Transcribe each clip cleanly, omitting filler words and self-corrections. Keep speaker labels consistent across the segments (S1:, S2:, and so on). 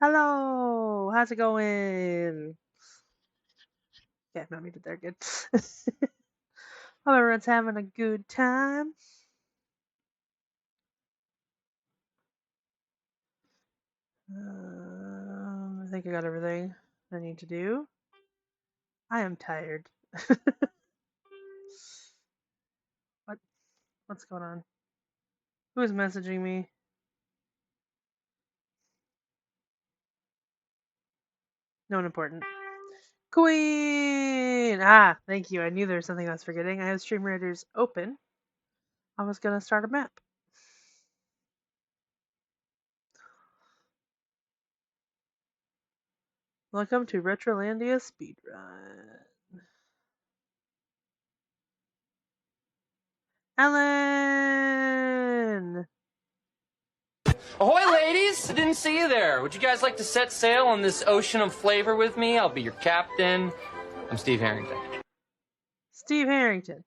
S1: Hello, how's it going? Yeah, not muted there, good. Hope everyone's having a good time. I think I got everything I need to do. I am tired. what? What's going on? Who is messaging me? No one important. Queen! Ah, thank you. I knew there was something I was forgetting. I have Stream Readers open. I was gonna start a map. Welcome to Retrolandia Speedrun. Ellen!
S2: Ahoy, ladies! I didn't see you there. Would you guys like to set sail on this ocean of flavor with me? I'll be your captain. I'm Steve Harrington.
S1: Steve Harrington.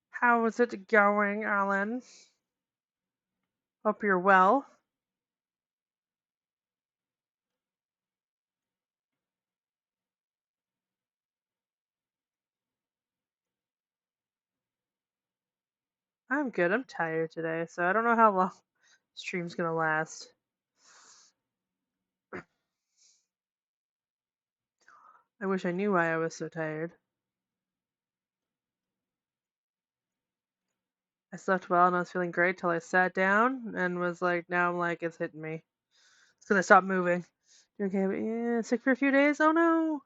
S1: How is it going, Alan? Hope you're well. I'm good. I'm tired today, so I don't know how long the stream's gonna last. I wish I knew why I was so tired. I slept well and I was feeling great till I sat down and was like, now I'm like, it's hitting me. It's because I stopped moving. Okay, but yeah, sick for a few days. Oh no!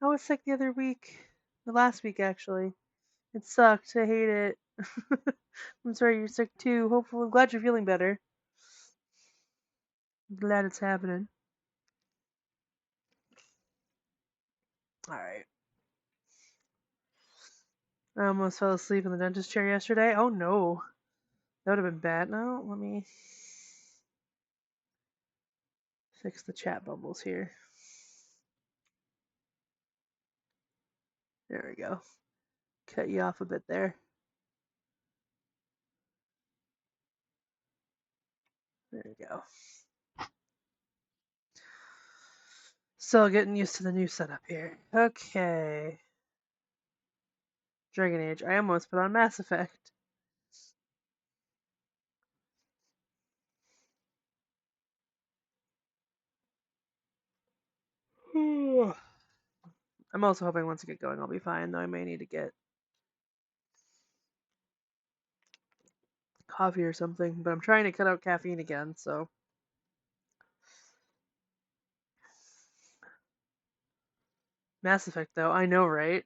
S1: I was sick the other week. The last week, actually. It sucked. I hate it. I'm sorry you're sick too. Hopefully, I'm glad you're feeling better. I'm glad it's happening. Alright. I almost fell asleep in the dentist chair yesterday. Oh no. That would have been bad. No, let me fix the chat bubbles here. There we go. Cut you off a bit there. There we go. Still getting used to the new setup here. Okay. Dragon Age. I almost put on Mass Effect. I'm also hoping once I get going I'll be fine, though I may need to get coffee or something, but I'm trying to cut out caffeine again, so. Mass Effect, though, I know, right?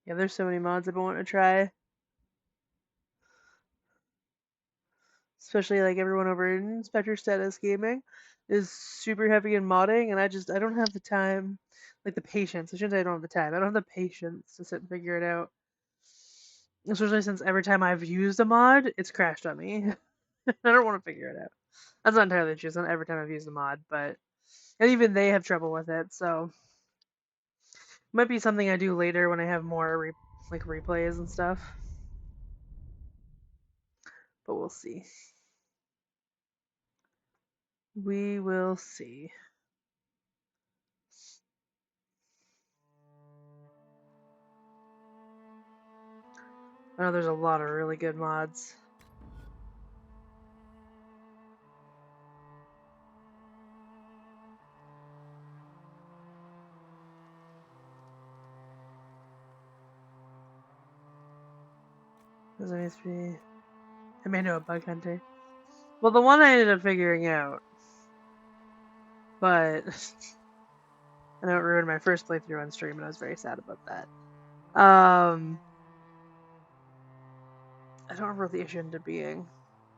S1: Yeah, there's so many mods I've been wanting to try. Especially like everyone over in Spectre Status Gaming is super heavy in modding, and I don't have the time, like the patience. I shouldn't say I don't have the time. I don't have the patience to sit and figure it out. Especially since every time I've used a mod, it's crashed on me. I don't want to figure it out. That's not entirely true. It's not every time I've used a mod, but and even they have trouble with it. So it might be something I do later when I have more like replays and stuff. But we'll see. We will see. I know there's a lot of really good mods. Does it need to be? I may know a bug hunter. Well, the one I ended up figuring out, but I know it ruined my first playthrough on stream, and I was very sad about that. I don't remember what the issue ended up being.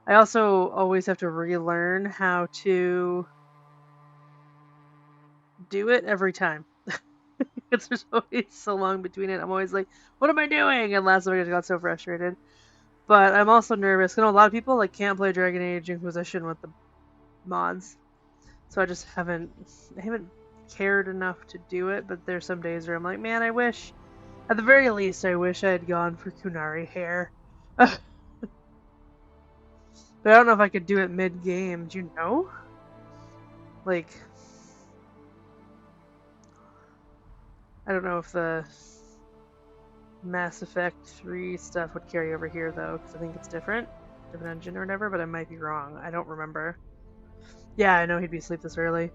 S1: I also always have to relearn how to do it every time. Because there's always so long between it. I'm always like, what am I doing? And last week I just got so frustrated. But I'm also nervous. I know a lot of people like can't play Dragon Age Inquisition with the mods. So I haven't cared enough to do it, but there's some days where I'm like, man, I wish at the very least I wish I had gone for Kunari hair. But I don't know if I could do it mid game. Do you know? Like, I don't know if the Mass Effect 3 stuff would carry over here though, because I think it's different engine or whatever. But I might be wrong. I don't remember. Yeah, I know he'd be asleep this early.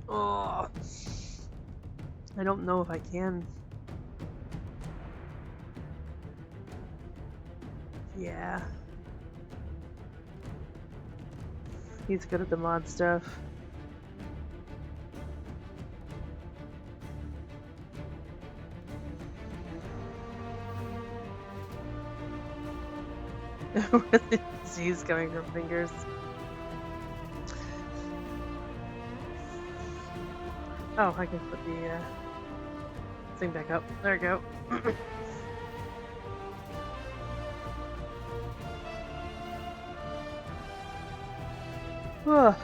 S1: Oh, I don't know if I can. Yeah, he's good at the mod stuff. Where the disease coming from fingers. Oh, I can put the thing back up. There we go. Ugh.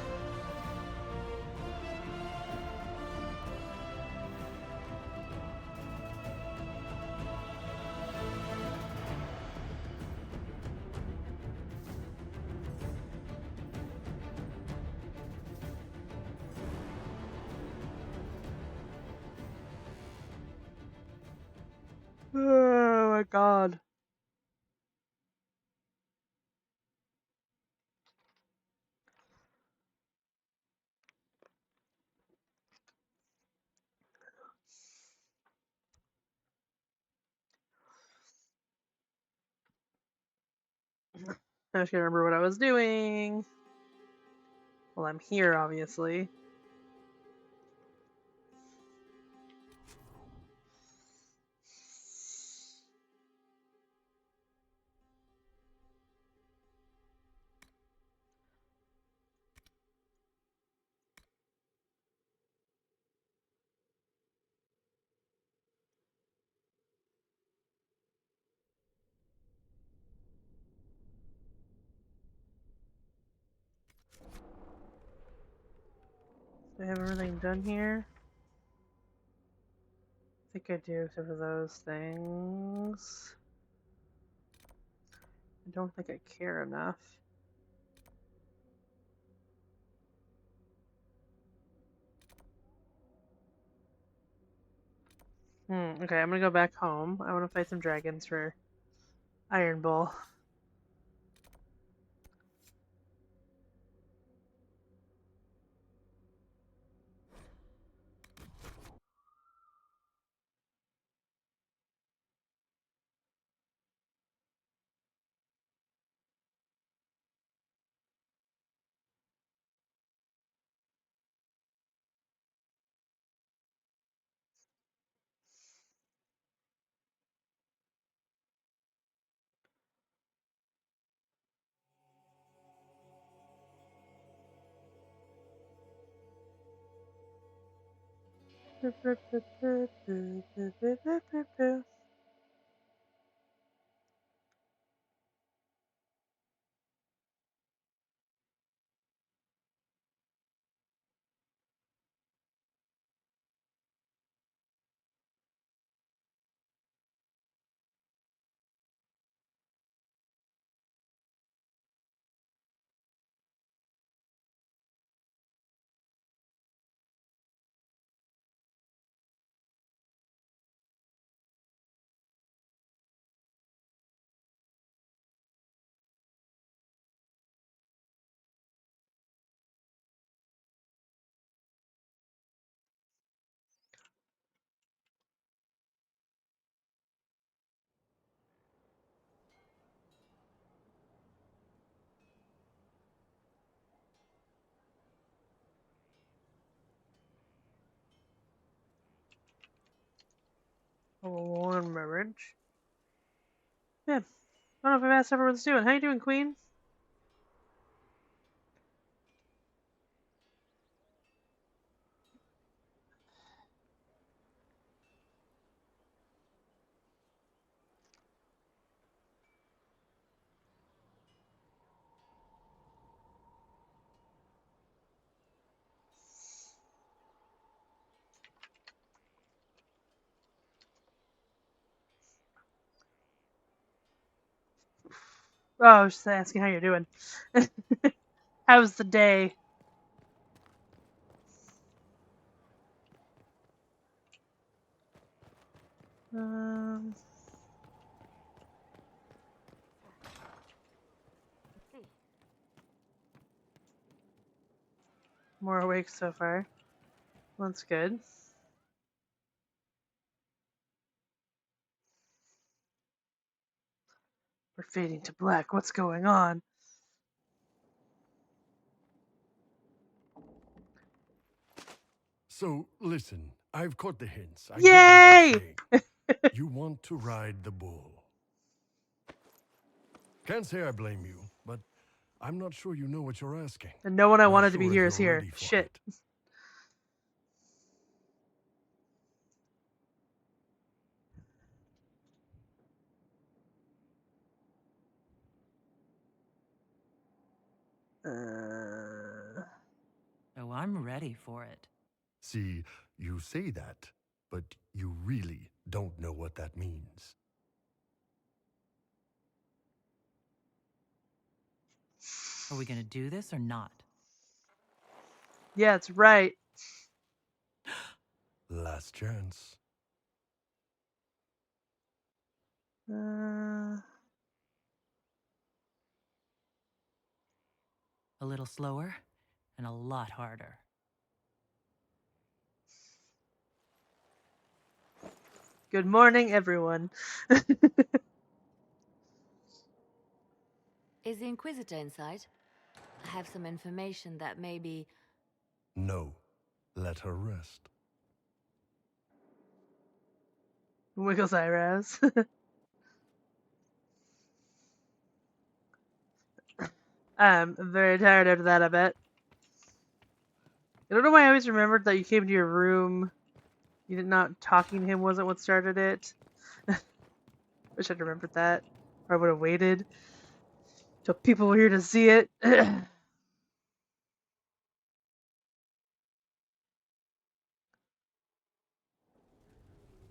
S1: Oh my god. I just gotta remember what I was doing. Well, I'm here, obviously. Do I have everything done here? I think I do, except for those things. I don't think I care enough. Okay, I'm gonna go back home. I want to fight some dragons for Iron Bull. One marriage. Yeah, I don't know if I've asked everyone's doing. How you doing, Queen? Oh, I was just asking how you're doing. How's the day? Um, more awake so far. That's good. We're fading to black. What's going on?
S3: So, listen, I've caught the hints. I get what you're
S1: Yay!
S3: saying. You want to ride the bull. Can't say I blame you, but I'm not sure you know what you're asking.
S1: And no one I
S3: Not
S1: wanted to be
S3: sure if
S1: here
S3: you're
S1: is here.
S3: ready for
S1: Shit.
S3: it.
S4: Oh, I'm ready for it.
S3: See, you say that, but you really don't know what that means.
S4: Are we gonna do this or not?
S1: Yeah, it's right.
S3: Last chance.
S1: Uh,
S4: A little slower and a lot harder.
S1: good morning, everyone.
S5: Is the Inquisitor inside? I have some information that maybe...
S3: No. Let her rest.
S1: Wiggles eyebrows. I'm very tired after that, I bet. I don't know why I always remembered that you came to your room. You did not talking to him wasn't what started it. Wish I'd remembered that. Or I would have waited till people were here to see it.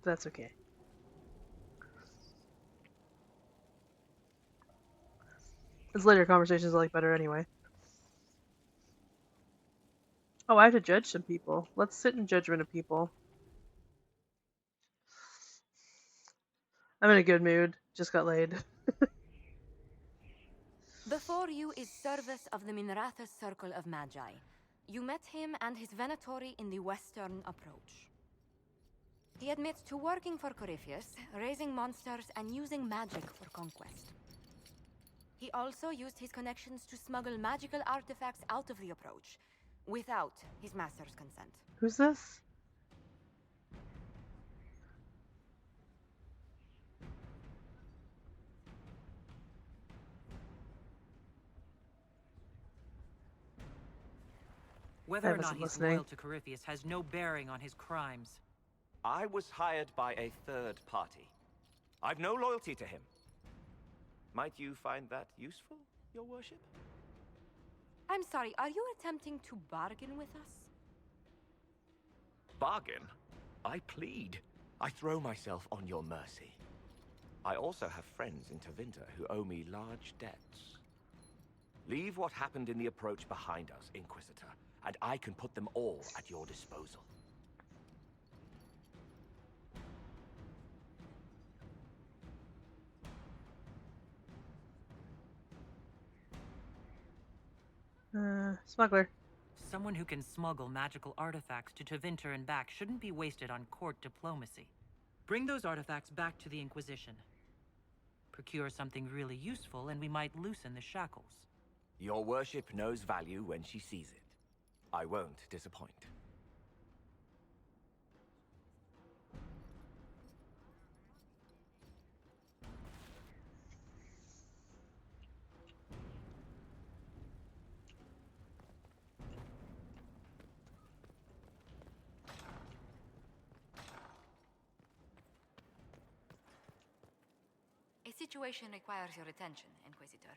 S1: That's okay. His later conversations I like better anyway. Oh, I have to judge some people. Let's sit in judgment of people. I'm in a good mood. Just got laid.
S5: Before you is Service of the Minrathous Circle of Magi. You met him and his Venatori in the Western Approach. He admits to working for Corypheus, raising monsters, and using magic for conquest. He also used his connections to smuggle magical artifacts out of the Approach, without his master's consent.
S1: Who's this?
S4: Whether
S1: I
S4: or not
S1: wasn't
S4: he's
S1: listening.
S4: loyal to Corypheus has no bearing on his crimes.
S6: I was hired by a third party. I've no loyalty to him. Might you find that useful, Your Worship?
S5: I'm sorry, are you attempting to bargain with us?
S6: Bargain? I plead. I throw myself on your mercy. I also have friends in Tevinter who owe me large debts. Leave what happened in the approach behind us, Inquisitor, and I can put them all at your disposal.
S1: Smuggler.
S4: Someone who can smuggle magical artifacts to Tevinter and back shouldn't be wasted on court diplomacy. Bring those artifacts back to the Inquisition. Procure something really useful and we might loosen the shackles.
S6: Your Worship knows value when she sees it. I won't disappoint.
S5: A situation requires your attention, Inquisitor.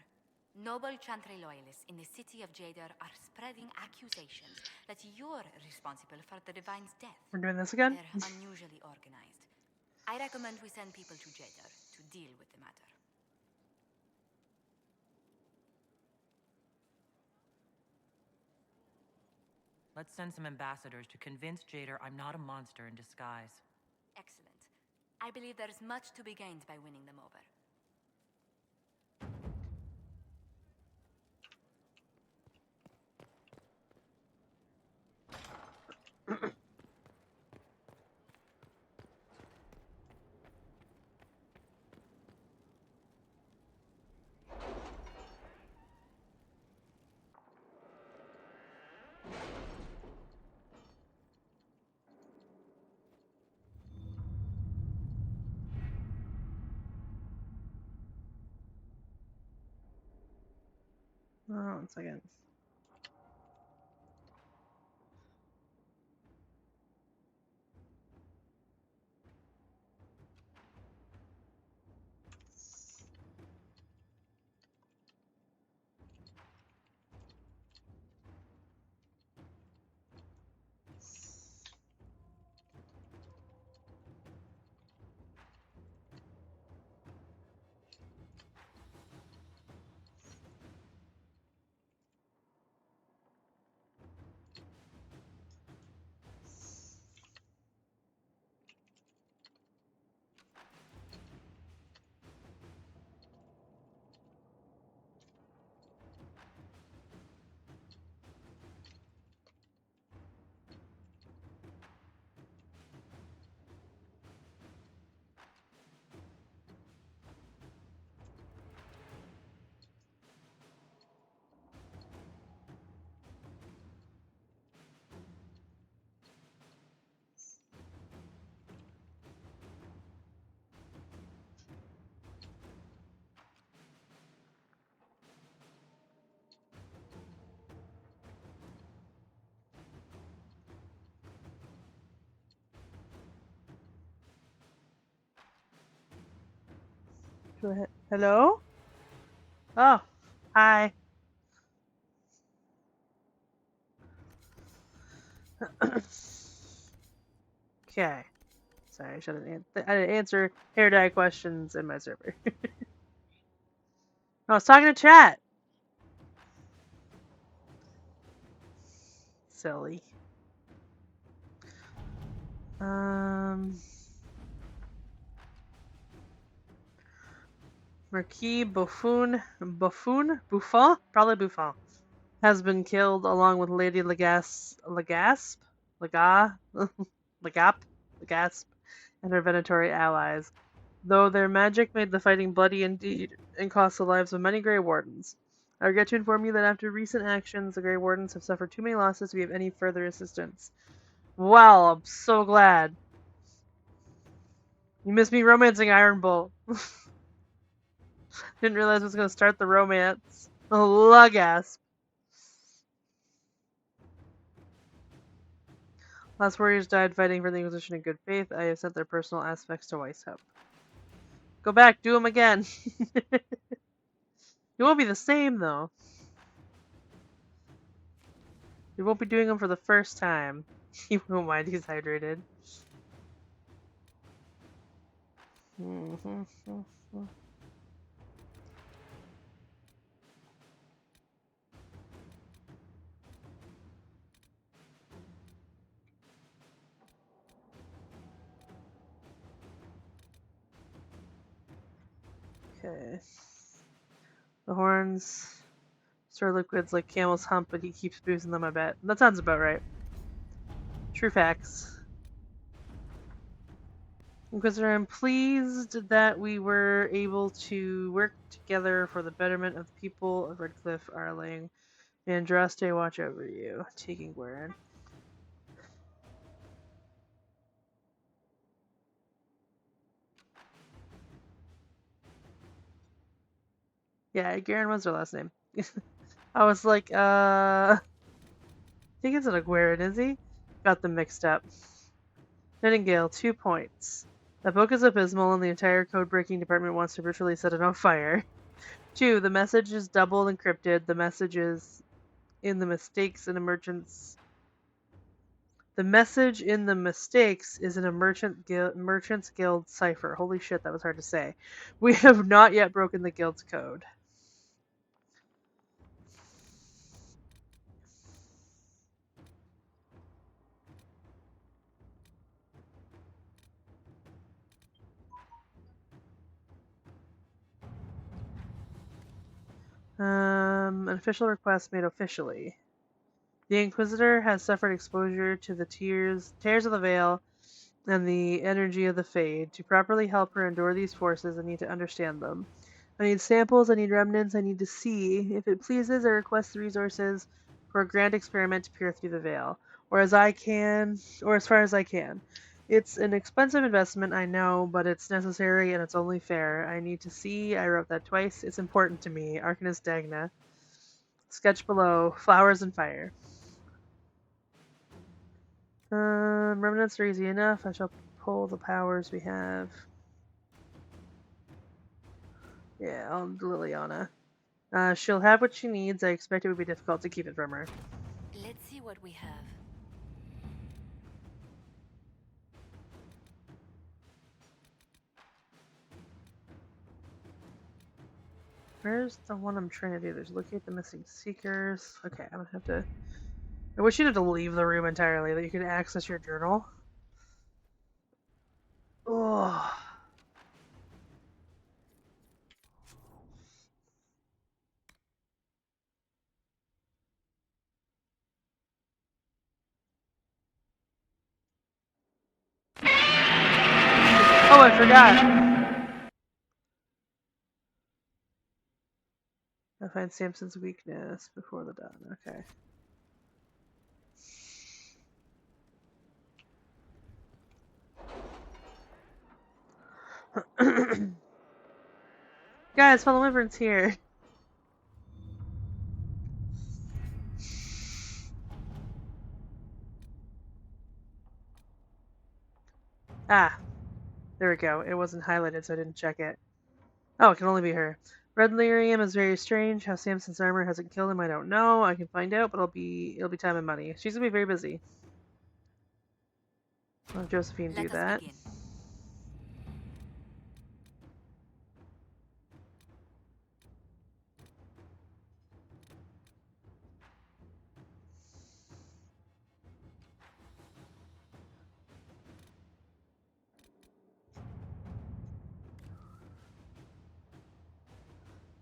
S5: Noble Chantry loyalists in the city of Jadar are spreading accusations that you're responsible for the Divine's death.
S1: We're doing this again?
S5: They're unusually organized. I recommend we send people to Jadar to deal with the matter.
S4: Let's send some ambassadors to convince Jader I'm not a monster in disguise.
S5: Excellent. I believe there is much to be gained by winning them over.
S1: Oh, 1 second. Go ahead. Hello? Oh, hi. Okay. Sorry, I didn't answer hair dye questions in my server. I was talking to chat. Silly. Marquis Buffon, probably Buffon, has been killed along with Lady Legasp, and her Venatori allies, though their magic made the fighting bloody indeed and cost the lives of many Grey Wardens. I regret to inform you that after recent actions, the Grey Wardens have suffered too many losses to be of any further assistance. Well, I'm so glad. You missed me romancing Iron Bolt. Didn't realize I was going to start the romance. Lugasp. Last warriors died fighting for the Inquisition in good faith. I have sent their personal aspects to Weishaupt. Go back, do them again. It won't be the same, though. You won't be doing them for the first time. You won't mind he's hydrated. Okay. The horns store liquids like camel's hump, but he keeps boozing them, I bet. That sounds about right. True facts. Inquisitor, I'm pleased that we were able to work together for the betterment of the people of Redcliffe Arling. May Andraste watch over you. Taking Guerin. Yeah, Guerin was her last name. I was like, I think it's not Guerin, is he? Got them mixed up. Nightingale, 2 points. The book is abysmal and the entire code-breaking department wants to virtually set it on fire. 2, the message is double encrypted. The message is in the mistakes in a merchant's... The message in the mistakes is in a Merchant's Guild cipher. Holy shit, that was hard to say. We have not yet broken the guild's code. An official request made officially. The Inquisitor has suffered exposure to the tears of the veil and the energy of the Fade. To properly help her endure these forces, I need to understand them. I need samples, I need remnants, I need to see. If it pleases, I request the resources for a grand experiment to peer through the veil, or as far as I can. It's an expensive investment, I know, but it's necessary and it's only fair. I need to see. I wrote that twice. It's important to me. Arcanist Dagna. Sketch below. Flowers and fire. Remnants are easy enough. I shall pull the powers we have. Yeah, on Liliana. She'll have what she needs. I expect it would be difficult to keep it from her.
S5: Let's see what we have.
S1: Where's the one I'm trying to do? There's locate the missing seekers. Okay, I'm gonna have to. I wish you'd have to leave the room entirely, that you could access your journal. Oh. Oh, I forgot. I find Samson's weakness before the dawn. Okay. Guys, Fellow Wyvern's here. Ah, there we go. It wasn't highlighted, so I didn't check it. Oh, it can only be her. Red lyrium is very strange. How Samson's armor hasn't killed him, I don't know. I can find out, but it'll be time and money. She's gonna be very busy. I'll have Josephine do
S5: Let us
S1: that.
S5: begin.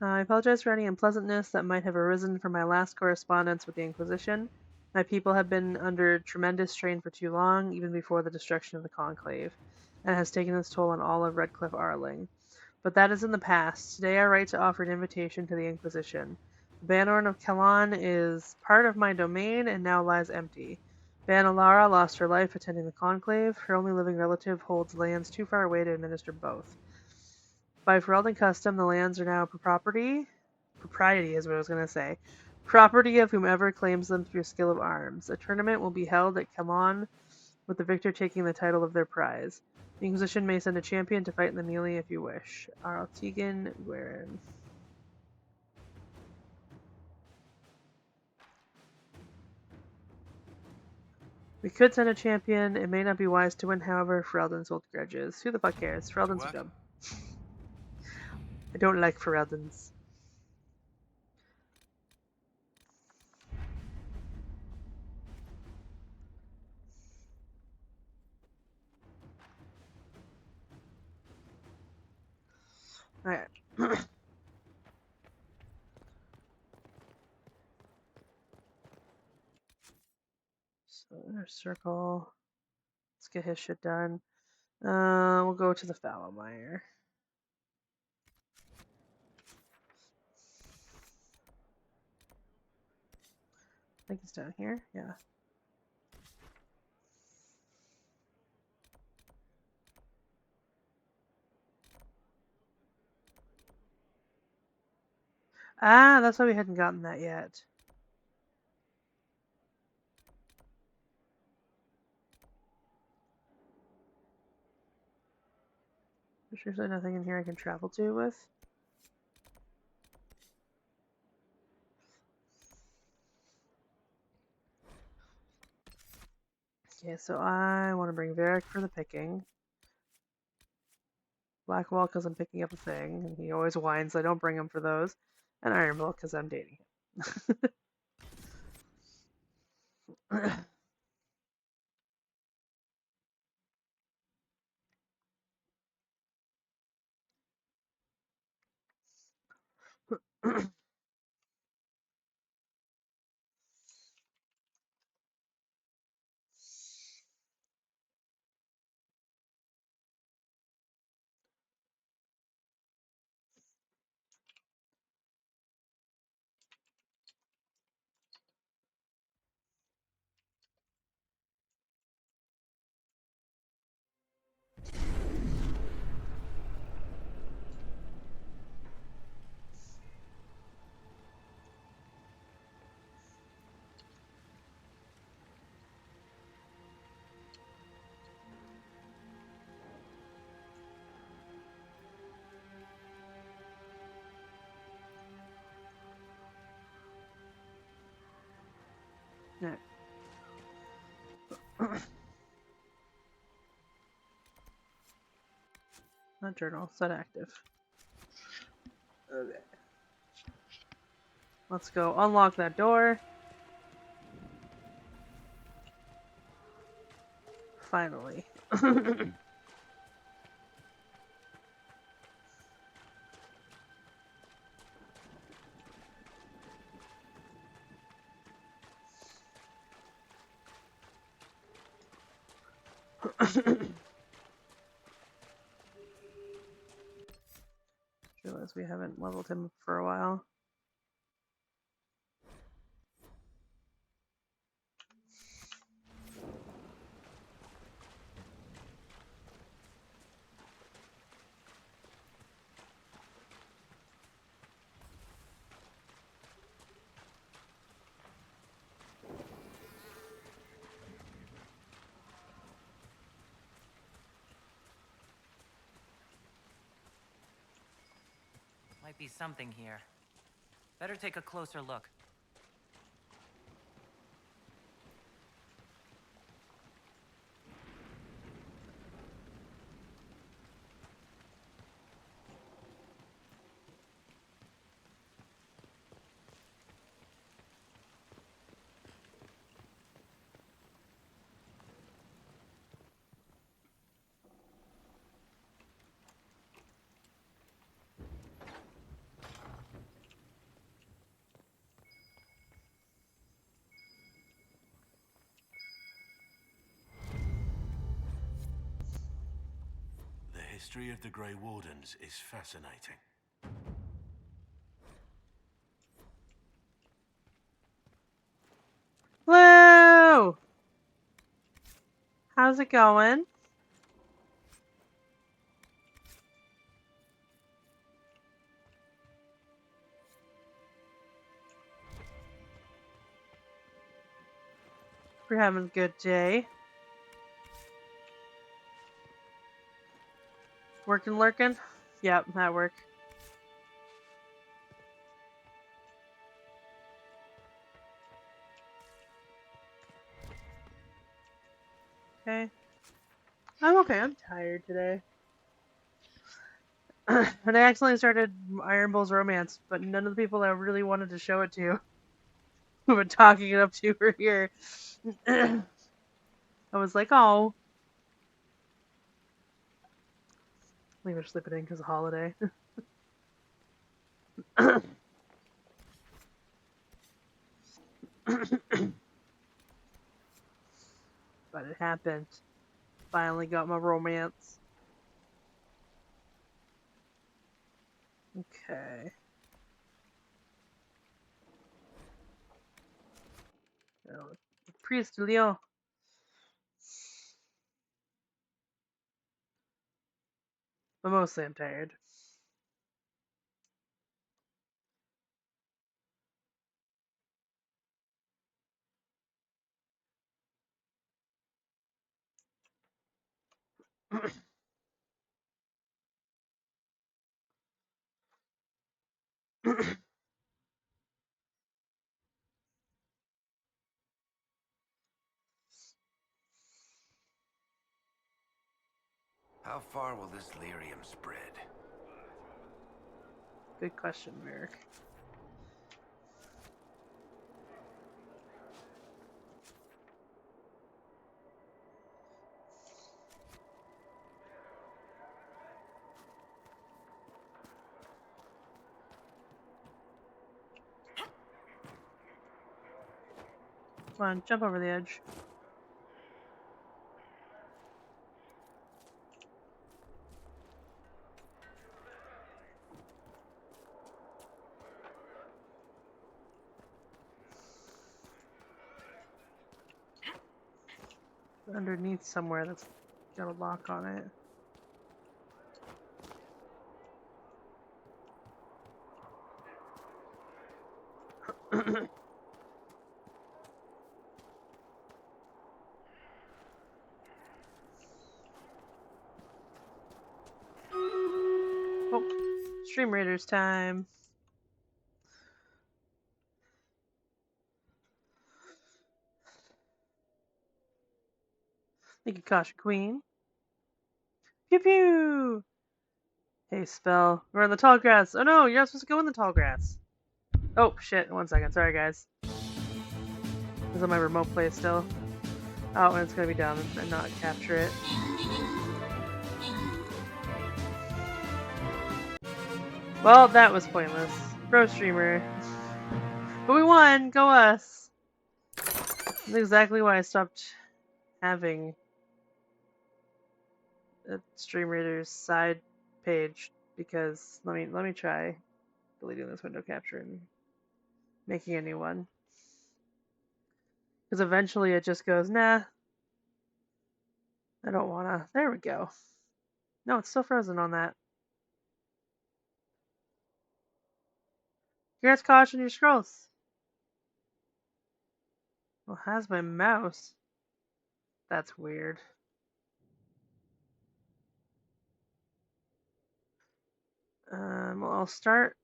S1: I apologize for any unpleasantness that might have arisen from my last correspondence with the Inquisition. My people have been under tremendous strain for too long, even before the destruction of the Conclave, and it has taken its toll on all of Redcliffe Arling. But that is in the past. Today I write to offer an invitation to the Inquisition. The Banorn of Kalan is part of my domain and now lies empty. Banalara lost her life attending the Conclave. Her only living relative holds lands too far away to administer both. By Ferelden custom, the lands are now propriety is what I was going to say. Property of whomever claims them through skill of arms. A tournament will be held at Kalan, with the victor taking the title of their prize. The Inquisition may send a champion to fight in the melee if you wish. Arl Tegan, Guerin. We could send a champion. It may not be wise to win, however. Ferelden's hold grudges. Who the fuck cares? Ferelden's are dumb. I don't like Ferelden's. Alright. So inner circle. Let's get his shit done. We'll go to the Fallowmire. I think it's down here. Yeah. Ah, that's why we hadn't gotten that yet. There's really nothing in here I can travel to with. Okay, so I want to bring Varric for the picking. Blackwall because I'm picking up a thing, and he always whines I don't bring him for those. And Ironbolt because I'm dating him. Yeah. Not journal, set active. Okay. Let's go unlock that door. Finally. Realize we haven't leveled him up for a while.
S4: Might be something here. Better take a closer look.
S7: The history of the Grey Wardens is fascinating.
S1: Hello! How's it going? We're having a good day. Working, lurking? Yep, that work. Okay. I'm okay, I'm tired today. And I accidentally started Iron Bull's romance, but none of the people I really wanted to show it to who were talking it up to were here. I was like, oh. Leave her slip it in because of holiday. But it happened. Finally got my romance. Okay. Oh, Priest Leon. But mostly I'm tired.
S6: How far will this lyrium spread?
S1: Good question, Merrick. Come on, jump over the edge. Underneath somewhere that's got a lock on it. Oh, Stream Raiders time. Thank you, Kasha Queen. Pew pew! Hey, spell. We're in the tall grass. Oh no, you're not supposed to go in the tall grass. Oh, shit. 1 second. Sorry, guys. This is on my remote play still. Oh, and it's gonna be dumb and not capture it. Well, that was pointless. Pro streamer. But we won! Go us! That's exactly why I stopped having a Stream Reader's side page, because let me try deleting this window capture and making a new one. Because eventually it just goes, nah, I don't wanna. There we go. No, it's still frozen on that. Here's caution your scrolls. Well, has my mouse? That's weird. Well, I'll start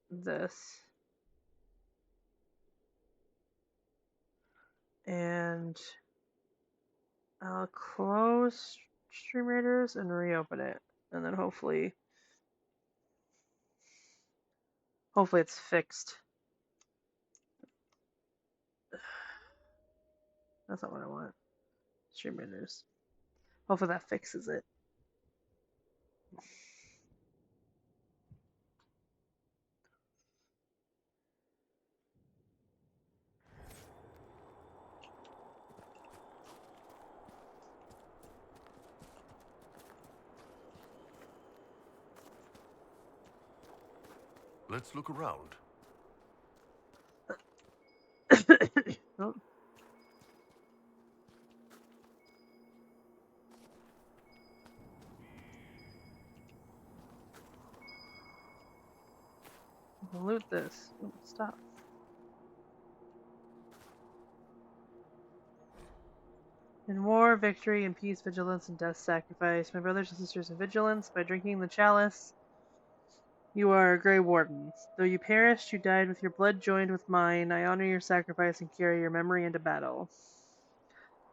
S1: this. And I'll close Stream Raiders and reopen it. And then hopefully it's fixed. That's not what I want. Stream Raiders. Hopefully that fixes it.
S3: Let's look around.
S1: Oh. Loot this. Oh, stop. In war, victory, and peace, vigilance, and death, sacrifice. My brothers and sisters in vigilance, by drinking the chalice, you are Grey Wardens. Though you perished, you died with your blood joined with mine. I honor your sacrifice and carry your memory into battle.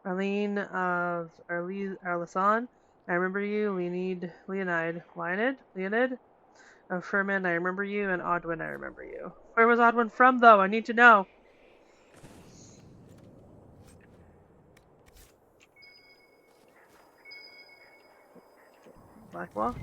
S1: Arlene of Arlisan, I remember you. Leonid of Furman, I remember you. And Odwin, I remember you. Where was Odwin from, though? I need to know. Blackwall?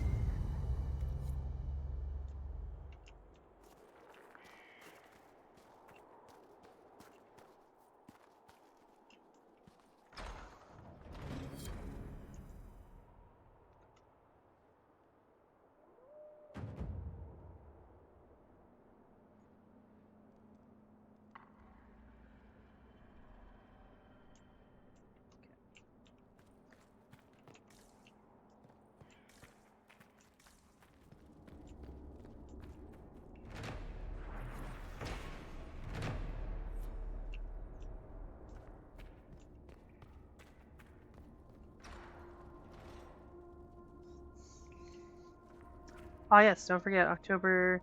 S1: Oh yes, don't forget, October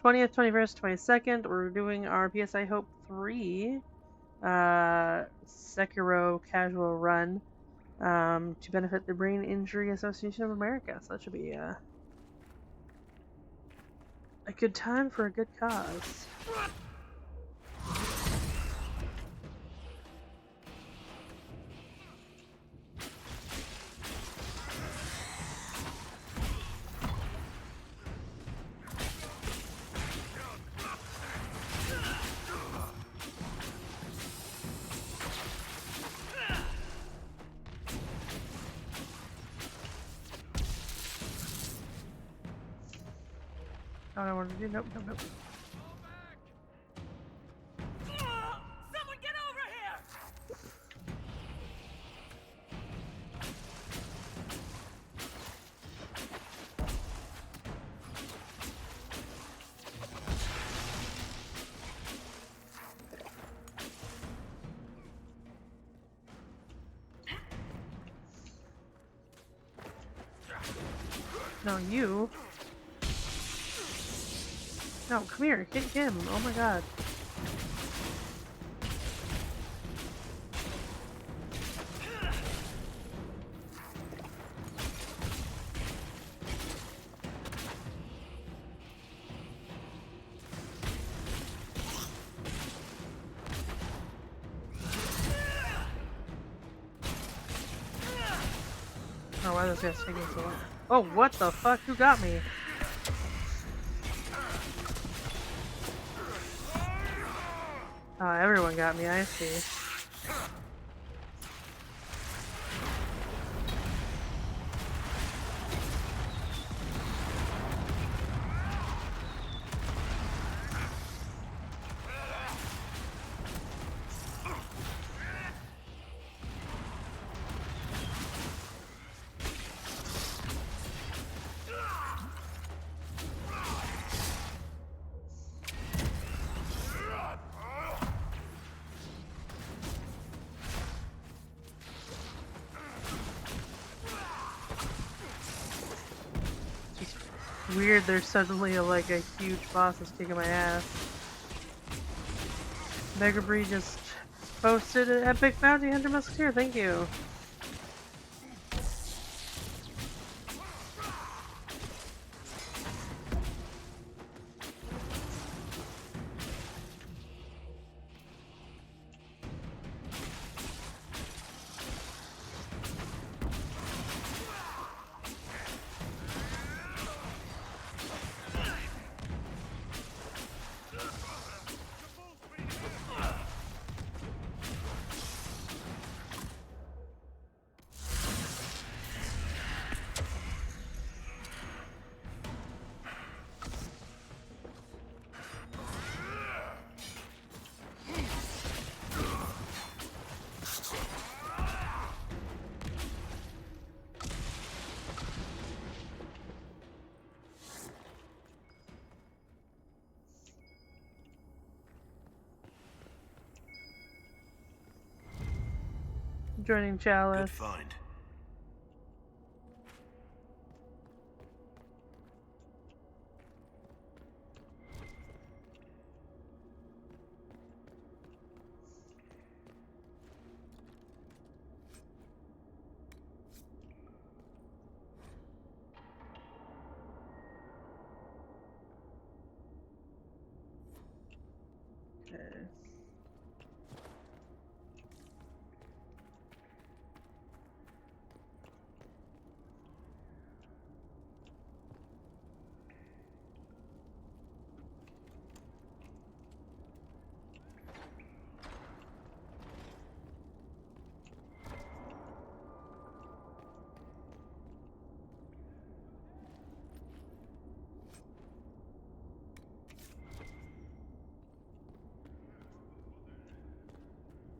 S1: 20th, 21st, 22nd, we're doing our PSI Hope 3 Sekiro casual run to benefit the Brain Injury Association of America. So that should be a good time for a good cause. I want to do. Nope.
S4: Someone get over here!
S1: No, you. No, come here. Hit him. Oh my god. Oh, why are those guys taking so long? Oh, what the fuck? Who got me? Oh, everyone got me, I see. Weird, there's suddenly a huge boss that's kicking my ass. Mega Bree just posted an epic bounty hunter musketeer, thank you. Joining Chalice.
S7: Good find.
S1: Okay.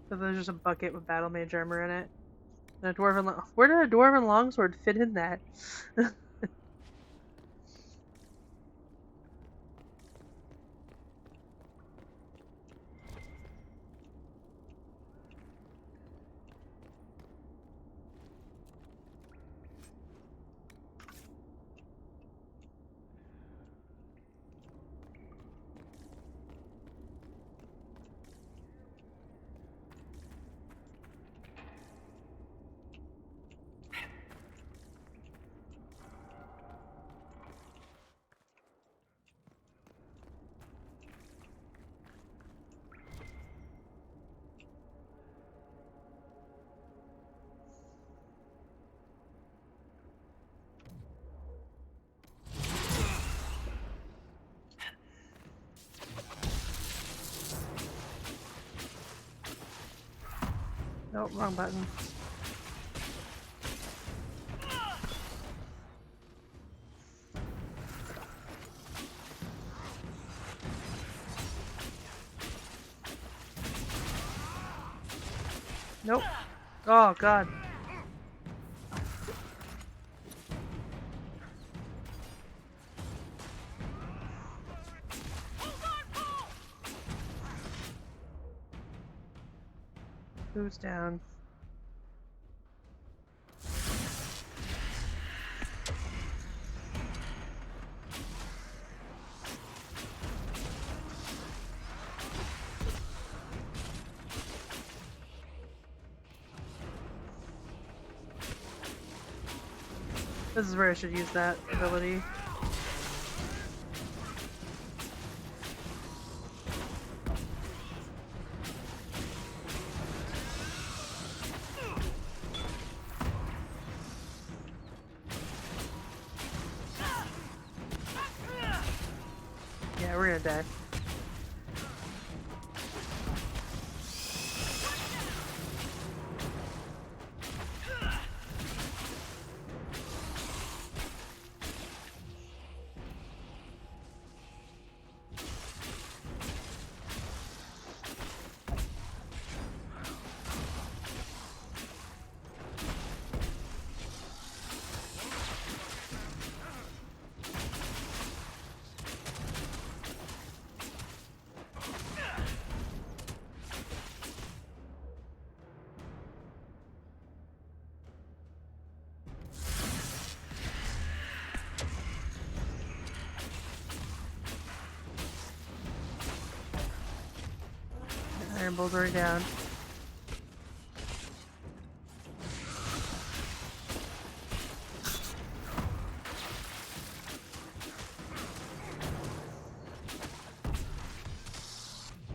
S1: So there's just a bucket with battle mage armor in it. And a dwarven where did a dwarven longsword fit in that? Nope, wrong button. Nope. Oh god. Who's down? This is where I should use that ability. we're gonna die. Iron Bull's already down.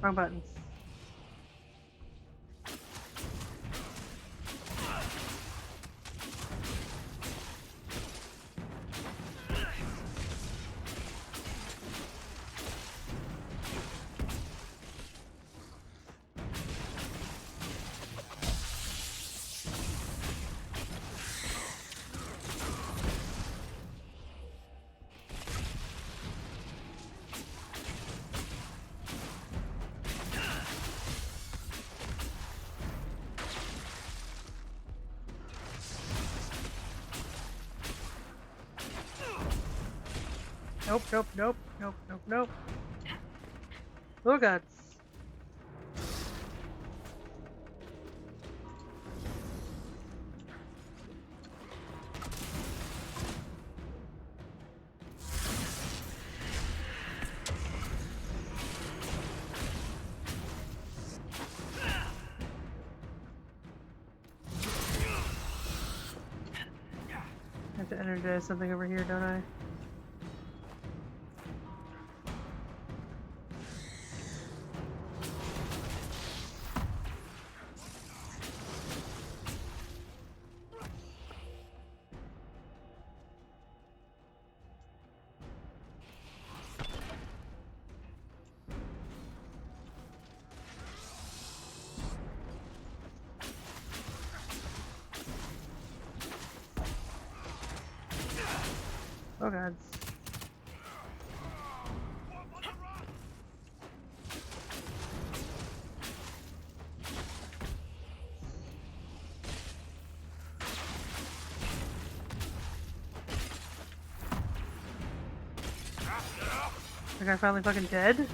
S1: Wrong button. Nope, nope, nope, nope, nope, nope. Oh god. I have to energize something over here, don't I? Oh god. The guy finally fucking dead?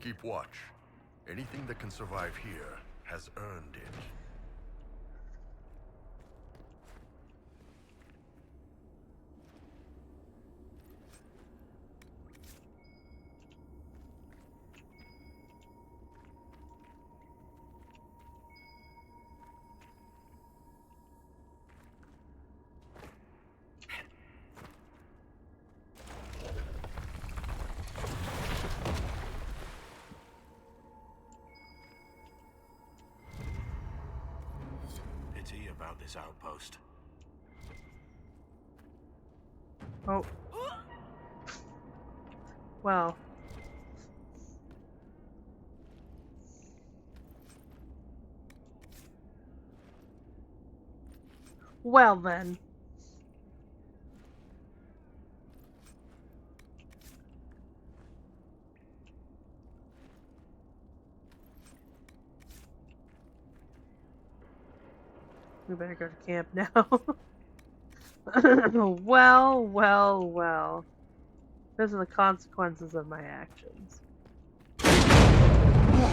S3: Keep watch. Anything that can survive here has earned it.
S7: Pity about this outpost.
S1: Oh. Well. Well then. We better go to camp now. Well, well, well. Those are the consequences of my actions.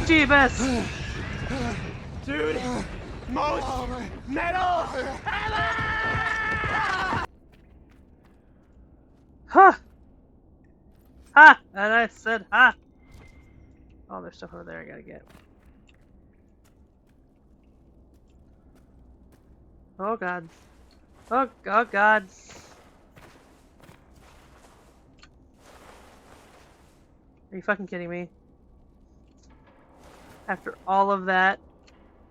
S1: Jeebus!
S6: Dude! Most metal!
S1: Ha! Ha! And I said ha! Oh, there's stuff over there I gotta get. Oh god. Oh, oh god. Are you fucking kidding me? After all of that?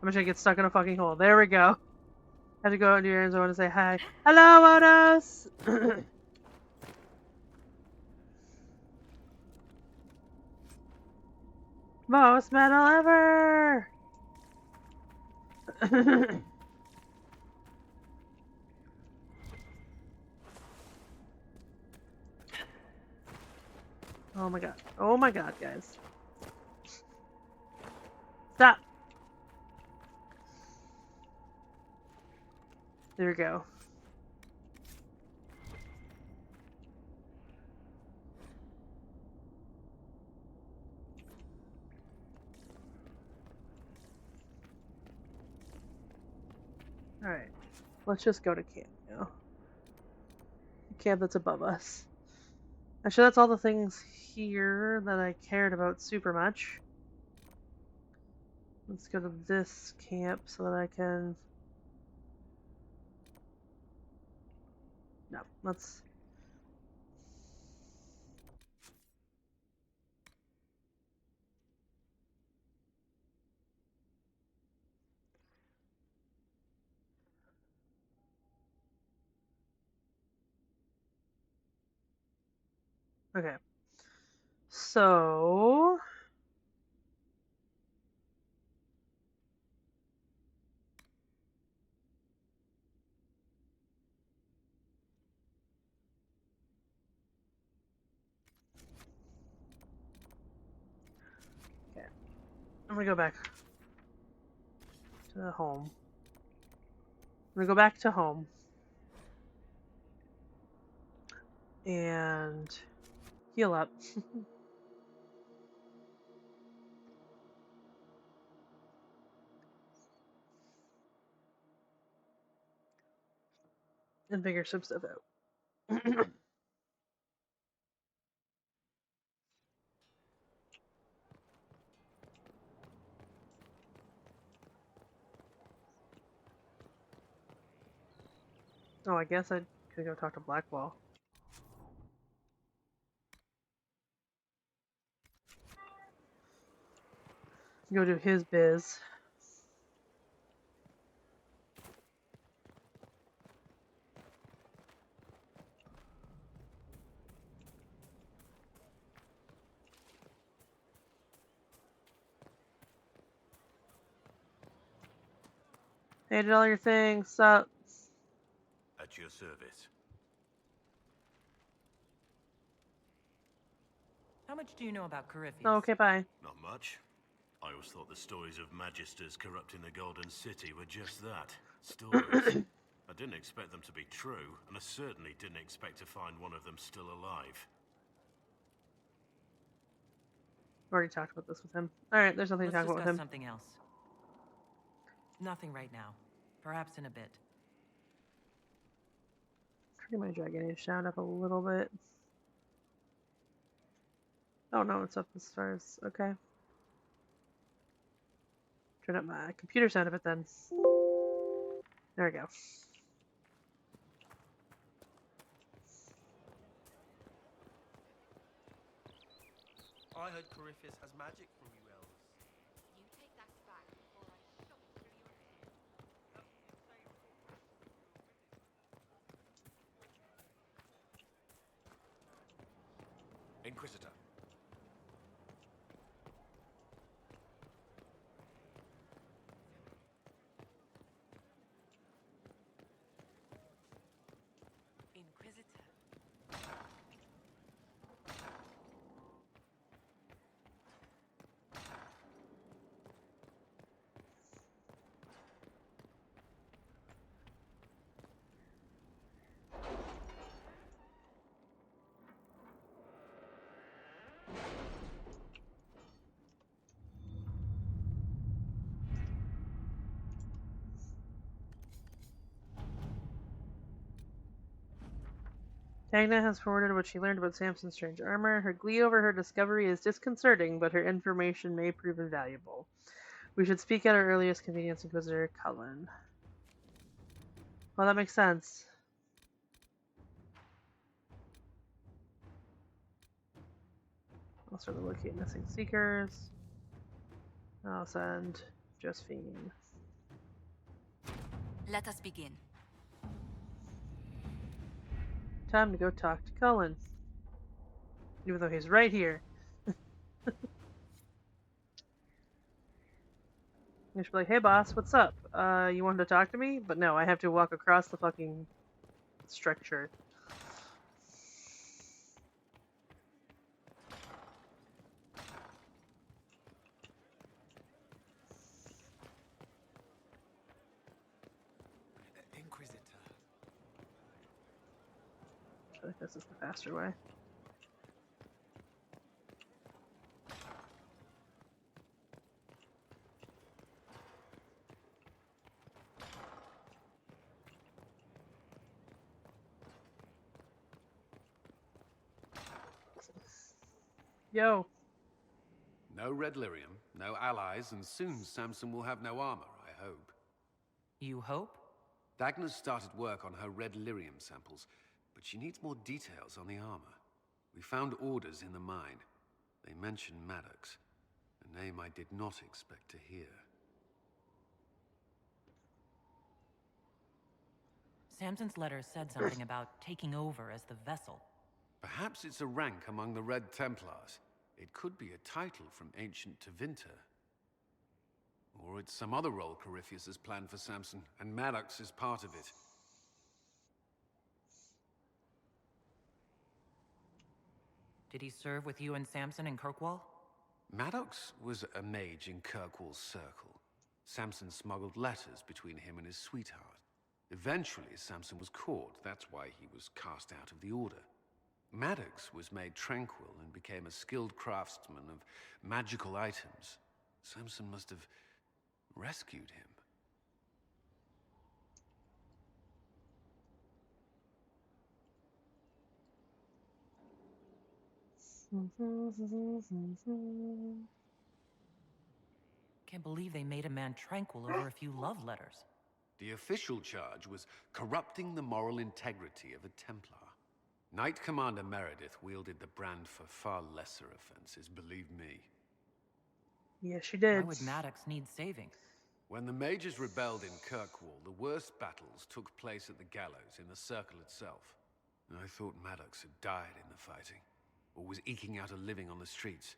S1: I'm just gonna get stuck in a fucking hole. There we go. Had to go into your ears. I want to say hi. Hello, Otis! Most metal ever! Oh my god. Oh my god, guys. Stop! There we go. Alright. Let's just go to camp now. Camp that's above us. Actually, that's all the things here that I cared about super much. Let's go to this camp so that I can... No, let's... Okay. So... Okay. I'm gonna go back to the home. I'm gonna go back to home. And... heal up. And figure some stuff out. Oh, I guess I could go talk to Blackwall. Go do his biz. Hey, did all your things. Sup?
S7: At your service.
S4: How much do you know about Corypheus?
S1: Oh, okay, bye.
S7: Not much. I always thought the stories of Magisters corrupting the Golden City were just that. Stories. I didn't expect them to be true, and I certainly didn't expect to find one of them still alive.
S1: Already talked about this with him. Alright, there's nothing to
S4: Let's
S1: talk about with
S4: discuss
S1: him.
S4: something else. Nothing right now. Perhaps in a bit.
S1: Turn my dragon age down up a little bit. Oh no, it's up as far as... okay. Turn up my computer sound a bit then. There we go.
S8: I heard Corypheus has magic from you elves.
S5: You take that back before I shove it through your head.
S6: Inquisitor.
S5: Inquisitor.
S1: Dagna has forwarded what she learned about Samson's strange armor. Her glee over her discovery is disconcerting, but her information may prove invaluable. We should speak at our earliest convenience, Inquisitor Cullen. Well, that makes sense. I'll start to locate missing seekers. I'll send Josephine.
S5: Let us begin.
S1: Time to go talk to Cullen. Even though he's right here. You should be like, hey boss, what's up? You wanted to talk to me? But no, I have to walk across the fucking structure.
S8: Inquisitor.
S1: I feel like this is the faster way. Yo.
S9: No red lyrium, no allies, and soon Samson will have no armor, I hope.
S4: You hope?
S9: Dagna's started work on her red lyrium samples, but she needs more details on the armor. We found orders in the mine. They mention Maddox, a name I did not expect to hear.
S4: Samson's letter said something about taking over as the vessel.
S9: Perhaps it's a rank among the Red Templars. It could be a title from ancient Tevinter. Or it's some other role Corypheus has planned for Samson, and Maddox is part of it.
S4: Did he serve with you and Samson in Kirkwall?
S9: Maddox was a mage in Kirkwall's circle. Samson smuggled letters between him and his sweetheart. Eventually, Samson was caught. That's why he was cast out of the Order. Maddox was made tranquil and became a skilled craftsman of magical items. Samson must have rescued him.
S4: Can't believe they made a man tranquil over a few love letters.
S9: The official charge was corrupting the moral integrity of a Templar. Knight Commander Meredith wielded the brand for far lesser offenses, believe me.
S1: Yeah, she did.
S4: Why would Maddox need saving?
S9: When the mages rebelled in Kirkwall, the worst battles took place at the gallows in the circle itself. I thought Maddox had died in the fighting, or was eking out a living on the streets.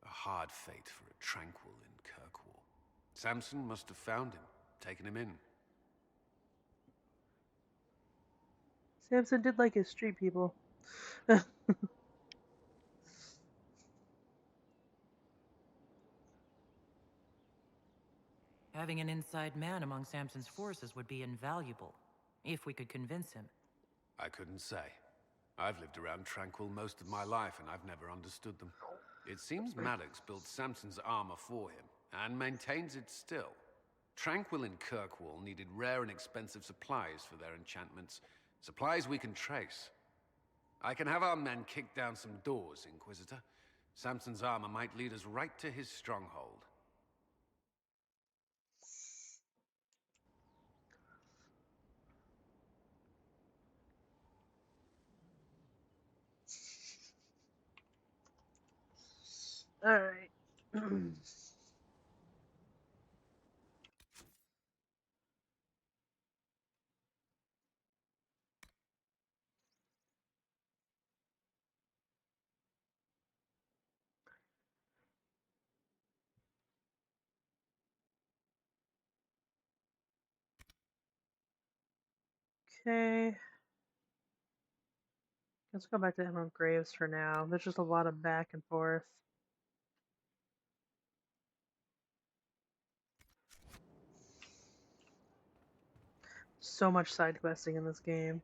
S9: A hard fate for a tranquil in Kirkwall. Samson must have found him, taken him in.
S1: Samson did like his street people.
S4: Having an inside man among Samson's forces would be invaluable, if we could convince him.
S9: I couldn't say. I've lived around Tranquil most of my life, and I've never understood them. It seems Maddox built Samson's armor for him, and maintains it still. Tranquil and Kirkwall needed rare and expensive supplies for their enchantments. Supplies we can trace. I can have our men kick down some doors, Inquisitor. Samson's armor might lead us right to his stronghold.
S1: Alright. Okay. Let's go back to Emerald Graves for now. There's just a lot of back and forth. So much side questing in this game.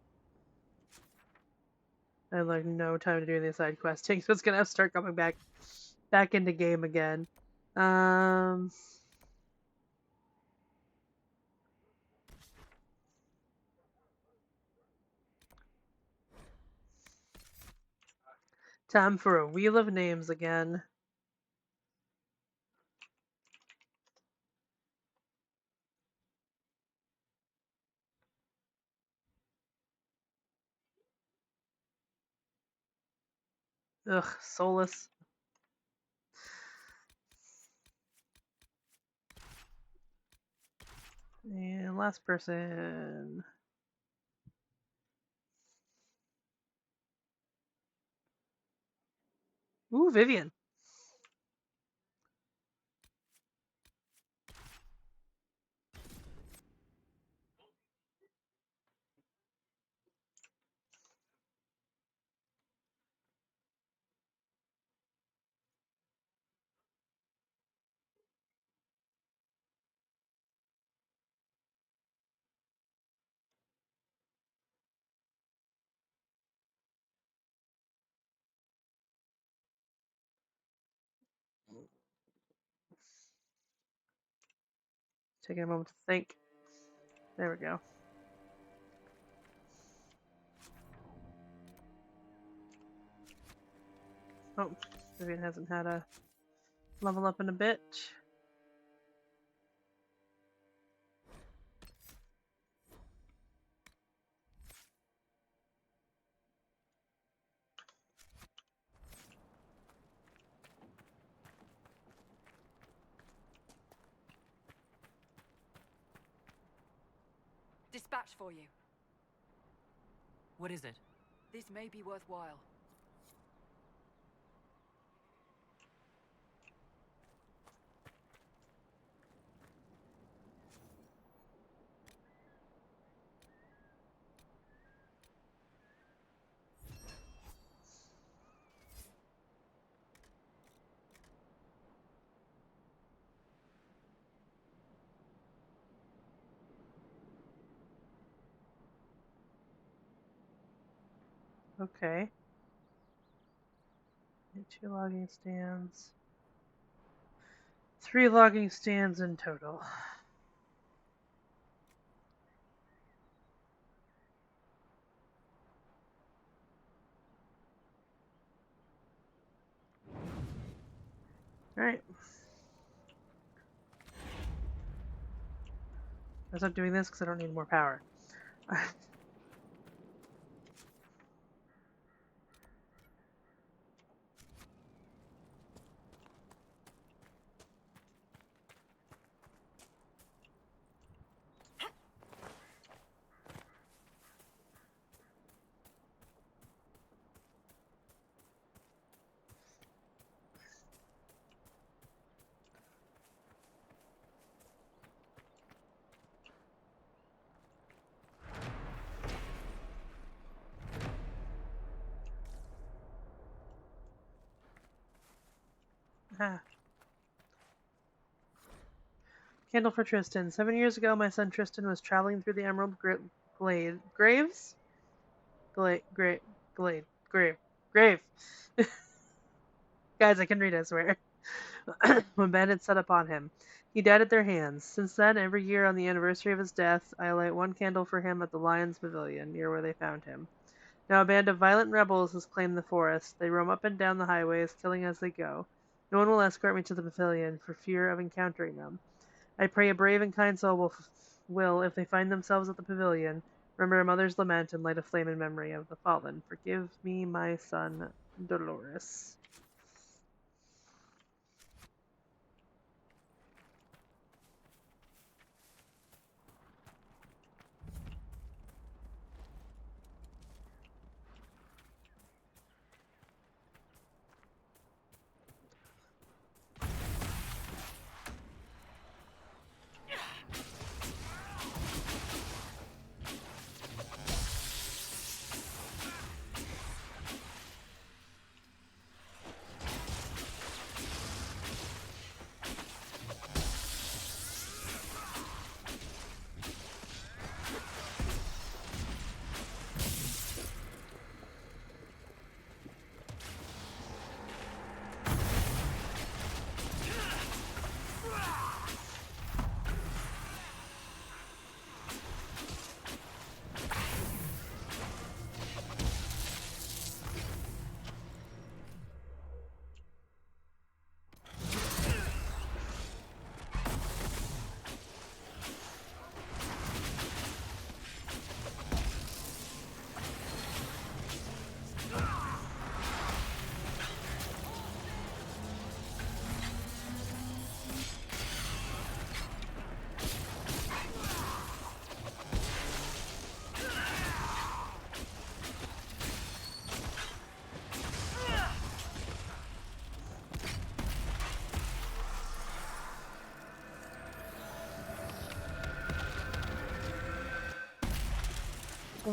S1: I have like no time to do any side questing, so it's gonna have to start coming back into game again. Time for a wheel of names again. Ugh, Solus. And last person. Ooh, Vivian. Taking a moment to think. There we go. Oh, Vivian hasn't had a level up in a bit.
S10: Dispatch for you.
S4: What is it?
S10: This may be worthwhile.
S1: Okay. 2 logging stands. 3 logging stands in total. Alright. I was not doing this because I don't need more power. Ah. Candle for Tristan. 7 years ago, my son Tristan was traveling through the Emerald Glade. Graves? Glade. Glade. Grave. Grave. Guys, I can read, I swear. When bandits set upon him. He died at their hands. Since then, every year on the anniversary of his death, I light 1 candle for him at the Lion's Pavilion, near where they found him. Now a band of violent rebels has claimed the forest. They roam up and down the highways, killing as they go. No one will escort me to the pavilion, for fear of encountering them. I pray a brave and kind soul will, if they find themselves at the pavilion, remember a mother's lament and light a flame in memory of the fallen. Forgive me, my son, Dolores.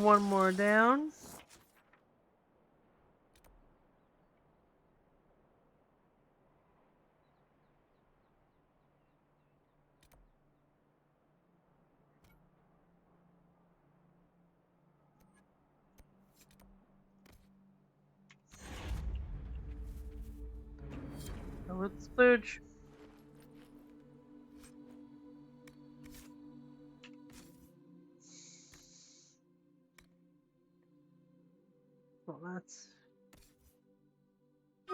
S1: one more down. Oh, let's splooge. Well, that's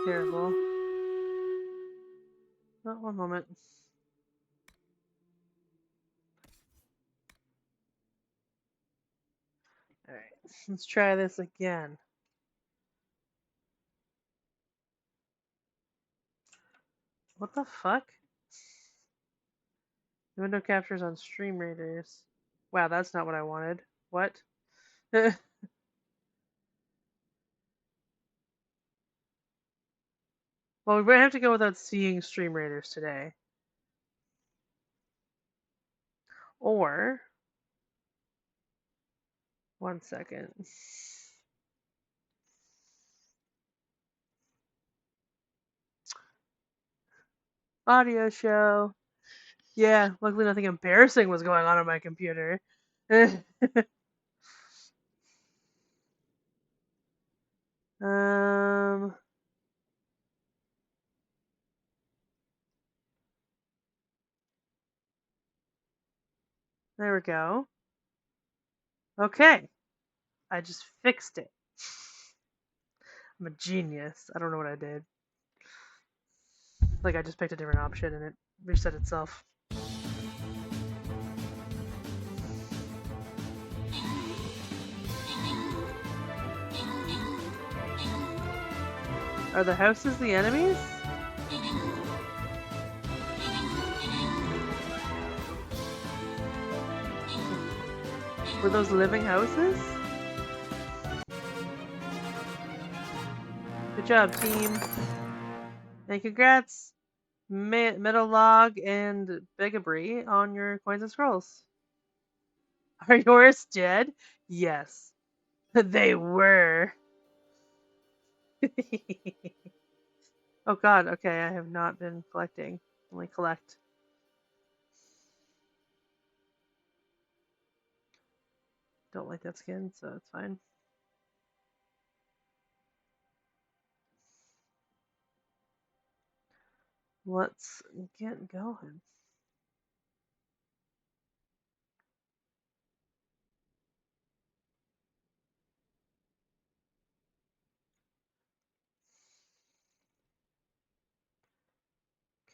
S1: terrible. Oh, one moment. Alright, let's try this again. What the fuck? The window captures on Stream Raiders. Wow, that's not what I wanted. What? Well, we're gonna have to go without seeing Stream Raiders today. Or, one second. Audio show. Yeah, luckily nothing embarrassing was going on my computer. um, there we go. Okay, I just fixed it. I'm a genius. I don't know what I did. Like I just picked a different option and it reset itself. Are the houses the enemies? Were those living houses? Good job, team. And congrats, Metal Log and Begabry, on your coins and scrolls. Are yours dead? Yes. They were. Oh god, okay, I have not been collecting. Only collect. Don't like that skin, so it's fine. Let's get going.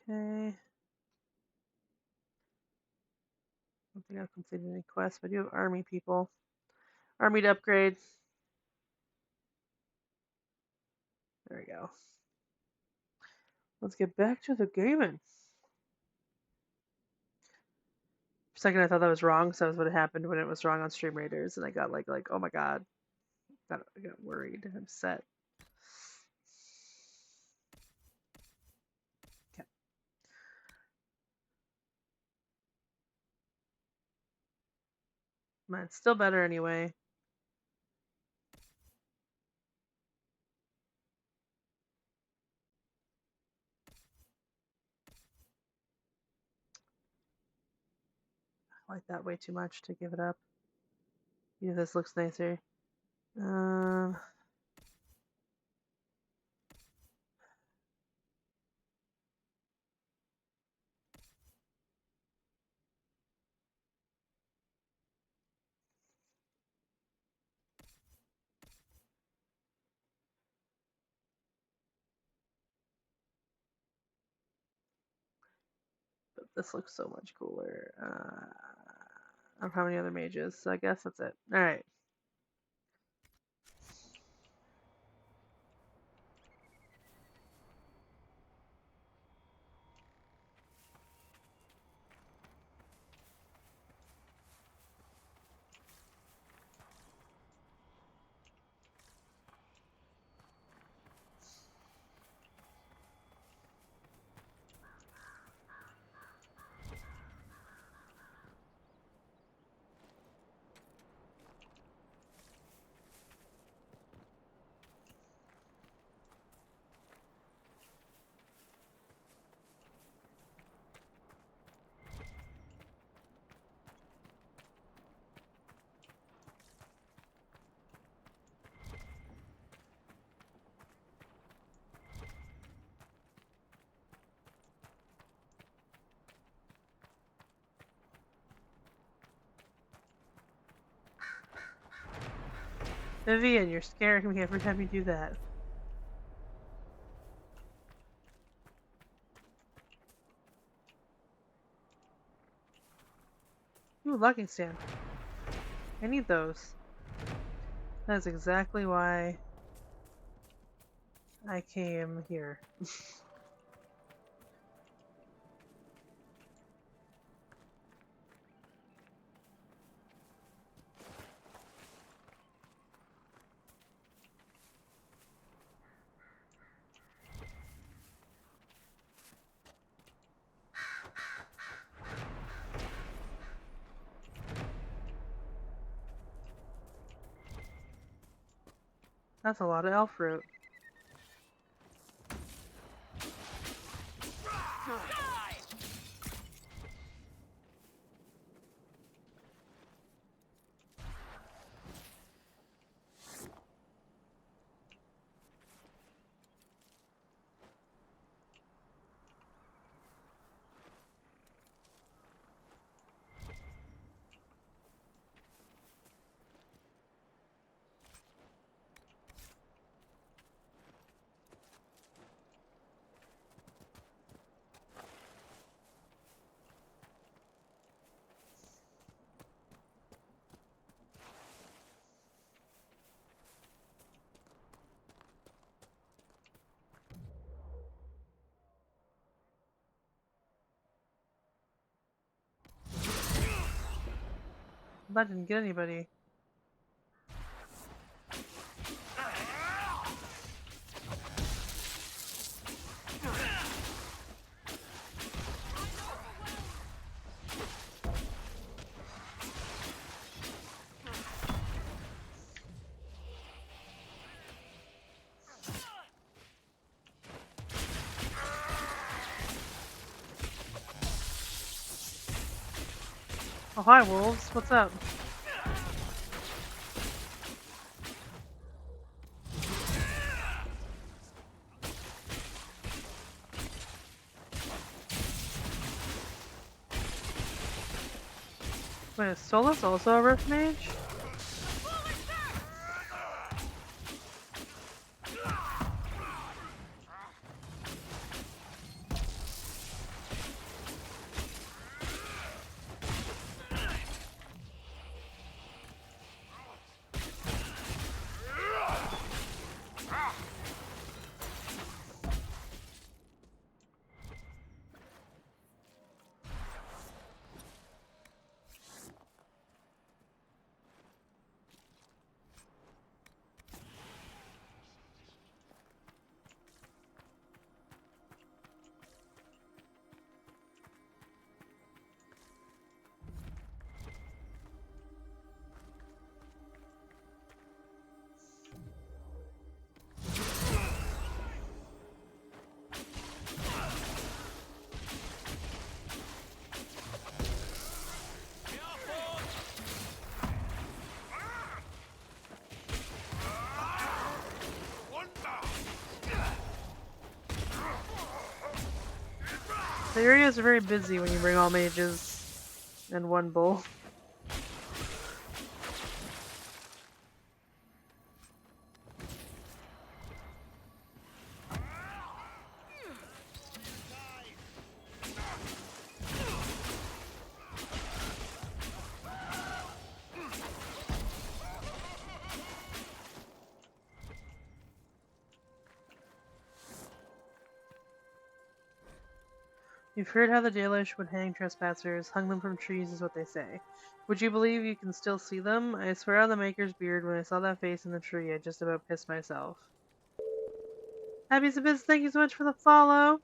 S1: Okay. I don't think I've completed any quests, but I do have army people. Army to upgrade. There we go. Let's get back to the gaming. For a second I thought that was wrong, so that was what happened when it was wrong on Stream Raiders, and I got like oh my god. I got worried and upset. Okay. Mine's still better anyway. I like that way too much to give it up. Yeah, this looks nicer. Um, but this looks so much cooler. I don't have any other mages, so I guess that's it. All right. Vivian, you're scaring me every time you do that. Ooh, locking stand. I need those. That's exactly why I came here. That's a lot of elf fruit. That didn't get anybody. Oh, hi, wolves. What's up? Wait, is Solus also a rift mage? The areas are very busy when you bring all mages and one bull. You've heard how the Dalish would hang trespassers, hung them from trees is what they say. Would you believe you can still see them? I swear on the Maker's beard, when I saw that face in the tree, I just about pissed myself. Happy Sabis, thank you so much for the follow!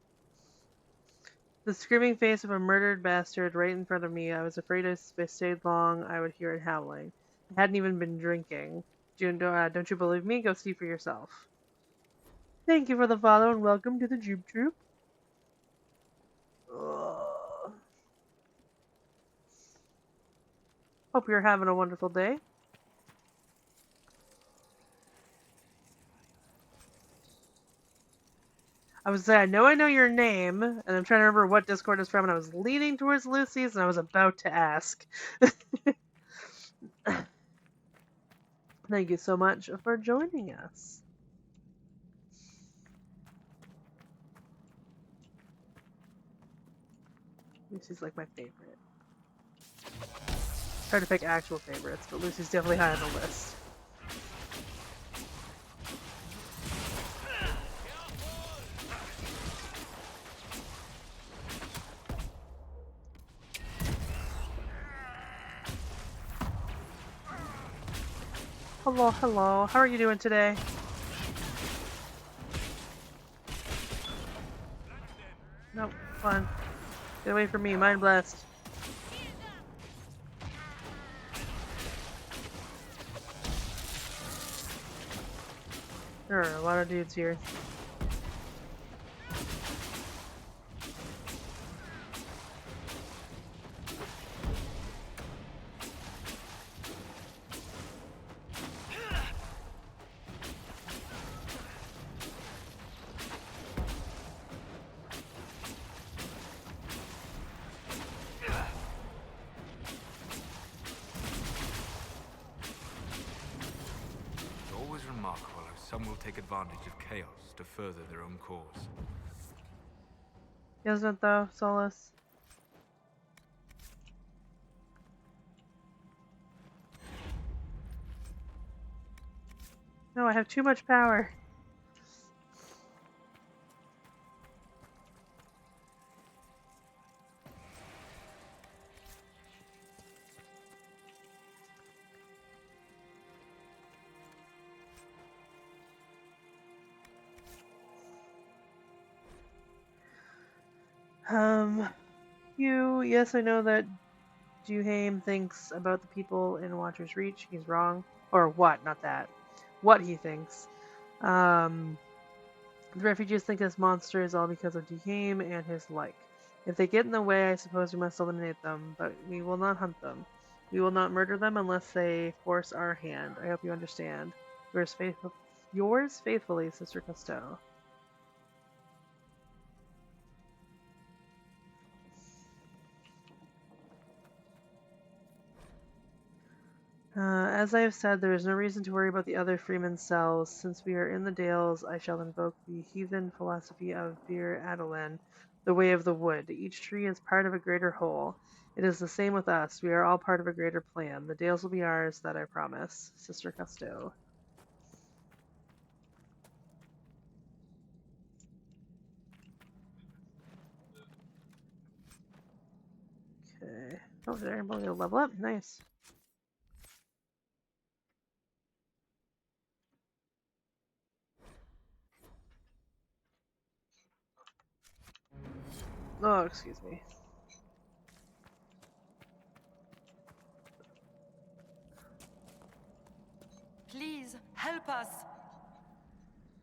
S1: The screaming face of a murdered bastard right in front of me. I was afraid if I stayed long, I would hear it howling. I hadn't even been drinking. Don't you believe me? Go see for yourself. Thank you for the follow and welcome to the Jube Troop. Ugh. Hope you're having a wonderful day. I was saying, I know your name, and I'm trying to remember what Discord is from, and I was leaning towards Lucy's, and I was about to ask. Thank you so much for joining us. Lucy's like my favorite. Try to pick actual favorites, but Lucy's definitely high on the list. Hello, hello. How are you doing today? Nope, fun. Get away from me, mind blessed. There are a lot of dudes here.
S11: It's always remarkable how some will take advantage of chaos to further their own cause.
S1: Isn't it though, Solus? No, I have too much power. Yes, I know that Duhame thinks about the people in Watcher's Reach. He's wrong. Or what, not that. What he thinks. The refugees think this monster is all because of Duhame and his like. If they get in the way, I suppose we must eliminate them, but we will not hunt them. We will not murder them unless they force our hand. I hope you understand. Yours faithfully, Sister Cousteau. As I have said, there is no reason to worry about the other Freeman's cells. Since we are in the Dales, I shall invoke the heathen philosophy of Bir Adelan, the way of the wood. Each tree is part of a greater whole. It is the same with us. We are all part of a greater plan. The Dales will be ours, that I promise. Sister Cousteau. Okay. Oh, there, I'm going to level up. Nice. Oh, excuse me.
S10: Please, help us!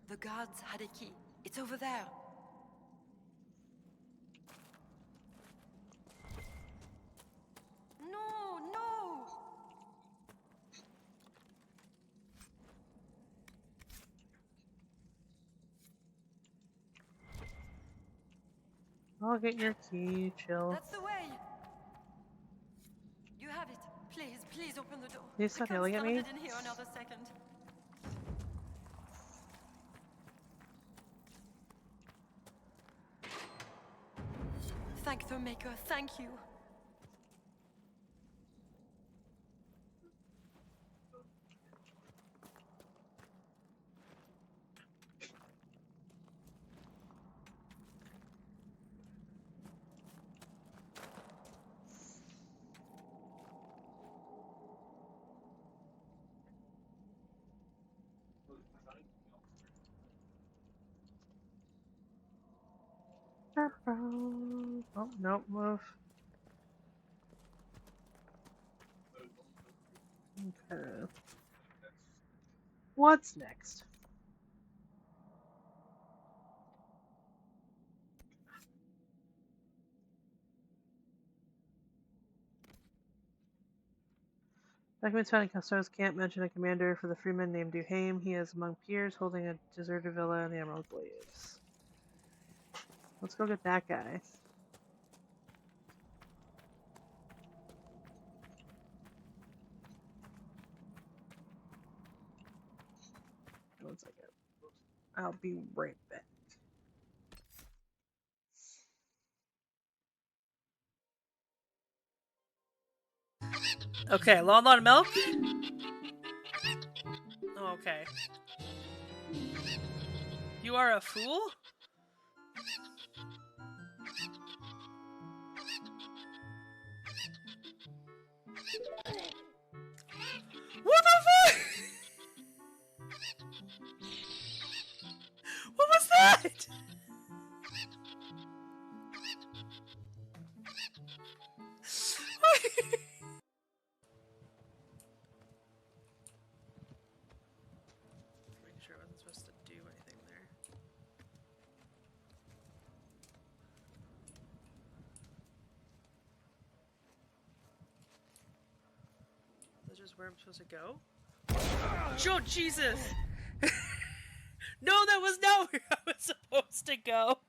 S10: The guards had a key. It's over there. No, no!
S1: I'll get your key. Chill.
S10: That's the way! You have it. Please, please open the door.
S1: Please stop yelling at me.
S10: I can't stand it in here another second. Thank the Maker, thank you.
S1: Oh, no, move. Okay. What's next? Documents found in Cousteau's camp mention a commander for the Freemen named Duhame. He is among peers holding a deserted villa in the Emerald Glades. Let's go get that guy. 1 second. I'll be right back. Okay, long lot of milk? Oh, okay. You are a fool? What the fuck? What was that? Making sure I wasn't supposed to do anything there. That's just where I'm supposed to go? Oh, Jesus! No, that was not where I was supposed to go!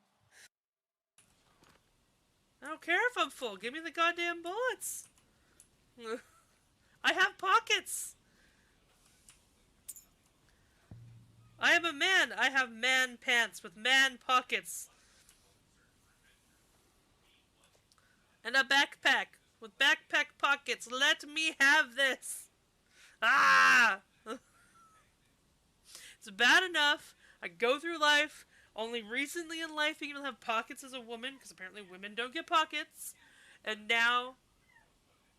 S1: I don't care if I'm full. Give me the goddamn bullets! I have pockets! I am a man! I have man pants with man pockets! And a backpack with backpack pockets. Let me have this! Ah! It's bad enough. I go through life. Only recently in life you can have pockets as a woman, because apparently women don't get pockets. And now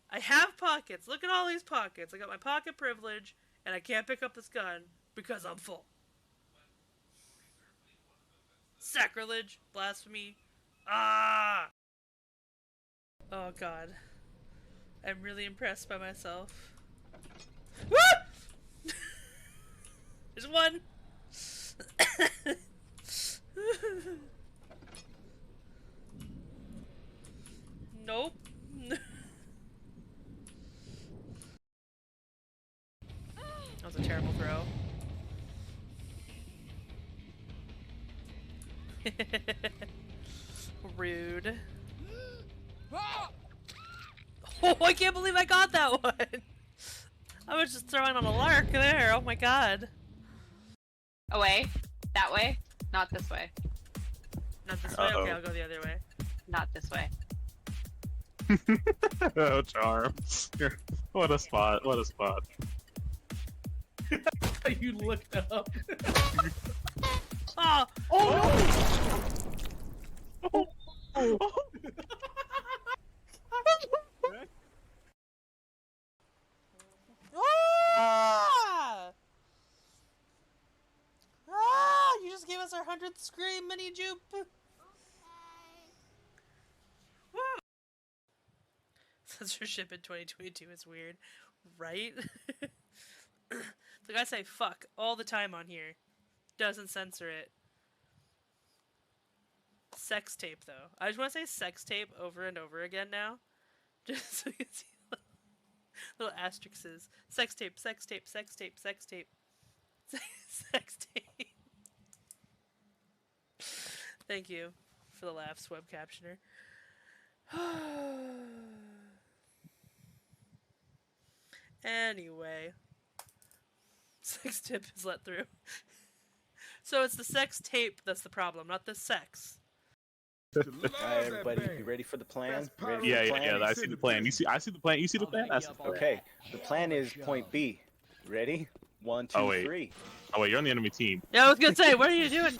S1: I have pockets. Look at all these pockets. I got my pocket privilege, and I can't pick up this gun because I'm full. Sacrilege. Blasphemy. Ah! Oh god. I'm really impressed by myself. Woo! There's one! Nope. That was a terrible throw. Rude. Oh, I can't believe I got that one! I was just throwing on a lark there, oh my god.
S12: Away. That way. Not this way.
S1: Not this way? Okay, I'll go the other way.
S12: Not this way.
S13: Oh, charm. What a spot, what a spot.
S1: You looked up. Oh! Oh! No! Oh! Ah! Ah! You just gave us our 100th scream, mini jupe. Censorship in 2022 is weird, right? Like I say fuck all the time on here. Doesn't censor it. Sex tape though. I just want to say sex tape over and over again now. Just so you can see little asterisks. Sex tape, sex tape, sex tape, sex tape. Sex tape. Thank you for the laughs, web captioner. Anyway. Sex tip is let through. So it's the sex tape that's the problem, not the sex.
S14: Alright, everybody, you ready for the plan? Ready
S13: Yeah,
S14: for the plan?
S13: yeah, I see the plan. I see the plan. You see the plan? That's
S14: Okay, the plan is point B. Ready? 1, 2, 3.
S13: Oh wait, you're on the enemy team.
S1: Yeah, I was gonna say, what are you doing?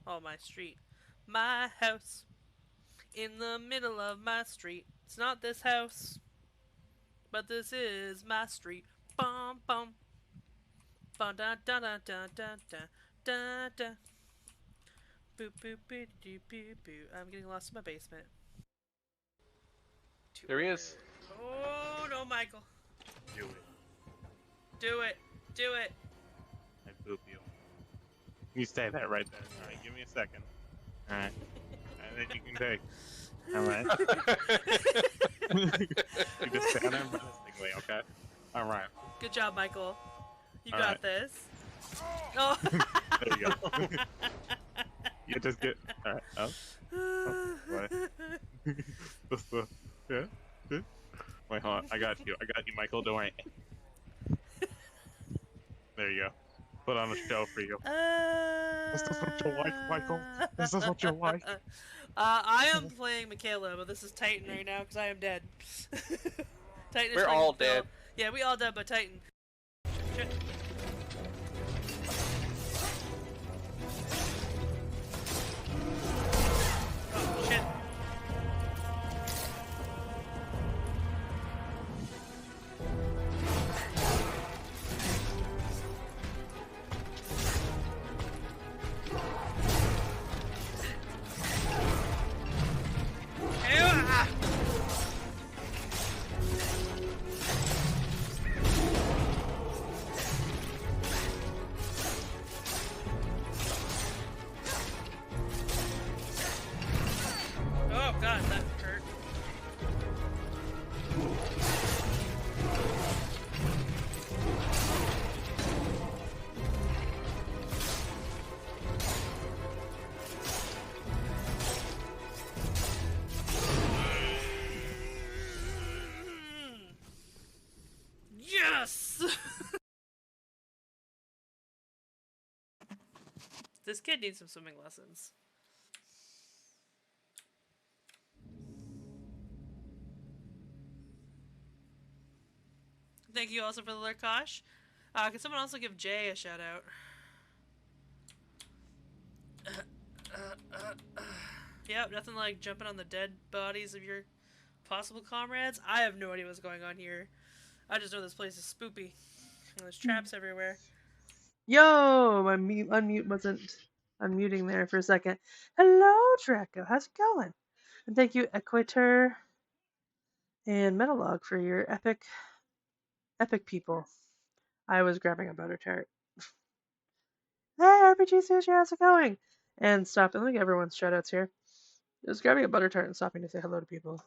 S1: Oh, my street. My house. In the middle of my street. It's not this house. But this is my street. Bum bum. Bum da da da da da da da da. Boop boop boop boop boop boop. I'm getting lost in my basement.
S13: There he is.
S1: Oh no, Michael.
S13: Do it.
S1: Do it. Do it.
S13: I boop you. You stay there right there. Alright, give me a second. Alright. And then you can take. Alright. You just stand there menacingly, okay? Alright.
S1: Good job, Michael. You
S13: All
S1: got
S13: right.
S1: this. Oh.
S13: There you go. You just get. Alright. Oh. Right. Yeah. Wait, hold on. I got you. I got you, Michael. Don't worry. There you go. Put on a show for you. This is what you like, Michael. This is what you like.
S1: I am playing Michaela, but this is Titan right now because I am dead. Titan is
S15: We're
S1: playing
S15: all
S1: Phil.
S15: dead.
S1: Yeah, we all dead, but Titan. Shit. Oh, shit. Oh god, that hurt. Yes! This kid needs some swimming lessons. Thank you also for the Lurkosh. Can someone also give Jay a shout out? Yep, nothing like jumping on the dead bodies of your possible comrades. I have no idea what's going on here. I just know this place is spoopy. There's traps everywhere. Yo, my unmute wasn't unmuting there for a second. Hello, Draco. How's it going? And thank you, Equator and Metalog, for your epic people. I was grabbing a butter tart. Hey, RPG Sushi, how's it going? And stop. Let me get everyone's shoutouts here. I was grabbing a butter tart and stopping to say hello to people.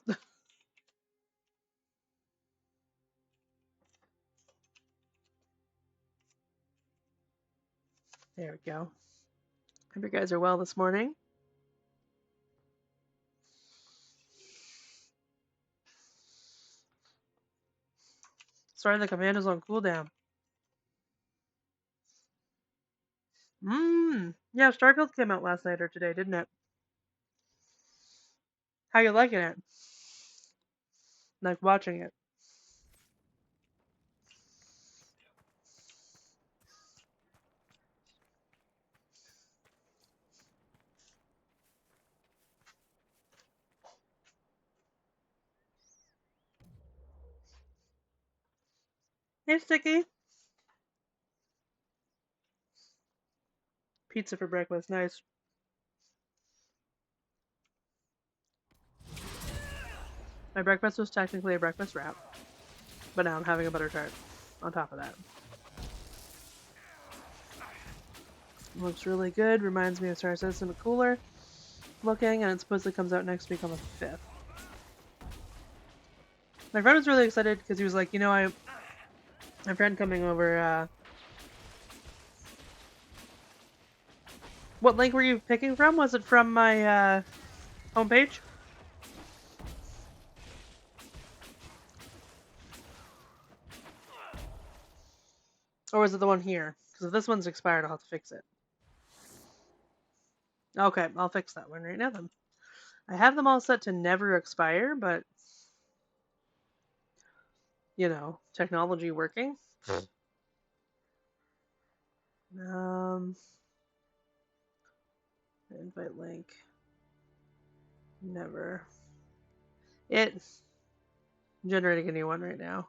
S1: There we go. Hope you guys are well this morning. Sorry, the command is on cooldown. Yeah, Starfield came out last night or today, didn't it? How you liking it? Like watching it? Hey, Sticky. Pizza for breakfast, nice. My breakfast was technically a breakfast wrap, but now I'm having a butter tart on top of that. Looks really good. Reminds me of Star Citizen, but cooler looking, and it supposedly comes out next week on the 5th. My friend was really excited because he was like, you know, my friend coming over, what link were you picking from? Was it from my, homepage? Or was it the one here? Because if this one's expired, I'll have to fix it. Okay, I'll fix that one right now then. I have them all set to never expire, but you know, technology working. Invite link. Never. It's generating a new one right now.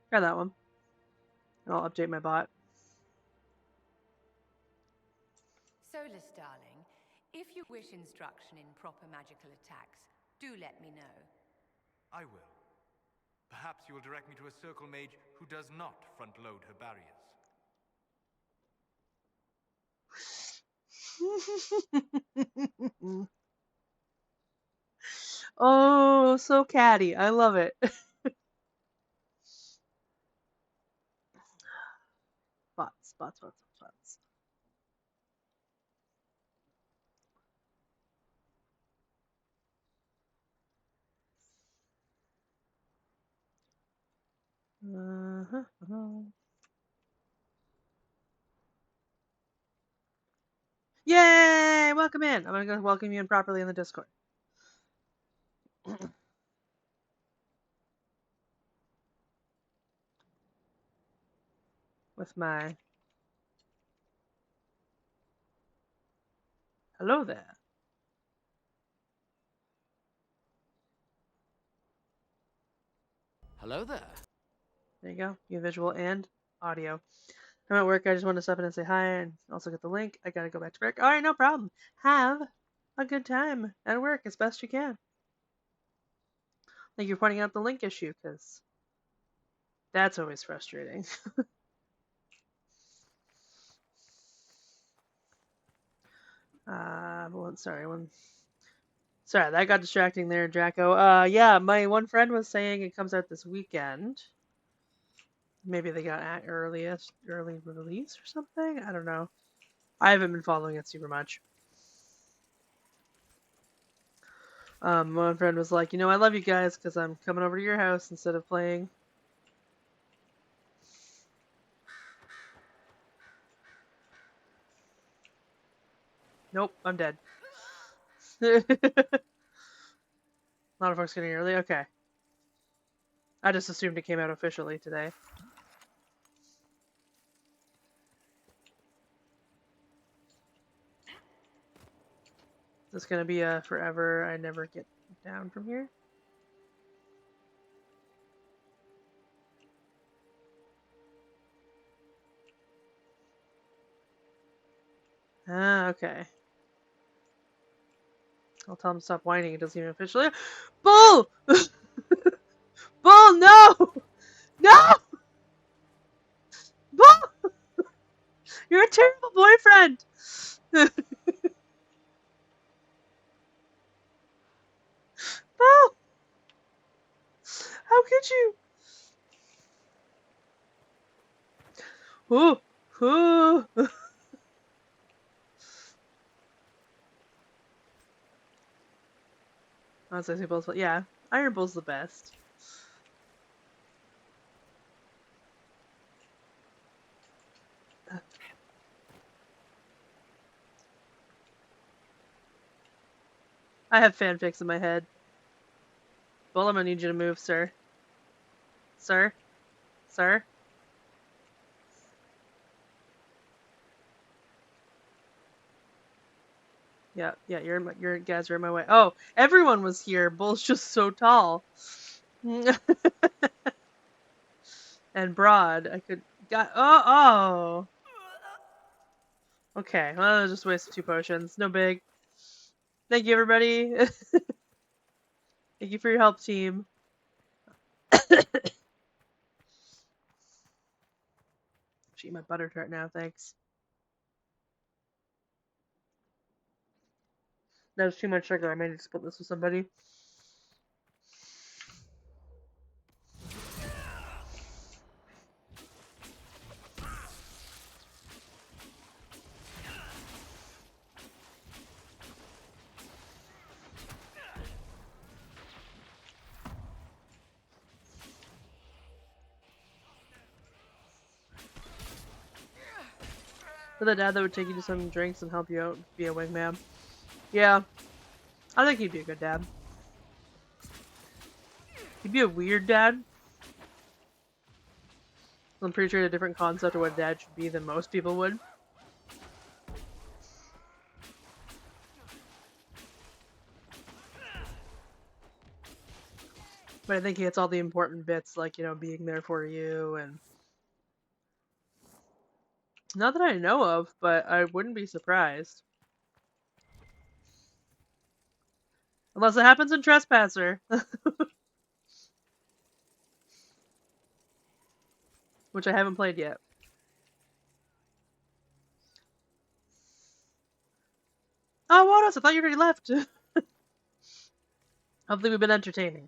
S1: Try that one. And I'll update my bot.
S16: Solus, darling, if you wish instruction in proper magical attacks, do let me know.
S11: I will. Perhaps you will direct me to a circle mage who does not front-load her barriers.
S1: Oh, so catty. I love it. Bots. Yay! Welcome in. I'm gonna go welcome you in properly in the Discord. With my hello there.
S6: Hello there.
S1: There you go. You have visual and audio. I'm at work. I just want to stop in and say hi and also get the link. I gotta go back to work. All right, no problem. Have a good time at work as best you can. Thank you for pointing out the link issue, because that's always frustrating. Sorry, that got distracting there, Draco. Yeah, my one friend was saying it comes out this weekend. Maybe they got early release or something. I don't know. I haven't been following it super much. One friend was like, I love you guys because I'm coming over to your house instead of playing. Nope, I'm dead. A lot of folks getting early. Okay. I just assumed it came out officially today. Is this gonna be a forever I never get down from here? Ah, okay. I'll tell him to stop whining. It doesn't even officially. Bull! Bull, no! No! Bull! You're a terrible boyfriend! Bull! How could you? Ooh! Ooh! Honestly, Bull's, yeah, Iron Bull's the best. I have fanfics in my head. Bull, I'm gonna need you to move, sir. Sir? Sir? Yeah, your guys are in my way. Oh, everyone was here. Bull's just so tall. And broad. I could oh. Okay, well, I just wasted 2 potions. No big. Thank you, everybody. Thank you for your help, team. Should eat my butter tart now, thanks. That was too much sugar. I may need to split this with somebody. For the dad that would take you to some drinks and help you out be a wingman. Yeah. I think he'd be a good dad. He'd be a weird dad. I'm pretty sure he had a different concept of what a dad should be than most people would. But I think he hits all the important bits, like, being there for you and... Not that I know of, but I wouldn't be surprised. Unless it happens in Trespasser. Which I haven't played yet. Oh, what else? I thought you already left. Hopefully we've been entertaining.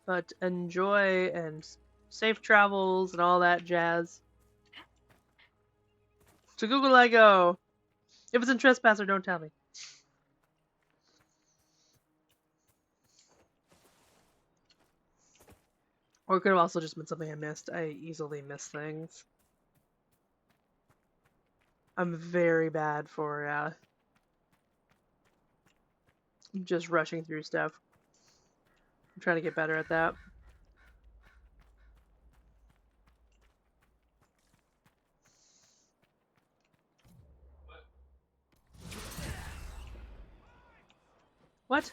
S1: But enjoy and safe travels and all that jazz. To Google I go. If it's in Trespasser, don't tell me. Or it could have also just been something I missed. I easily miss things. I'm very bad for just rushing through stuff. I'm trying to get better at that. What?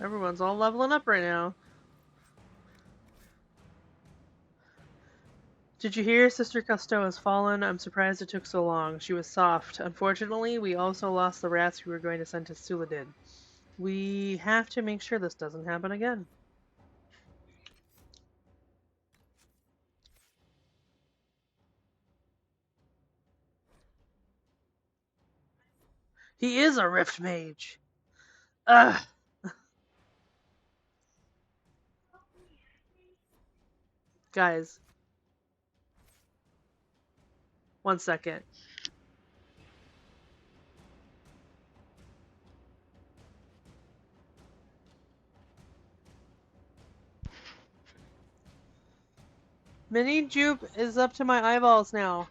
S1: Everyone's all leveling up right now. Did you hear Sister Cousteau has fallen? I'm surprised it took so long. She was soft. Unfortunately, we also lost the rats we were going to send to Suladin. We have to make sure this doesn't happen again. He is a Rift Mage! Ugh! Guys. 1 second. Mini Jupe is up to my eyeballs now.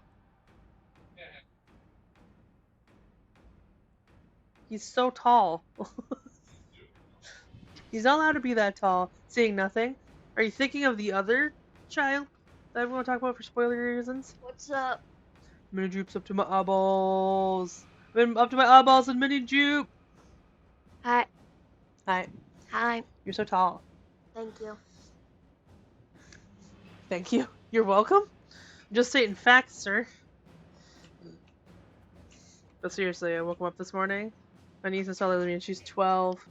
S1: He's so tall. He's not allowed to be that tall. Seeing nothing. Are you thinking of the other child that we want to talk about for spoiler reasons?
S15: What's up?
S1: Mini Jupe's up to my eyeballs. I'm up to my eyeballs in Mini Jupe.
S15: Hi.
S1: Hi.
S15: Hi.
S1: You're so tall.
S15: Thank you.
S1: Thank you. You're welcome. I'm just stating facts, sir. But seriously, I woke him up this morning. My niece is taller than me and she's 12.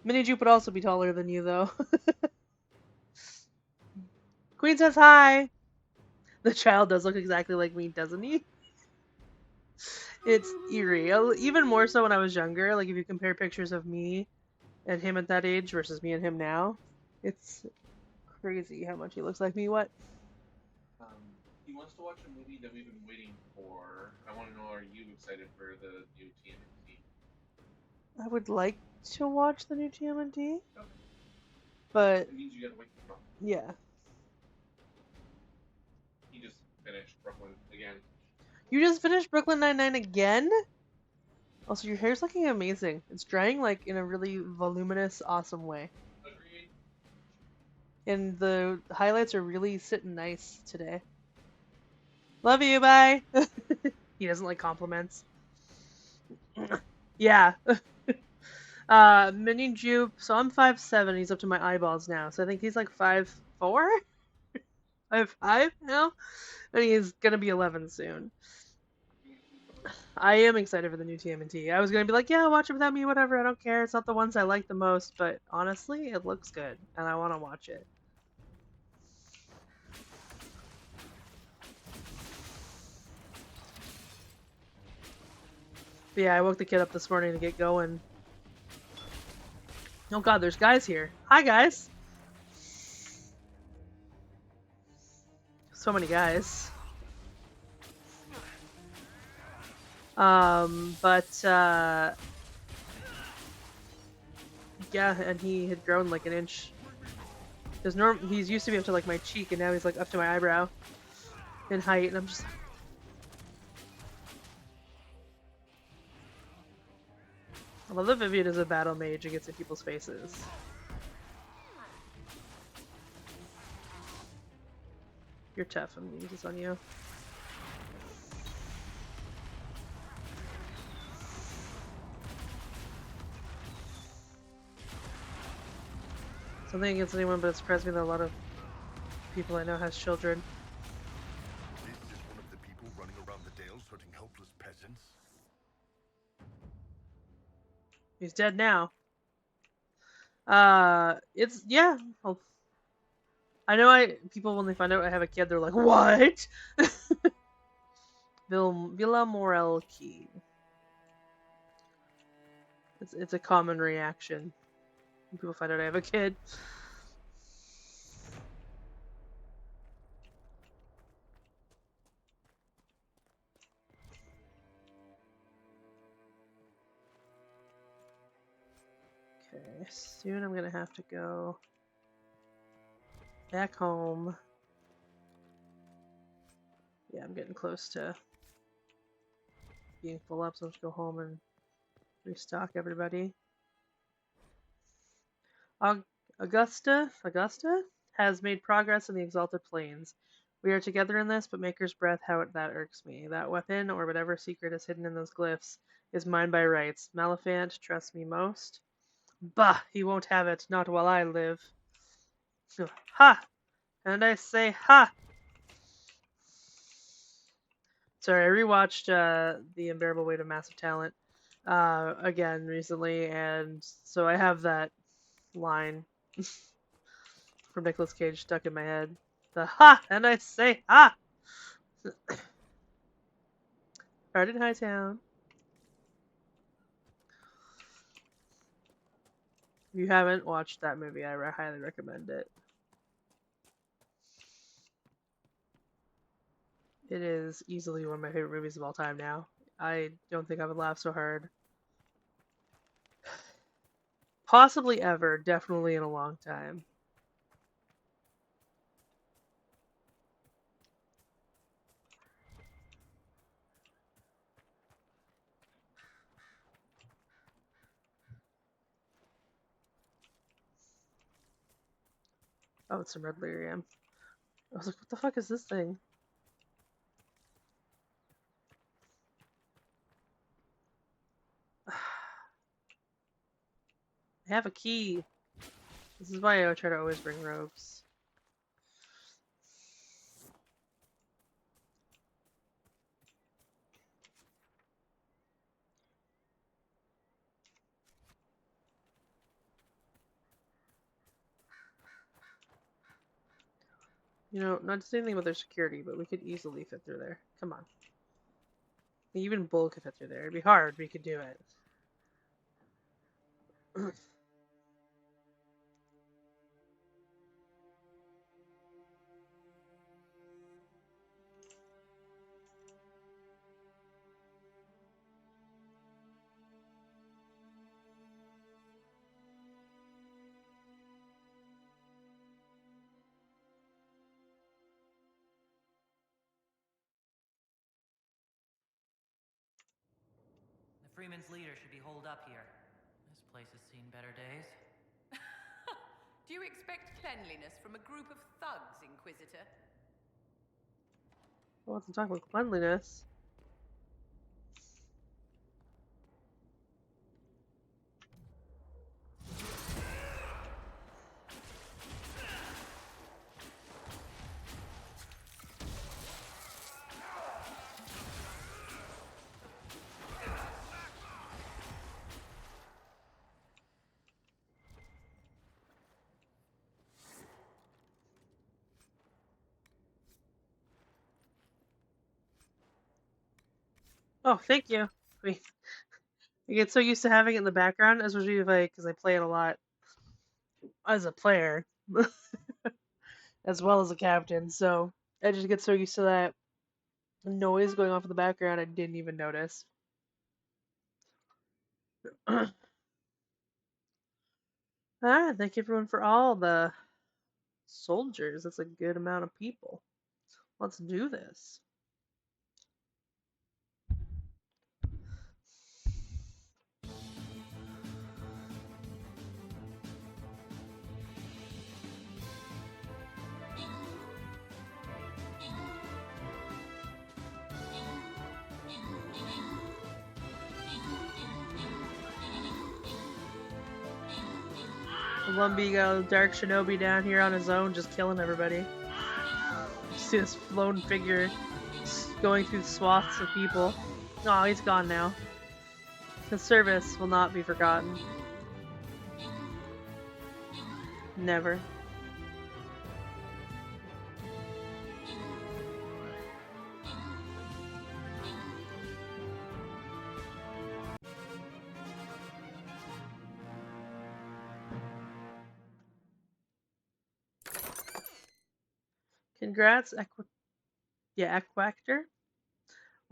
S1: Mini Jupe would also be taller than you, though. Queen says hi! The child does look exactly like me, doesn't he? It's eerie. Even more so when I was younger. Like, if you compare pictures of me and him at that age versus me and him now, it's crazy how much he looks like me. What?
S17: He wants to watch a movie that we've been waiting for. I want to know, are you excited for the new TMNT?
S1: I would like to watch the new TMNT. Okay. But...
S17: It means you gotta wait for it.
S1: Yeah.
S17: He just finished Brooklyn again.
S1: You just finished Brooklyn Nine-Nine again? Also, your hair's looking amazing. It's drying, like, in a really voluminous, awesome way.
S17: Agreed.
S1: And the highlights are really sitting nice today. Love you, bye! He doesn't like compliments. Yeah. Mini Jupe, so I'm 5'7", he's up to my eyeballs now, so I think he's like 5'4"? 5'5" now? And he's gonna be 11 soon. I am excited for the new TMNT. I was gonna be like, yeah, watch it without me, whatever, I don't care, it's not the ones I like the most, but honestly, it looks good, and I wanna watch it. But yeah, I woke the kid up this morning to get going. Oh god, there's guys here. Hi, guys! So many guys. Yeah, and he had grown like an inch. He's used to be up to like my cheek, and now he's like up to my eyebrow in height, and I'm just like... I love that Vivian is a battle mage and gets in people's faces. You're tough, I'm gonna use this on you. Something against anyone, but it surprised me that a lot of people I know has children.
S3: This is one of the people running around the dales hurting helpless peasants.
S1: He's dead now. Yeah. I know people when they find out I have a kid, they're like, "What?" Villa Morelki. It's a common reaction when people find out I have a kid. Okay, soon I'm gonna have to go back home. Yeah, I'm getting close to being full up, so let's go home and restock everybody. Augusta has made progress in the Exalted Plains. We are together in this, but Maker's Breath, that irks me. That weapon, or whatever secret is hidden in those glyphs, is mine by rights. Malephant trusts me most. Bah! He won't have it, not while I live. Ha! And I say ha! Sorry, I rewatched The Unbearable Weight of Massive Talent again recently, and so I have that line from Nicolas Cage stuck in my head. The ha! And I say ha! Started in Hightown. If you haven't watched that movie, I highly recommend it. It is easily one of my favorite movies of all time now. I don't think I would laugh so hard. Possibly ever, definitely in a long time. Oh, it's some red lyrium. I was like, what the fuck is this thing? I have a key. This is why I try to always bring robes. You know, not to say anything about their security, but we could easily fit through there. Come on. Even Bull could fit through there. It'd be hard, but we could do it.
S4: The Freeman's leader should be holed up here. This place has seen better days.
S16: Do you expect cleanliness from a group of thugs, Inquisitor?
S1: I want to talk about cleanliness. Oh, thank you. I get so used to having it in the background, especially because I play it a lot as a player, as well as a captain. So I just get so used to that noise going off in the background, I didn't even notice. Thank you everyone for all the soldiers. That's a good amount of people. Let's do this. Lumbee got a dark shinobi down here on his own, just killing everybody. You see this lone figure going through swaths of people. Oh, he's gone now. His service will not be forgotten. Never. Congrats, Equactor,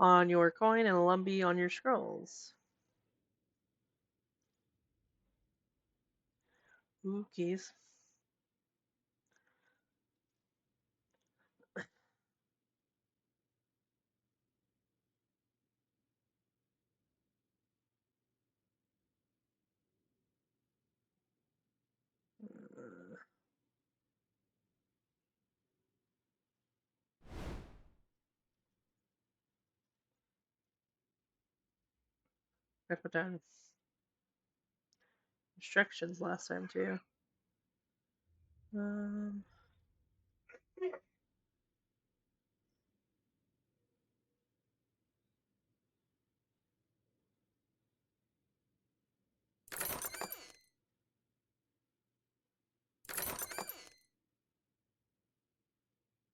S1: on your coin and a Lumbee on your scrolls. Ooh, keys. I put down instructions last time too.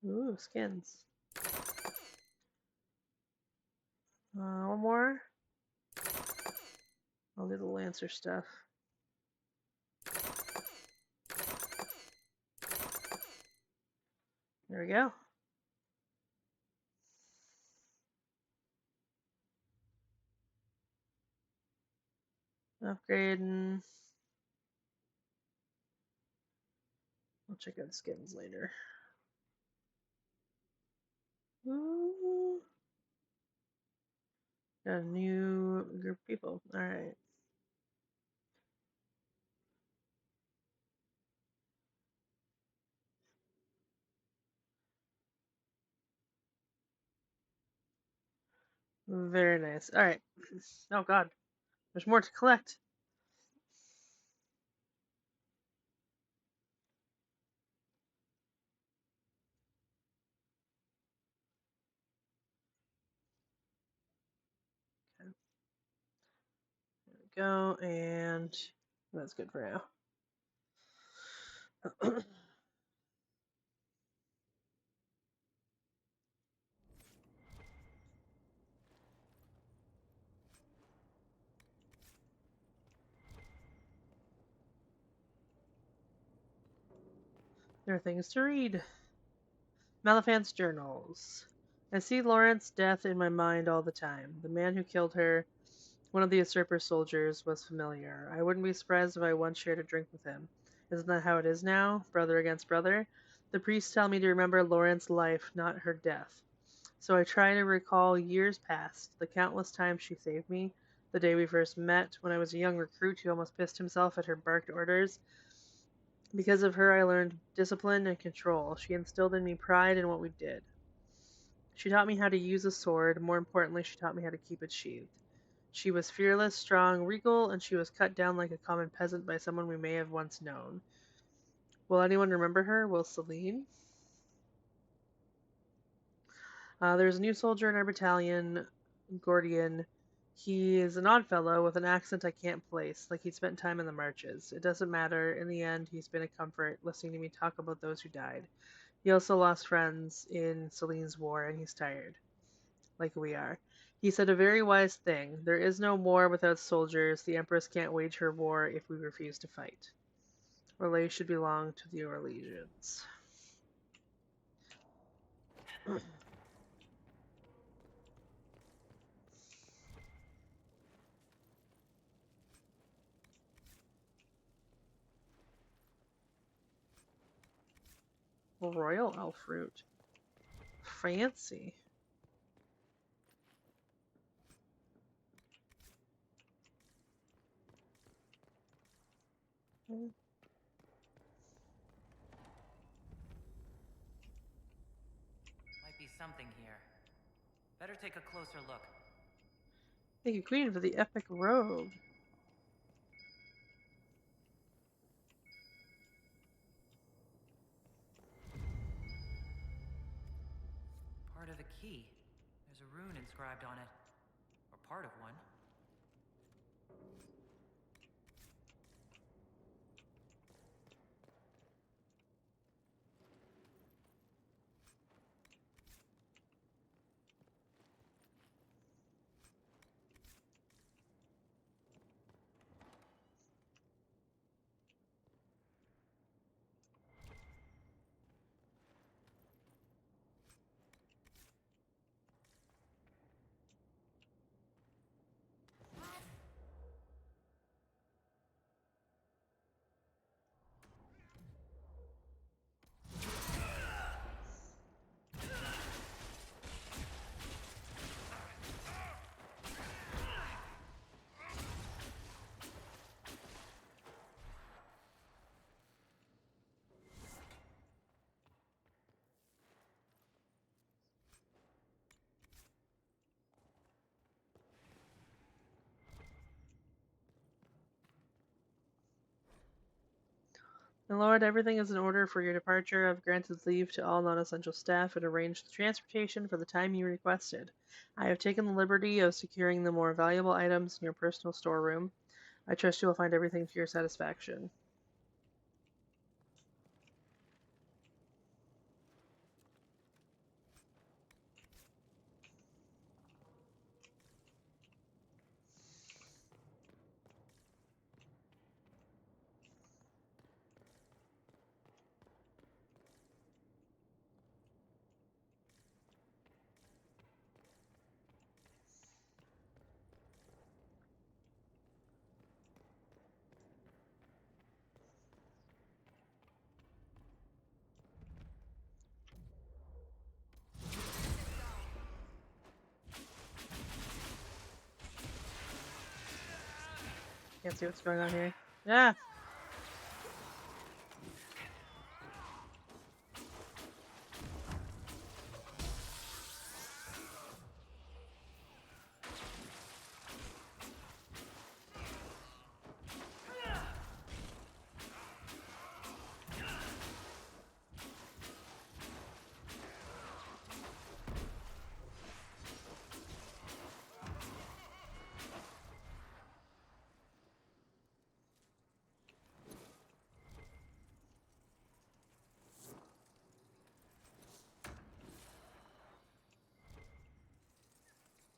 S1: Ooh, skins. One more. I'll do the Lancer stuff. There we go. Upgrading. I'll check out skins later. Ooh. Got a new group of people. Alright. Very nice. Alright. Oh god. There's more to collect. Okay. There we go, and that's good for now. There are things to read. Maliphant's journals. I see Lawrence's death in my mind all the time. The man who killed her, one of the usurper soldiers, was familiar. I wouldn't be surprised if I once shared a drink with him. Isn't that how it is now? Brother against brother? The priests tell me to remember Laurence's life, not her death. So I try to recall years past, the countless times she saved me, the day we first met, when I was a young recruit who almost pissed himself at her barked orders. Because of her, I learned discipline and control. She instilled in me pride in what we did. She taught me how to use a sword. More importantly, she taught me how to keep it sheathed. She was fearless, strong, regal, and she was cut down like a common peasant by someone we may have once known. Will anyone remember her? Will Celine? There's a new soldier in our battalion, Gordian. He is an odd fellow with an accent I can't place, like he'd spent time in the marches. It doesn't matter. In the end, he's been a comfort, listening to me talk about those who died. He also lost friends in Celine's war, and he's tired, like we are. He said a very wise thing. There is no war without soldiers. The Empress can't wage her war if we refuse to fight. Relay should belong to the Orlesians. Royal elf fruit. Fancy.
S4: Might be something here. Better take a closer look.
S1: Thank you, Queen, for the epic robe.
S4: Part of a key. There's a rune inscribed on it. Or part of one.
S1: My lord, everything is in order for your departure. I've granted leave to all non-essential staff and arranged the transportation for the time you requested. I have taken the liberty of securing the more valuable items in your personal storeroom. I trust you will find everything to your satisfaction. Can't see what's going on here. Ah!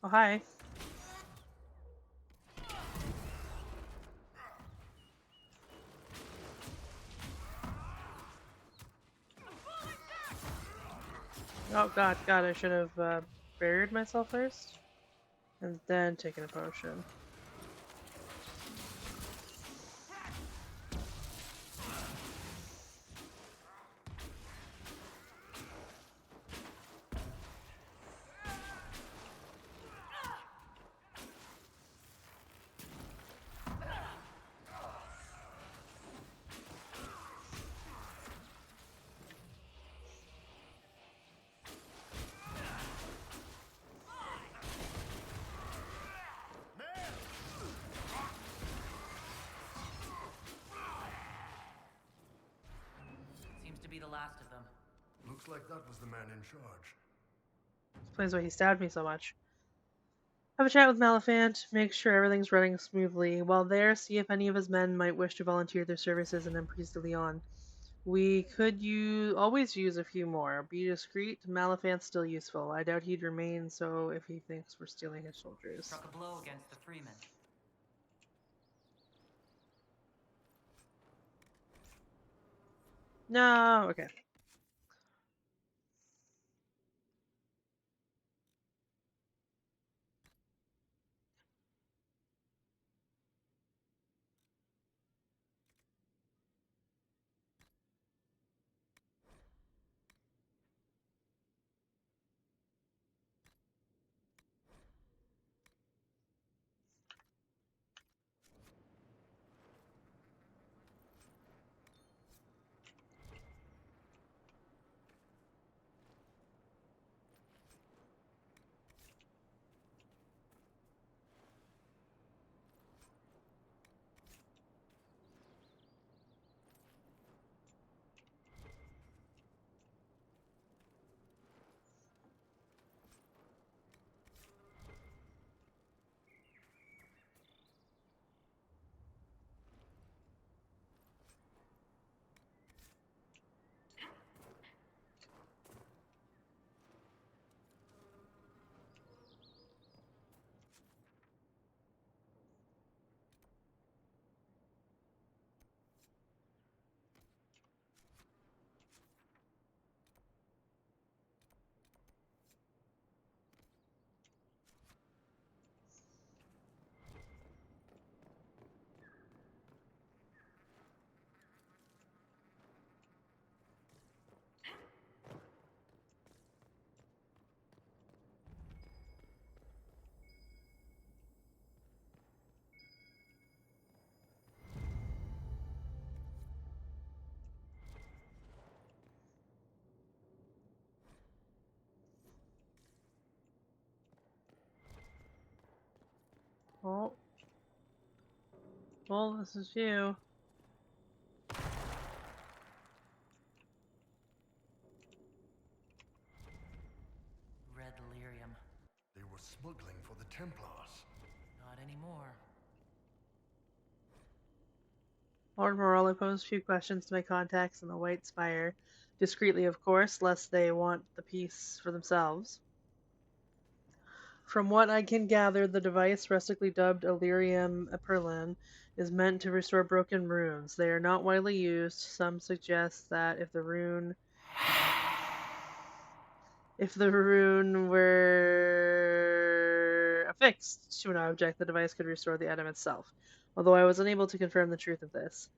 S1: Oh, hi. Oh, God, I should have buried myself first. And then taken a potion.
S4: Seems to be the last of them.
S3: Looks like that was the man in charge.
S1: Explains why he stabbed me so much. Have a chat with Maleficent, make sure everything's running smoothly. While there, see if any of his men might wish to volunteer their services in Emprise de Leon. We could always use a few more. Be discreet, Maleficent's still useful. I doubt he'd remain so if he thinks we're stealing his soldiers.
S4: Struck a blow against the freemen.
S1: No, okay. Oh. Well, this is you.
S4: anymore.
S1: Lord Morelli posed a few questions to my contacts in the White Spire. Discreetly, of course, lest they want the piece for themselves. From what I can gather, the device, rustically dubbed Illyrium Aperlin, is meant to restore broken runes. They are not widely used. Some suggest that if the rune were affixed to an object, the device could restore the item itself, although I was unable to confirm the truth of this.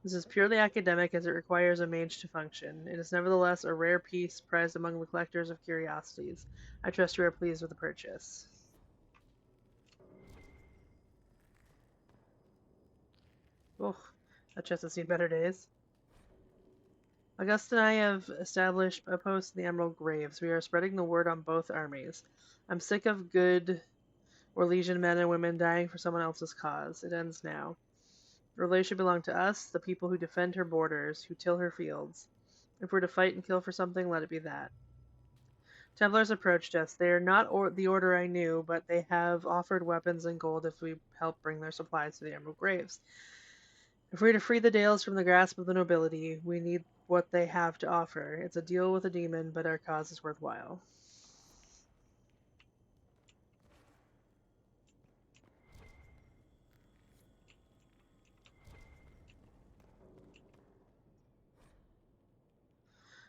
S1: This is purely academic as it requires a mage to function. It is nevertheless a rare piece prized among the collectors of curiosities. I trust you are pleased with the purchase. Oh, that chest has seen better days. Augusta and I have established a post in the Emerald Graves. We are spreading the word on both armies. I'm sick of good Orlesian men and women dying for someone else's cause. It ends now. Orlais should belong to us, the people who defend her borders, who till her fields. If we're to fight and kill for something, let it be that. Templars approached us. They are not the order I knew, but they have offered weapons and gold if we help bring their supplies to the Emerald Graves. If we're to free the Dales from the grasp of the nobility, we need what they have to offer. It's a deal with a demon, but our cause is worthwhile.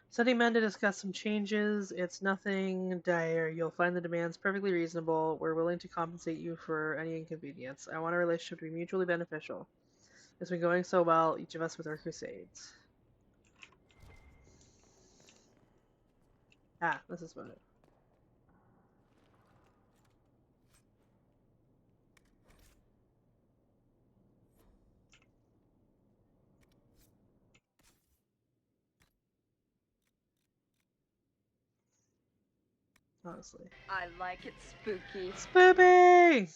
S1: Sending men to discuss some changes. It's nothing dire. You'll find the demands perfectly reasonable. We're willing to compensate you for any inconvenience. I want our relationship to be mutually beneficial. It's been going so well, each of us with our crusades. Ah, this is about it. Honestly.
S10: I like it spooky.
S1: Spoopy!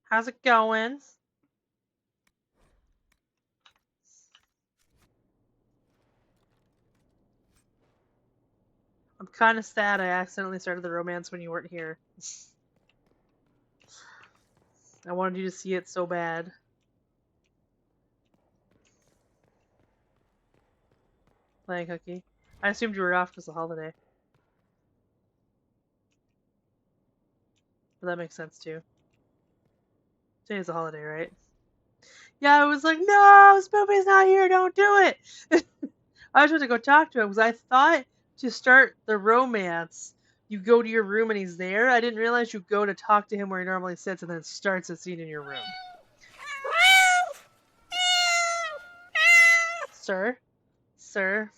S1: How's it going? I'm kind of sad I accidentally started the romance when you weren't here. I wanted you to see it so bad. Playing hooky. I assumed you were off because of the holiday. But that makes sense too. Today's a holiday, right? Yeah, I was like, no, Spoopy's not here, don't do it! I was about to go talk to him because I thought to start the romance, you go to your room and he's there. I didn't realize you go to talk to him where he normally sits and then it starts a scene in your room. Sir? Sir?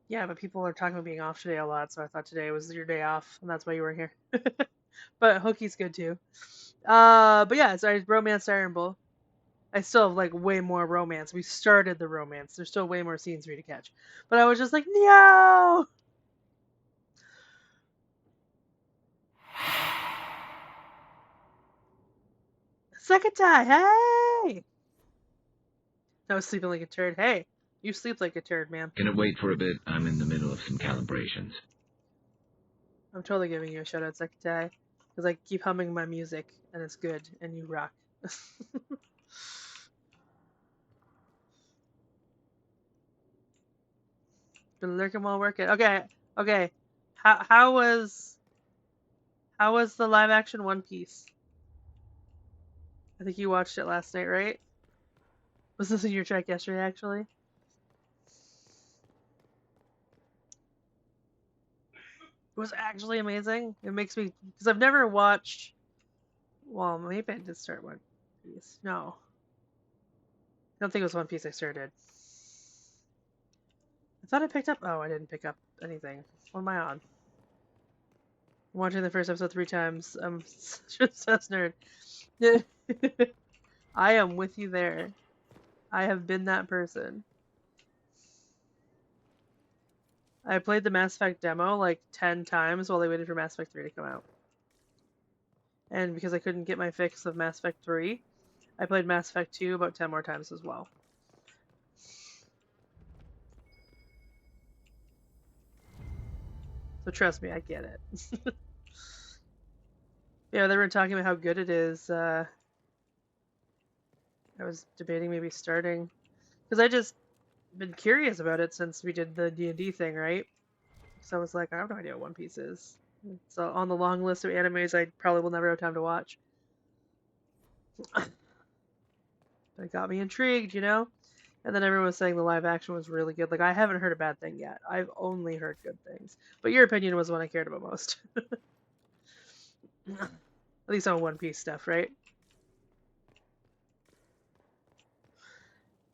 S1: Yeah, but people are talking about being off today a lot, so I thought today was your day off, and that's why you weren't here. But Hookie's good too. But yeah, sorry, romance Iron Bull. I still have like way more romance. We started the romance. There's still way more scenes for you to catch. But I was just like, no! Sekatai, hey! I was sleeping like a turd. Hey, you sleep like a turd, man.
S18: Gonna wait for a bit. I'm in the middle of some calibrations.
S1: I'm totally giving you a shout out, Sekatai. Because I keep humming my music, and it's good, and you rock. Been lurking while working. Okay, okay. How was the live action One Piece? I think you watched it last night, right? Was this in your check yesterday, actually? It was actually amazing. It makes me, because I've never watched. Well, maybe I did start One Piece. No, I don't think it was One Piece I started. I thought I picked up. Oh, I didn't pick up anything. What am I on? I'm watching the first episode 3 times. I'm such a obsessed nerd. I am with you there. I have been that person. I played the Mass Effect demo like 10 times while they waited for Mass Effect 3 to come out. And because I couldn't get my fix of Mass Effect 3, I played Mass Effect 2 about 10 more times as well. So trust me, I get it. Yeah, they were talking about how good it is. I was debating maybe starting because I just been curious about it since we did the D&D thing, right? So I was like, I have no idea what One Piece is. So on the long list of animes I probably will never have time to watch. It got me intrigued, you know? And then everyone was saying the live action was really good. Like, I haven't heard a bad thing yet. I've only heard good things. But your opinion was what I cared about most. At least on One Piece stuff, right?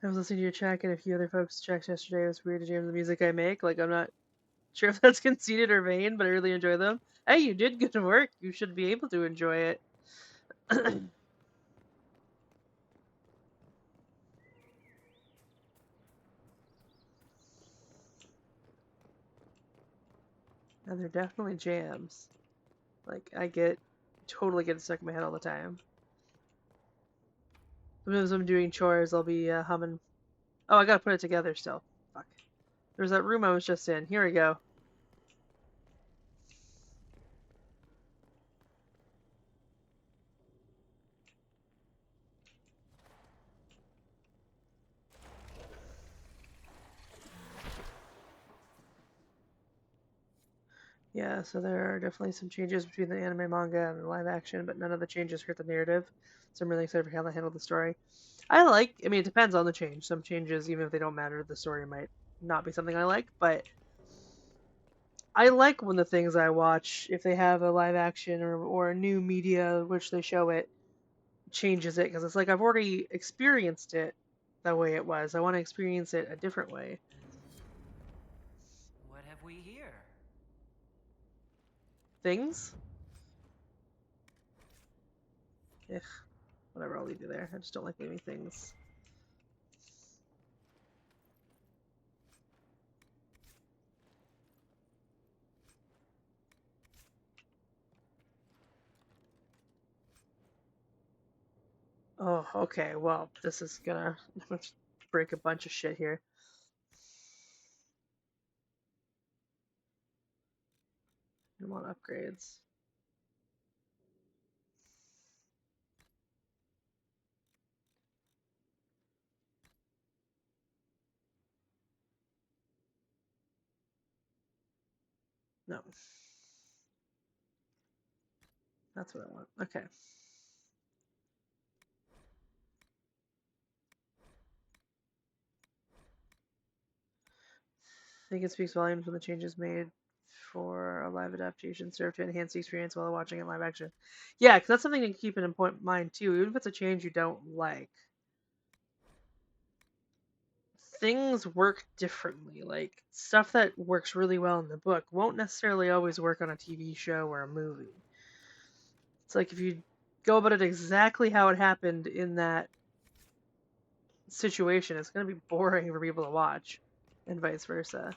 S1: I was listening to your track and a few other folks' tracks yesterday. It was weird to jam the music I make. Like, I'm not sure if that's conceited or vain, but I really enjoy them. Hey, you did good work. You should be able to enjoy it. And they're definitely jams. Like, totally get it stuck in my head all the time. Sometimes I'm doing chores, I'll be humming. Oh, I gotta put it together still. Fuck. There's that room I was just in. Here we go. Yeah, so there are definitely some changes between the anime manga and the live action, but none of the changes hurt the narrative. So I'm really excited for how they handle the story. I mean, it depends on the change. Some changes, even if they don't matter, the story might not be something I like, but I like when the things I watch, if they have a live action or a new media which they show it, changes it, because it's like I've already experienced it the way it was. I want to experience it a different way.
S4: What have we here?
S1: Things? Ugh, whatever, I'll leave you there. I just don't like leaving things. Oh, okay, well, this is gonna break a bunch of shit here. I want upgrades. No. That's what I want. Okay. I think it speaks volumes when the changes made for a live adaptation serve to enhance the experience while watching it live action. Yeah, because that's something to keep in mind too. Even if it's a change you don't like, things work differently. Like, stuff that works really well in the book won't necessarily always work on a TV show or a movie. It's like if you go about it exactly how it happened in that situation, it's going to be boring for people to watch, and vice versa.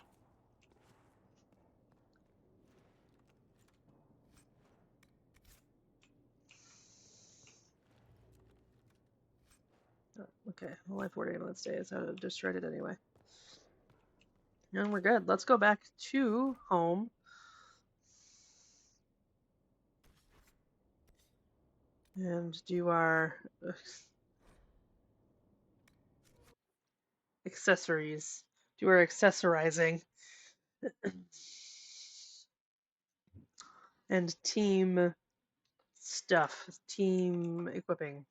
S1: Oh, okay, well, my 40 ambulance days. I would have destroyed it anyway. And we're good. Let's go back to home. And do our accessories. Do our accessorizing. And team stuff. Team equipping.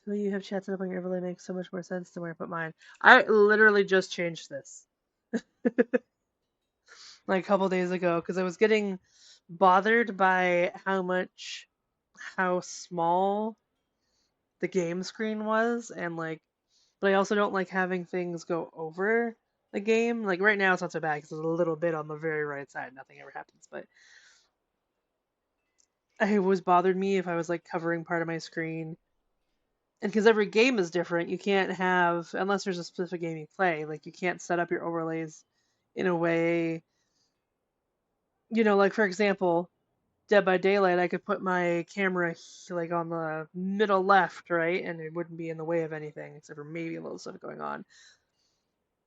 S1: So you have chat set up on your overlay makes so much more sense than where I put mine. I literally just changed this. Like a couple days ago, because I was getting bothered by how small the game screen was, and like, but I also don't like having things go over the game. Like right now it's not so bad because it's a little bit on the very right side, nothing ever happens, but it was bothered me if I was like covering part of my screen. And because every game is different, you can't have, unless there's a specific game you play, like you can't set up your overlays in a way, like for example, Dead by Daylight, I could put my camera like on the middle left, right, and it wouldn't be in the way of anything except for maybe a little stuff going on.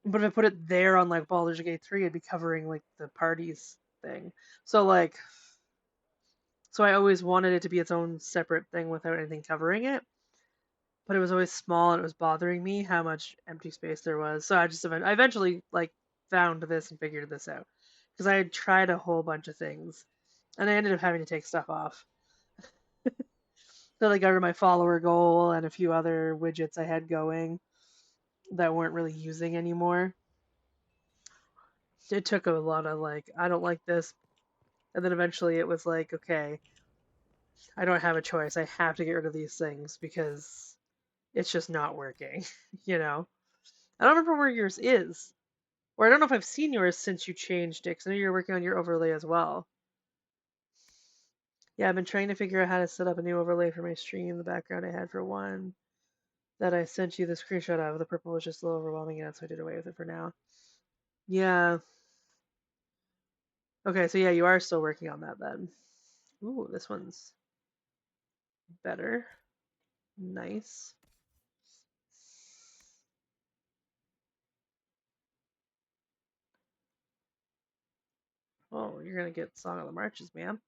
S1: But if I put it there on like Baldur's Gate 3, it'd be covering like the parties thing. So like, so I always wanted it to be its own separate thing without anything covering it. But it was always small and it was bothering me how much empty space there was. So I eventually like found this and figured this out because I had tried a whole bunch of things and I ended up having to take stuff off. So like got rid of my follower goal and a few other widgets I had going that weren't really using anymore. It took a lot of like, I don't like this. And then eventually it was like, okay, I don't have a choice. I have to get rid of these things because it's just not working, you know? I don't remember where yours is. Or I don't know if I've seen yours since you changed it, because I know you're working on your overlay as well. Yeah, I've been trying to figure out how to set up a new overlay for my stream. The background I had for one that I sent you the screenshot of, the purple was just a little overwhelming, and so I did away with it for now. Yeah. Okay, so yeah, you are still working on that then. Ooh, this one's better. Nice. Oh, you're gonna get Song of the Marches, man.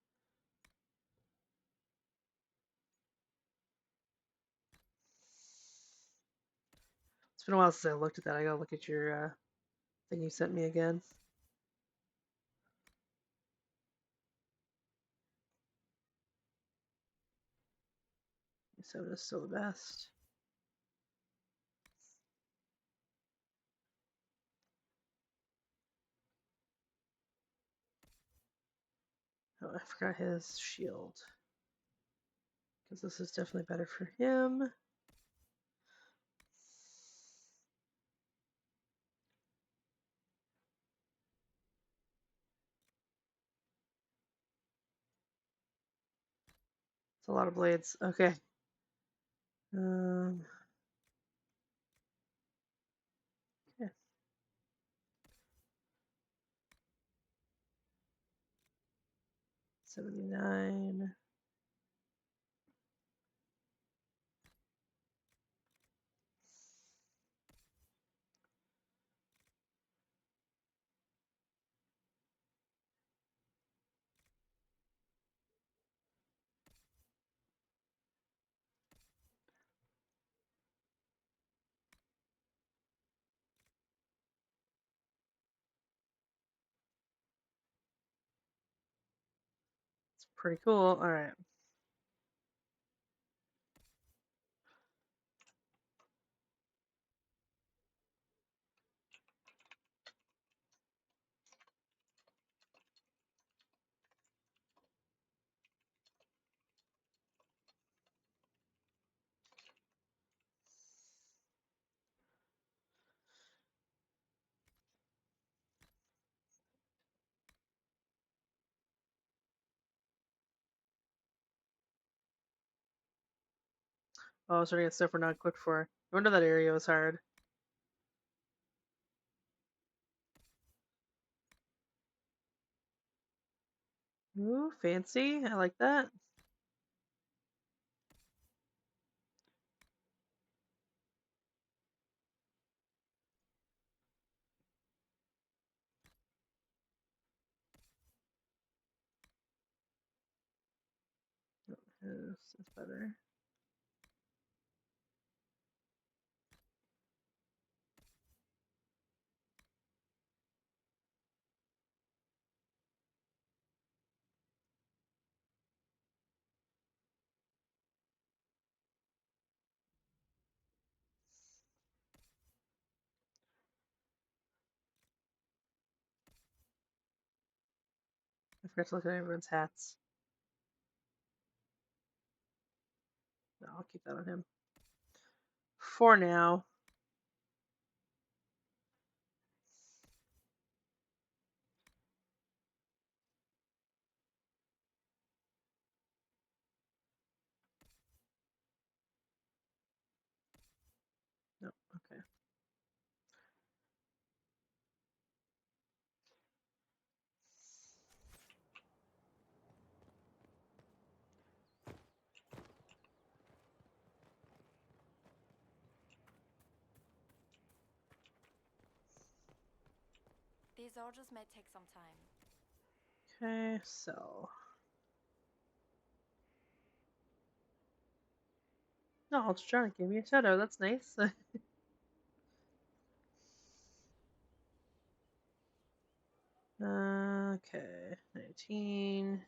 S1: It's been a while since I looked at that. I gotta look at your thing you sent me again. Soda's still the best. Oh, I forgot his shield. Because this is definitely better for him. It's a lot of blades. Okay. Yeah. 79. It's pretty cool. All right. Oh, starting at stuff we're not equipped for. No wonder that area was hard. Ooh, fancy. I like that. This is better. I forgot to look at everyone's hats. No, I'll keep that on him. For now. No, okay.
S10: These orders may take some time.
S1: Okay, so. No, I'll just try to give me a shadow. That's nice. Okay, 19.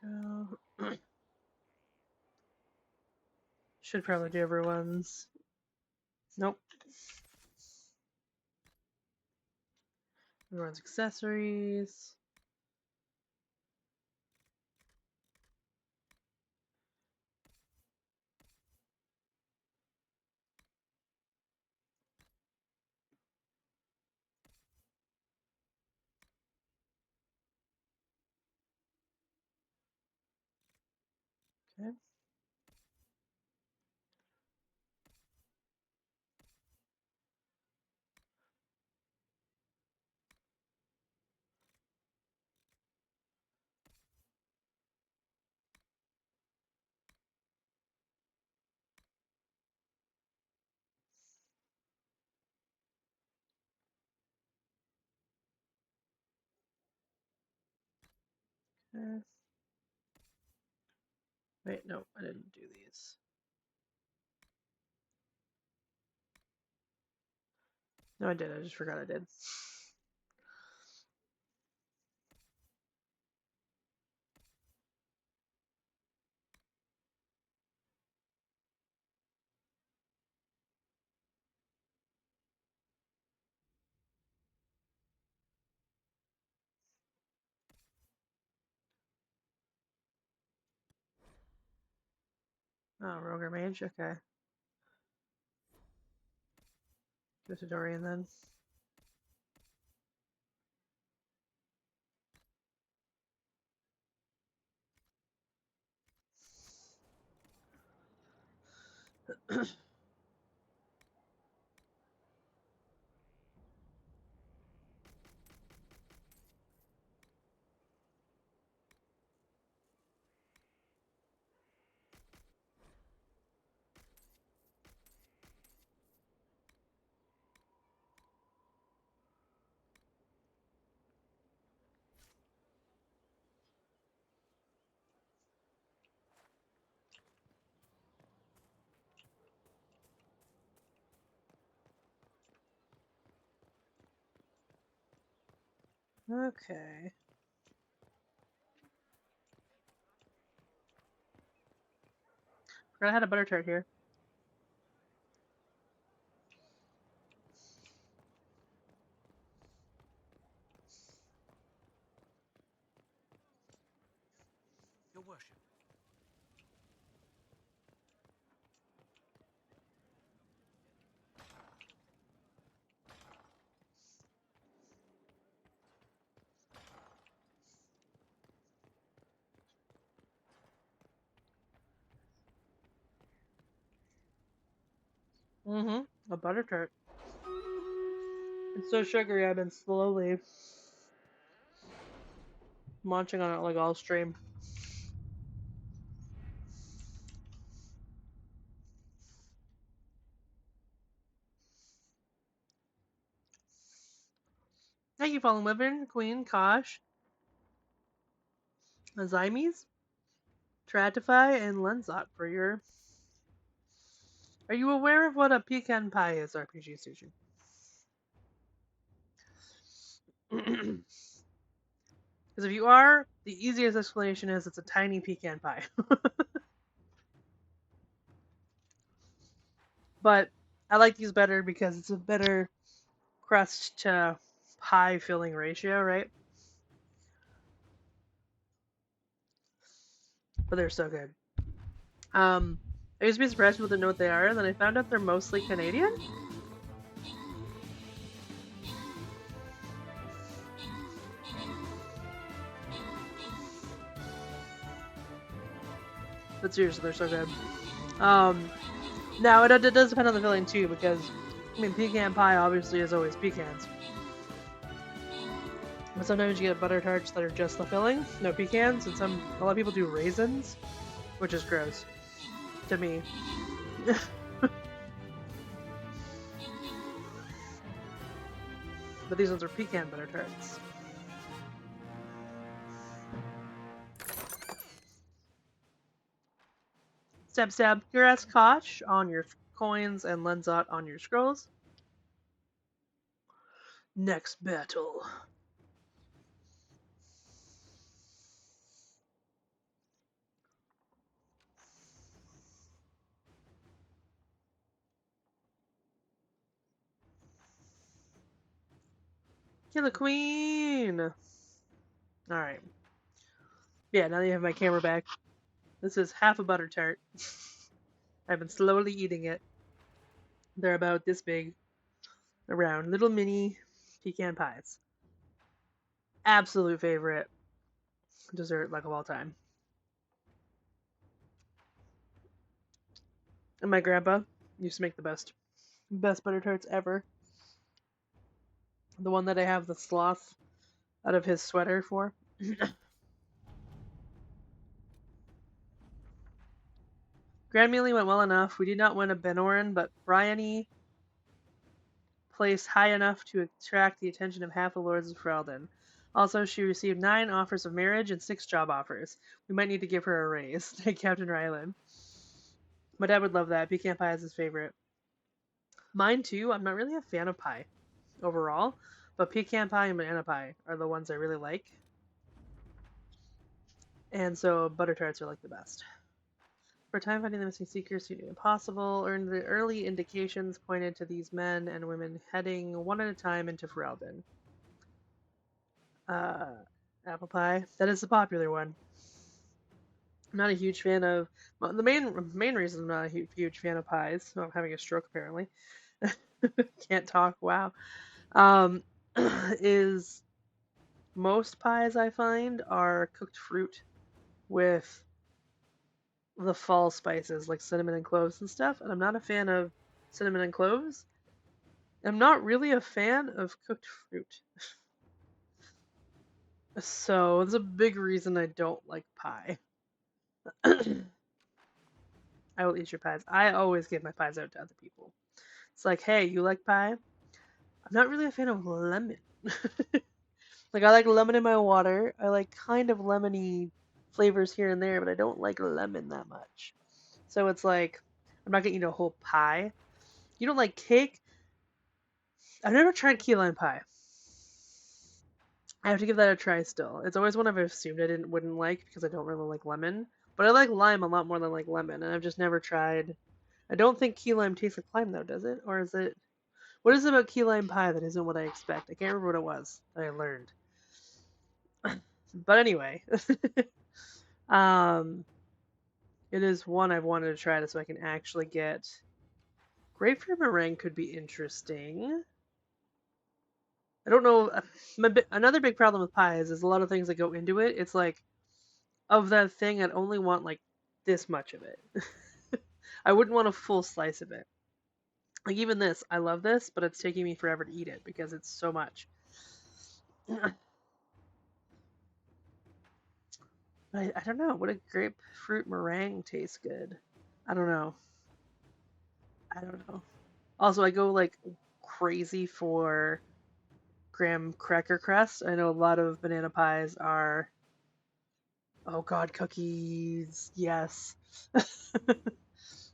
S1: Go. Should probably do everyone's. Nope. Everyone's accessories. Okay. Okay. Wait, no, I didn't do these. No, I did. I just forgot I did. Oh, Roger Mage. Okay. Go to Dorian then. Okay. Forgot I had a butter tart here.
S9: Your worship. A butter tart. It's so sugary, I've been slowly munching on it like all stream. Thank you, Fallen Wyvern, Queen, Kosh, Zymes, Tratify, and Lenzot for your... Are you aware of what a pecan pie is, RPG Sushi?
S1: Because if you are, the easiest explanation is it's a tiny pecan pie. But I like these better because it's a better crust to pie filling ratio, right? But they're so good. I used to be surprised people didn't know what they are, and then I found out they're mostly Canadian. But seriously, they're so good. Now it does depend on the filling too, because I mean pecan pie obviously is always pecans, but sometimes you get butter tarts that are just the filling, no pecans, and a lot of people do raisins, which is gross to me. But these ones are pecan butter tarts. Stab stab, Cuirass Koch on your coins and Lenzot on your scrolls. Next battle. Kill the queen! Alright. Yeah, now that you have my camera back. This is half a butter tart. I've been slowly eating it. They're about this big, around little mini pecan pies. Absolute favorite dessert like of all time. And my grandpa used to make the best butter tarts ever. The one that I have the sloth out of his sweater for. Grand Mealy went well enough. We did not win a Benorin, but Bryony placed high enough to attract the attention of half the lords of Ferelden. Also, she received 9 offers of marriage and 6 job offers. We might need to give her a raise. Captain Ryland. My dad would love that. Pecan pie is his favorite. Mine too. I'm not really a fan of pie overall, but pecan pie and banana pie are the ones I really like. And so butter tarts are like the best. For a time, finding the missing seekers seemed impossible. The early indications pointed to these men and women heading one at a time into Ferelden. Apple pie. That is the popular one. I'm not a huge fan of... the main reason I'm not a huge fan of pies, I'm having a stroke apparently, can't talk, wow, is most pies I find are cooked fruit with the fall spices like cinnamon and cloves and stuff, and I'm not a fan of cinnamon and cloves. I'm not really a fan of cooked fruit. So it's a big reason I don't like pie. I will eat your pies. I always give my pies out to other people. It's like, hey, you like pie? I'm not really a fan of lemon. Like, I like lemon in my water. I like kind of lemony flavors here and there, but I don't like lemon that much. So it's like, I'm not gonna eat a whole pie. You don't like cake? I've never tried key lime pie. I have to give that a try still. It's always one I've assumed I wouldn't like because I don't really like lemon. But I like lime a lot more than I like lemon, and I've just never tried. I don't think key lime tastes like lime though, does it? Or is it? What is it about key lime pie that isn't what I expect? I can't remember what it was that I learned. But anyway, it is one I've wanted to try so I can actually get. Grapefruit meringue could be interesting. I don't know. Another big problem with pies is a lot of things that go into it. It's like, of that thing, I'd only want like this much of it. I wouldn't want a full slice of it. Like even this, I love this, but it's taking me forever to eat it because it's so much. I don't know. Would a grapefruit meringue taste good? I don't know. I don't know. Also, I go like crazy for graham cracker crust. I know a lot of banana pies are. Oh god, cookies. Yes.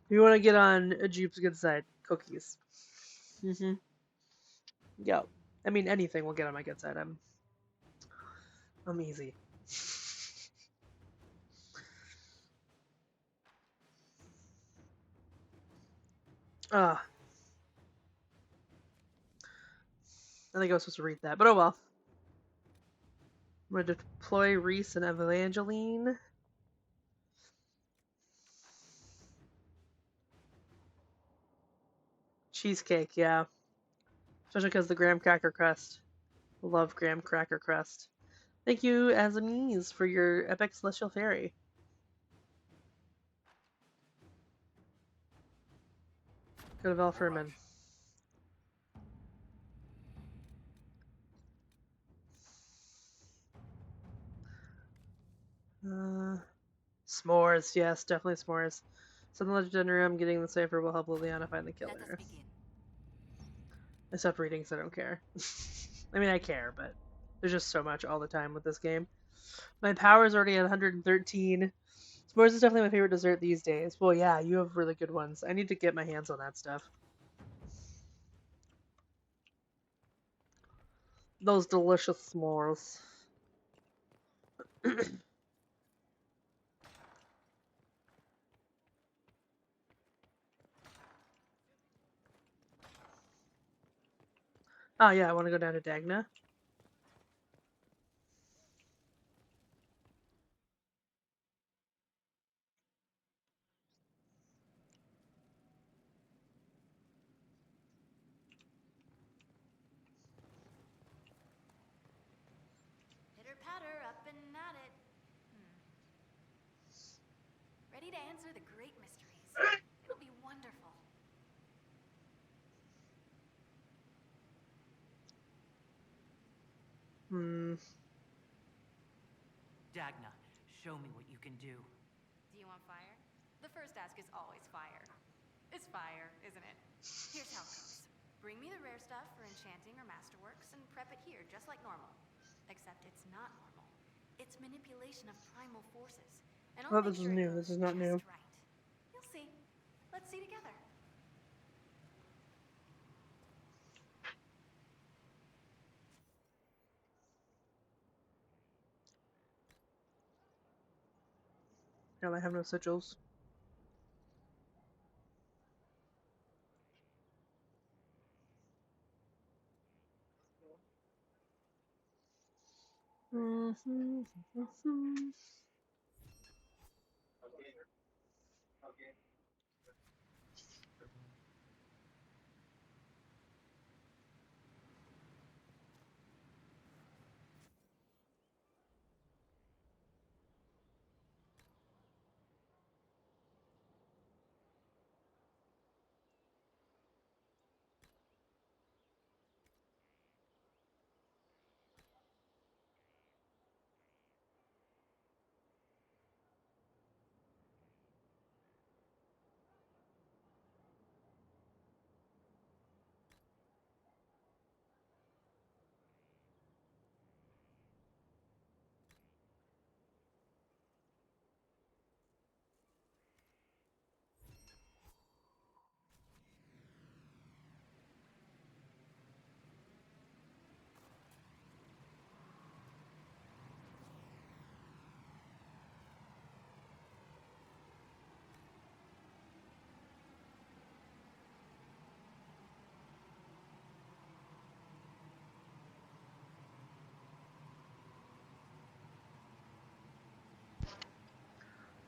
S1: You want to get on a Jupe's good side, cookies. Yeah. I mean, anything will get on my good side. I'm easy. Ah, I think I was supposed to read that, but oh well. I'm gonna deploy Reese and Evangeline. Cheesecake, yeah. Especially because the graham cracker crust. Love graham cracker crust. Thank you, Azamise, for your epic celestial fairy. Go to Valferman. S'mores, yes, definitely s'mores. Some legendary I'm getting the cipher will help Liliana find the killer. I stopped reading so I don't care. I mean, I care, but there's just so much all the time with this game. My power is already at 113. S'mores is definitely my favorite dessert these days. Well, yeah, you have really good ones. I need to get my hands on that stuff. Those delicious s'mores. Oh yeah, I want to go down to Dagna.
S19: Pitter patter, up and at it. Ready to answer the great mysteries. It'll be wonderful.
S4: Dagna, show me what you can do.
S16: Do you want fire? The first ask is always fire. It's fire, isn't it? Here's how it goes. Bring me the rare stuff for enchanting or masterworks and prep it here just like normal. Except it's not normal. It's manipulation of primal forces. And I'll
S1: Oh,
S16: make
S1: this is
S16: sure it
S1: new.
S16: goes
S1: This is not
S16: just
S1: new.
S16: right. You'll see. Let's see together.
S1: No, I have no sigils.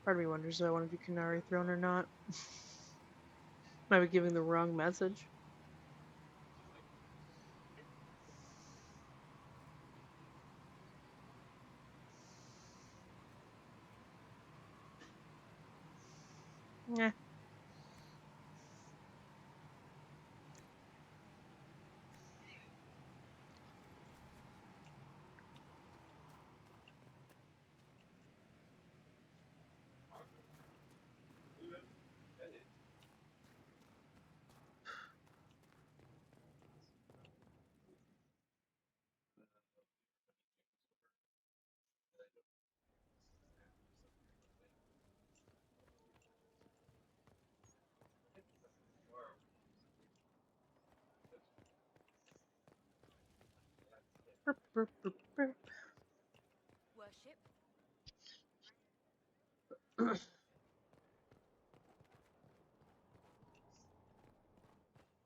S1: Part of me wonders if I want to do Canary Throne or not. Might be giving the wrong message. Yeah.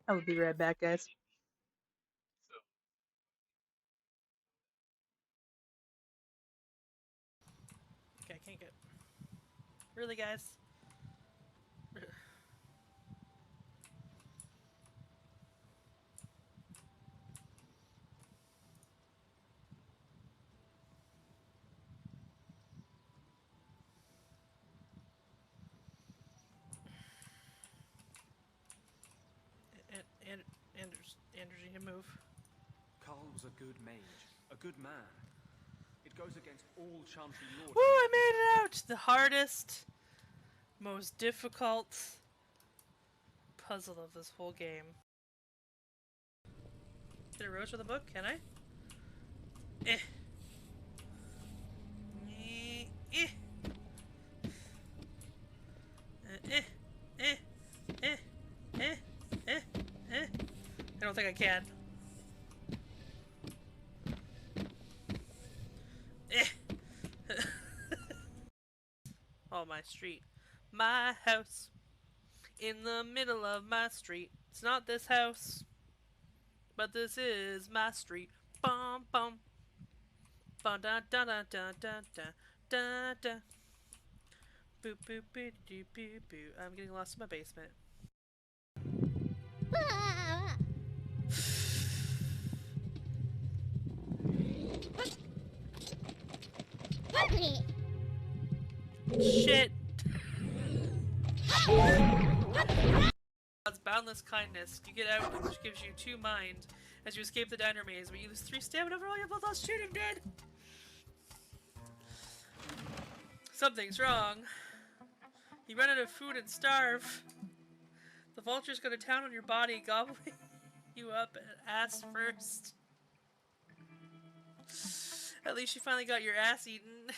S1: I will be right back, guys.
S20: Okay, I can't get. Really, guys? Anders, you can move.
S21: Carl was a good mage, a good man. It goes against all chanting lore.
S20: Woo! I made it out! The hardest, most difficult puzzle of this whole game. Get a rose with a book? Can I? Eh. Eh. Eh. Eh. Eh. Eh. Eh. Eh. I don't think I can. Eh. Oh, my street. My house. In the middle of my street. It's not this house. But this is my street. Bum bum. Bum da da da da da da da da. Boop boop boop boop boop boop. I'm getting lost in my basement. Shit. God's boundless kindness. You get out, which gives you 2 mind as you escape the diner maze, but you lose 3 stamina overall. You're both lost shooting dead. Something's wrong. You run out of food and starve. The vultures go to town on your body, gobbling you up ass first. At least you finally got your ass eaten.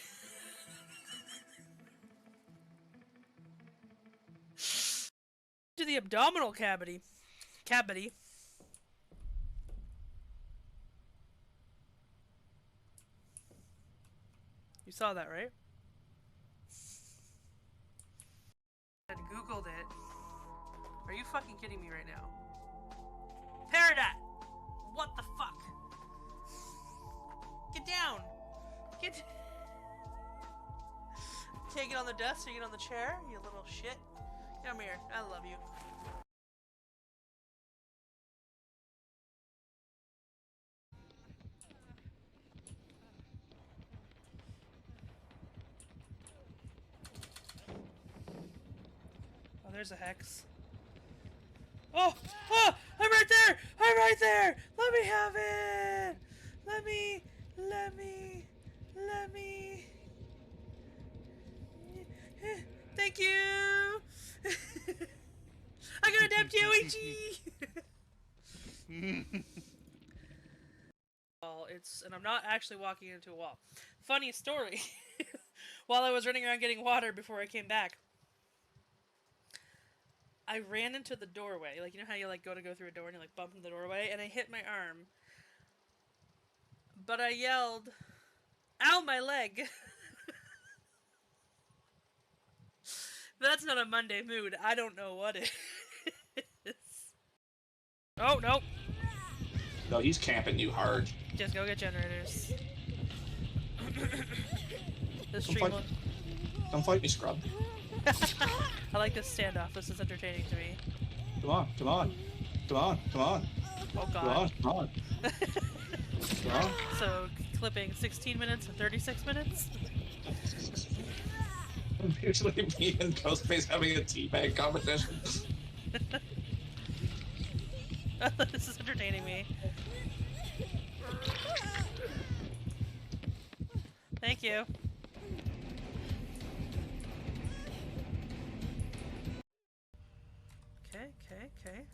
S20: To the abdominal cavity. You saw that, right? I googled it. Are you fucking kidding me right now? Peridot! What the fuck? Get down! Get. Take it on the desk, take it on the chair, you little shit. Come here, I love you. Oh, there's a hex. Oh! Oh! I'm right there! I'm right there! Let me have it! Let me... Thank you! I got a damn Yoichi! Well, and I'm not actually walking into a wall. Funny story. While I was running around getting water before I came back, I ran into the doorway. Like, you know how you like go through a door and you like bump into the doorway, and I hit my arm. But I yelled, "Ow, my leg!" That's not a Monday mood. I don't know what it is. Oh, no.
S22: No, he's camping you hard.
S20: Just go get generators. This stream will...
S22: Don't fight me, scrub.
S20: I like this standoff. This is entertaining to me.
S22: Come on, come on. Come on, come on.
S20: Oh, God.
S22: Come on, come on. Come on.
S20: So, clipping 16 minutes and 36 minutes?
S22: Usually me and Ghostface having a teabag competition.
S20: This is entertaining me. Thank you. Okay.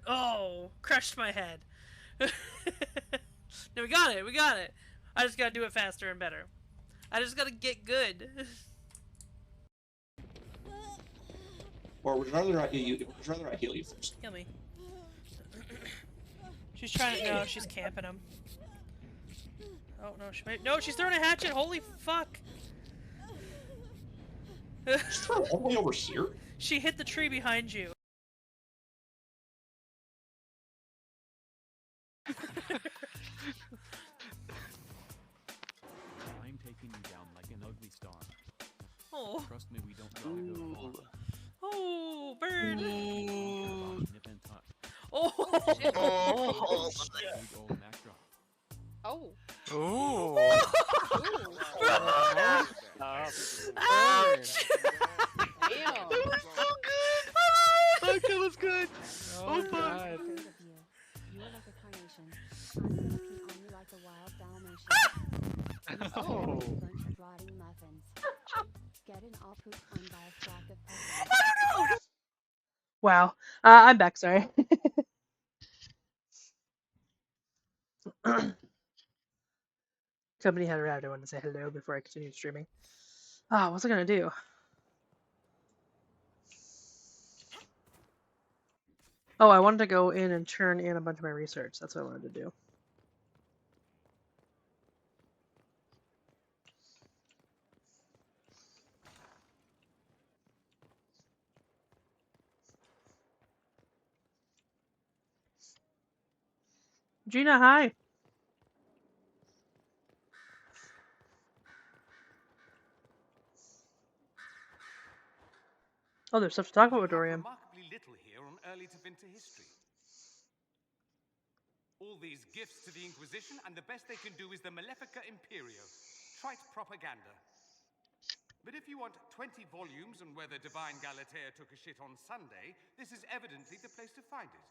S20: Oh, crushed my head. No, we got it. I just gotta do it faster and better. I just gotta get good.
S22: Or would you rather I heal you first?
S20: Heal me. She's trying to. No, she's camping him. Oh no, she might. No, she's throwing a hatchet. Holy fuck!
S22: All the way over here?
S20: She hit the tree behind you.
S21: I'm taking you down like an ugly star.
S20: Oh.
S21: Trust me, we don't gotta go far.
S20: Oh, bird.
S21: Nip and tuck.
S20: Oh.
S12: Shit.
S21: Oh, big old Mac drop.
S12: Oh.
S13: Ooh.
S20: Ouch!
S12: Damn.
S20: It was so good.
S13: That kill was good. Oh, fuck.
S2: God. You are like a carnation. I'm gonna pee on you like a wild Dalmatian.
S13: Oh.
S2: Bunch of rotting muffins. Getting all pooped on by a flock of peasants.
S20: I don't know.
S1: Wow. I'm back, sorry. Company had arrived. I wanted to say hello before I continued streaming. What's I gonna do? Oh, I wanted to go in and turn in a bunch of my research. That's what I wanted to do. Gina, hi. Oh, there's stuff to talk about with Dorian.
S9: Remarkably little here on early Tevinter history. All these gifts to the Inquisition, and the best they can do is the Malefica Imperio. Trite propaganda. But if you want 20 volumes on whether Divine Galatea took a shit on Sunday, this is evidently the place to find it.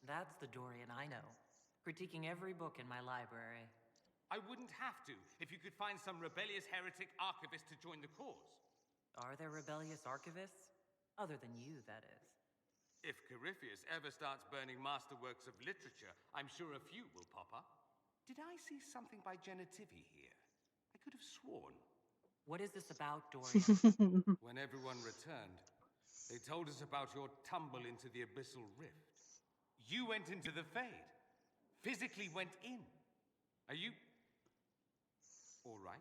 S4: That's the Dorian I know, critiquing every book in my library.
S9: I wouldn't have to if you could find some rebellious heretic archivist to join the cause.
S4: Are there rebellious archivists? Other than you, that is.
S9: If Corypheus ever starts burning masterworks of literature, I'm sure a few will pop up. Did I see something by Genitivi here? I could have sworn.
S4: What is this about, Dorian?
S9: When everyone returned, they told us about your tumble into the abyssal rift. You went into the Fade. Physically went in. Are you... all right?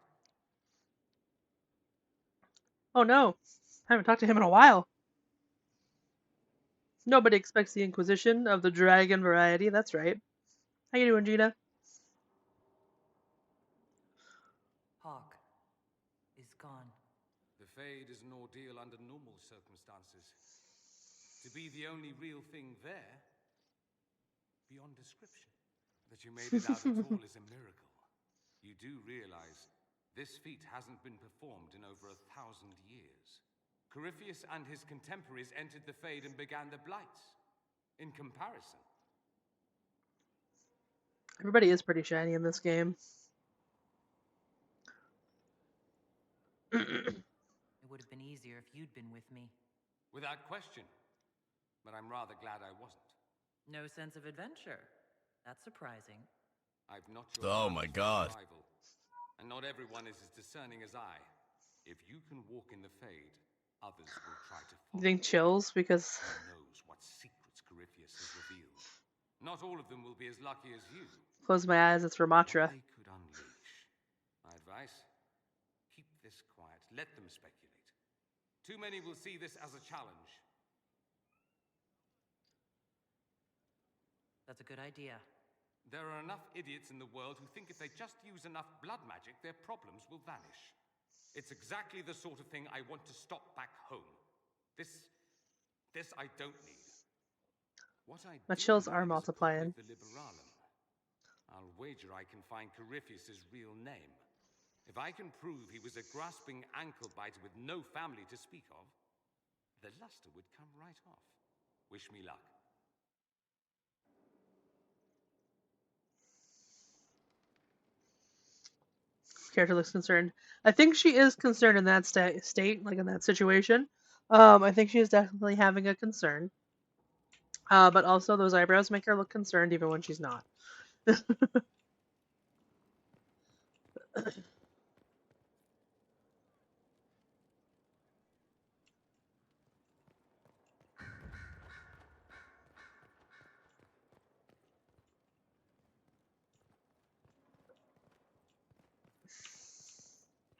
S1: Oh no. I haven't talked to him in a while. Nobody expects the Inquisition of the dragon variety, that's right. How you doing, Gina?
S4: Hawk is gone.
S9: The Fade is an ordeal under normal circumstances. To be the only real thing there, beyond description. That you made it out at all is a miracle. You do realize this feat hasn't been performed in over 1,000 years. Corypheus and his contemporaries entered the Fade and began the Blights. In comparison,
S1: Everybody is pretty shiny in this game.
S4: It would have been easier if you'd been with me.
S9: without question. But I'm rather glad I wasn't.
S4: No sense of adventure. That's surprising.
S9: I've not your
S7: Oh my God.
S9: rival, and not everyone is as discerning as I. If you can walk in the Fade, others will try to follow.
S1: Getting chills because
S9: Who knows what secrets Corypheus has revealed? Not all of them will be as lucky as you.
S1: close my eyes, it's Ramatra.
S9: What they could unleash. My advice? Keep this quiet. Let them speculate. Too many will see this as a challenge.
S4: That's a good idea.
S9: There are enough idiots in the world who think if they just use enough blood magic, their problems will vanish. It's exactly the sort of thing I want to stop back home. This I don't need. What I
S1: My
S9: do
S1: chills
S9: need
S1: are
S9: is a book
S1: multiplying.
S9: like the Liberalum. I'll wager I can find Corypheus' real name. If I can prove he was a grasping ankle biter with no family to speak of, the luster would come right off. Wish me luck.
S1: Character looks concerned. I think she is concerned in that state, like in that situation. I think she is definitely having a concern. But also those eyebrows make her look concerned even when she's not.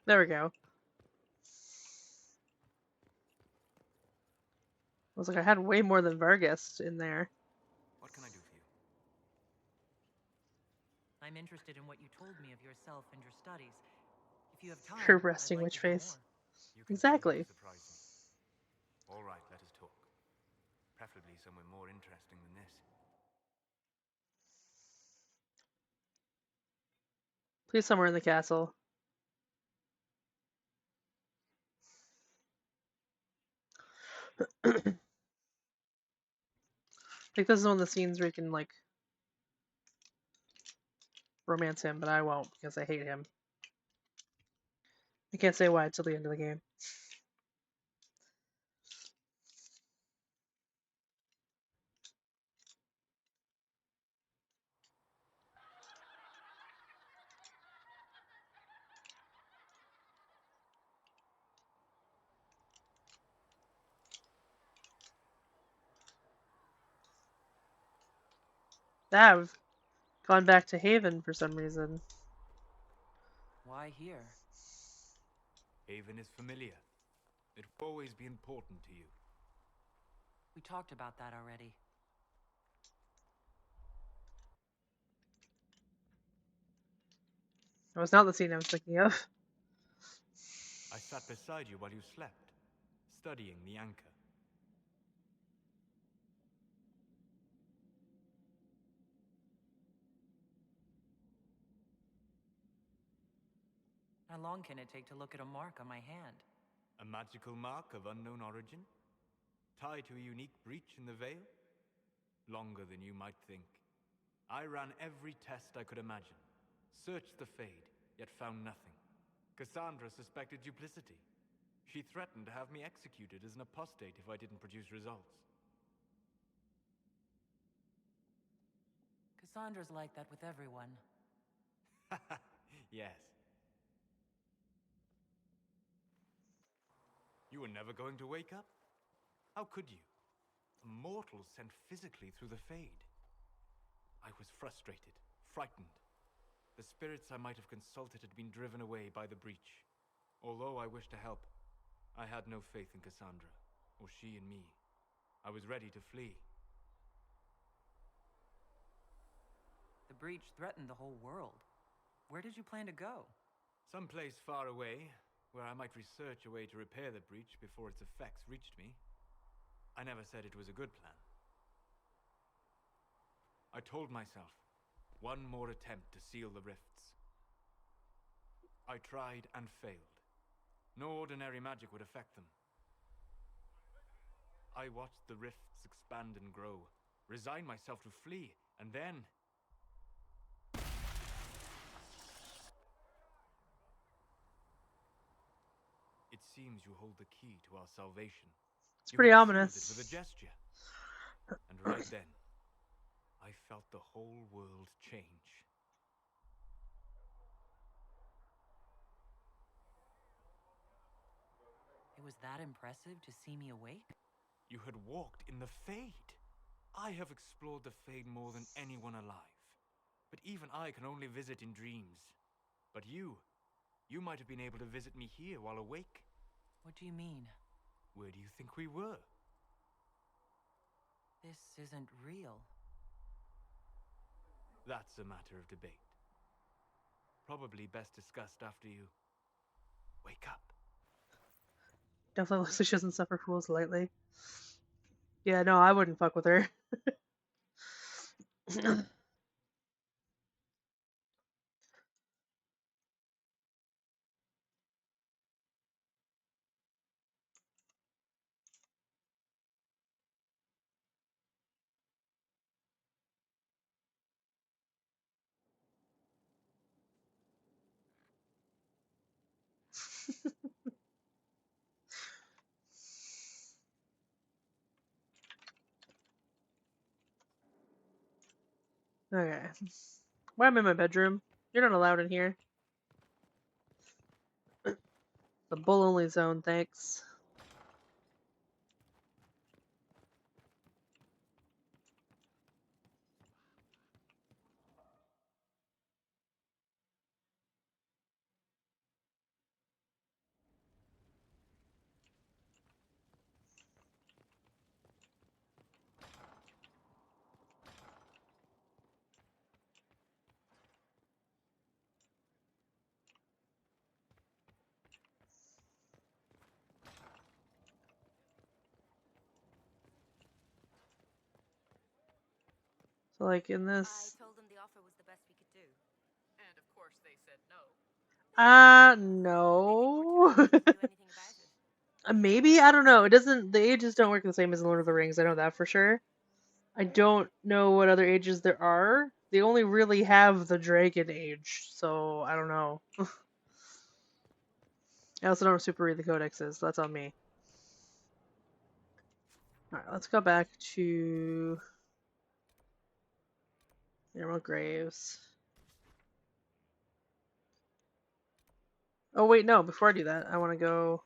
S1: There we go. I was like, I had way more than Vargas in there.
S11: What can I do for you?
S4: I'm interested in what you told me of yourself and your studies. If you have time,
S1: Her
S4: I'd
S1: resting
S4: like
S1: witch
S4: to hear
S1: face.
S4: more.
S11: You continue
S1: Exactly.
S11: to surprise me. All right, let us talk. Preferably somewhere more interesting than this.
S1: Please, somewhere in the castle. I think this is one of the scenes where you can, like, romance him, but I won't because I hate him. I can't say why until the end of the game. I've gone back to Haven for some reason.
S4: Why here?
S11: Haven is familiar. It will always be important to you.
S4: We talked about that already.
S1: That was not the scene I was thinking of.
S11: I sat beside you while you slept, studying the anchor.
S4: How long can it take to look at a mark on my hand?
S11: A magical mark of unknown origin? Tied to a unique breach in the veil? Longer than you might think. I ran every test I could imagine. Searched the Fade, yet found nothing. Cassandra suspected duplicity. She threatened to have me executed as an apostate if I didn't produce results.
S4: Cassandra's like that with everyone.
S11: Yes. You were never going to wake up? How could you? A mortal sent physically through the Fade. I was frustrated, frightened. The spirits I might have consulted had been driven away by the breach. Although I wished to help, I had no faith in Cassandra, or she in me. I was ready to flee.
S4: The breach threatened the whole world. Where did you plan to go?
S11: Someplace far away, where I might research a way to repair the breach before its effects reached me. I never said it was a good plan. I told myself, one more attempt to seal the rifts. I tried and failed. No ordinary magic would affect them. I watched the rifts expand and grow, resigned myself to flee, and then... It seems you hold the key to our salvation.
S1: It's
S11: You
S1: pretty
S11: had sealed
S1: ominous.
S11: it with a gesture. And right then, I felt the whole world change.
S4: It was that impressive to see me awake?
S11: You had walked in the Fade. I have explored the Fade more than anyone alive. But even I can only visit in dreams. But you might have been able to visit me here while awake.
S4: What do you mean?
S11: Where do you think we were?
S4: This isn't real.
S11: That's a matter of debate. Probably best discussed after you wake up.
S1: Definitely looks like she doesn't suffer fools lightly. Yeah, no, I wouldn't fuck with her. Okay. Why am I in my bedroom? You're not allowed in here. The bull only zone, thanks. So, like in this.
S10: I told them the offer was the best we could do.
S20: And of course they said no.
S1: No.
S10: Do anything about it?
S1: Maybe, I don't know. It doesn't. The ages don't work the same as in Lord of the Rings. I know that for sure. I don't know what other ages there are. They only really have the dragon age, so I don't know. I also don't super read the codexes, so that's on me. Alright, let's go back to Emerald Graves. Oh wait, no, before I do that, I want to go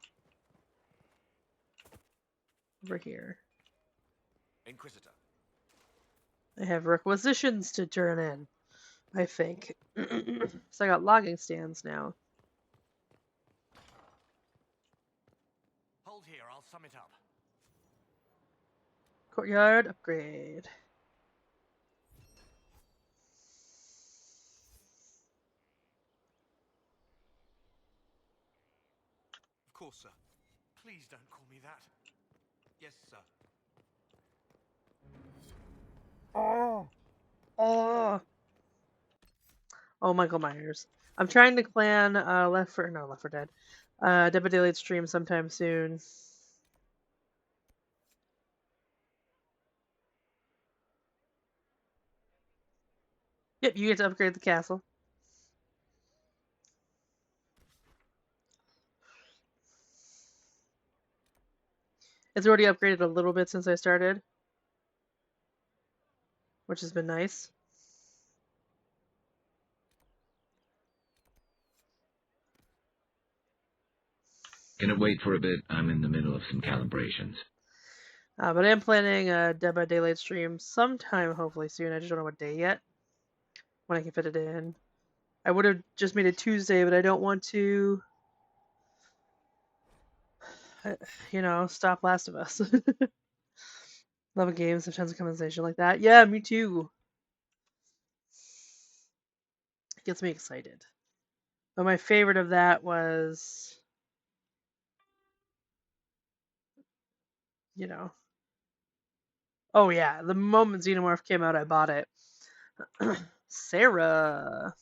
S1: over here.
S6: Inquisitor.
S1: I have requisitions to turn in, I think. So I got logging stands now.
S6: Hold here, I'll sum it up.
S1: Courtyard upgrade.
S11: Of course, sir. Please don't call me that. Yes, sir.
S1: Oh! Oh! Oh, Michael Myers. I'm trying to plan Left 4 Dead. Dead by Daylight stream sometime soon. Yep, you get to upgrade the castle. It's already upgraded a little bit since I started, which has been nice.
S18: Gonna wait for a bit. I'm in the middle of some calibrations.
S1: But I am planning a Dead by Daylight stream sometime, hopefully soon. I just don't know what day yet. When I can fit it in. I would have just made it Tuesday, but I don't want to, stop Last of Us. Love a game, sometimes a conversation like that. Yeah, me too. It gets me excited. But my favorite of that was, oh yeah, the moment Xenomorph came out, I bought it. Sarah.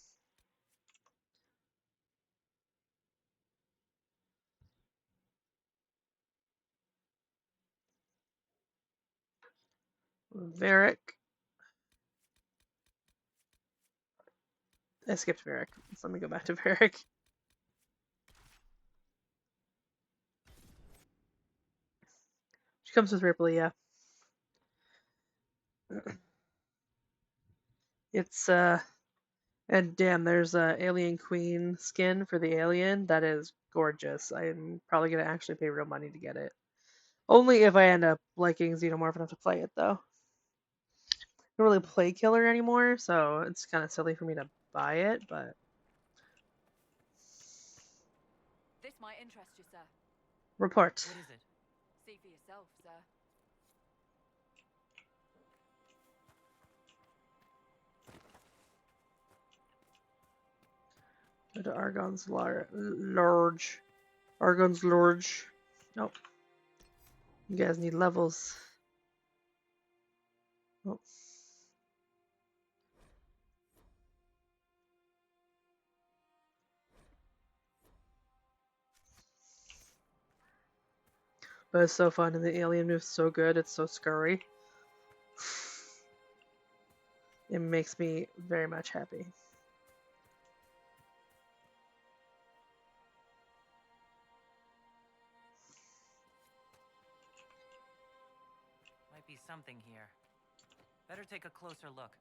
S1: Varric. I skipped Varric. So let me go back to Varric. She comes with Ripley, yeah. It's and damn, there's a Alien Queen skin for the alien that is gorgeous. I'm probably gonna actually pay real money to get it. Only if I end up liking Xenomorph enough to play it, though. I don't really play Killer anymore, so it's kind of silly for me to buy it, but
S10: This might interest you, sir.
S1: report.
S4: What is it?
S10: See for yourself, sir.
S1: Go to Argon's large. Argon's large. Nope. You guys need levels. Oh. But it's so fun, and the alien moves so good. It's so scurry. It makes me very much happy.
S4: Might be something here. Better take a closer look.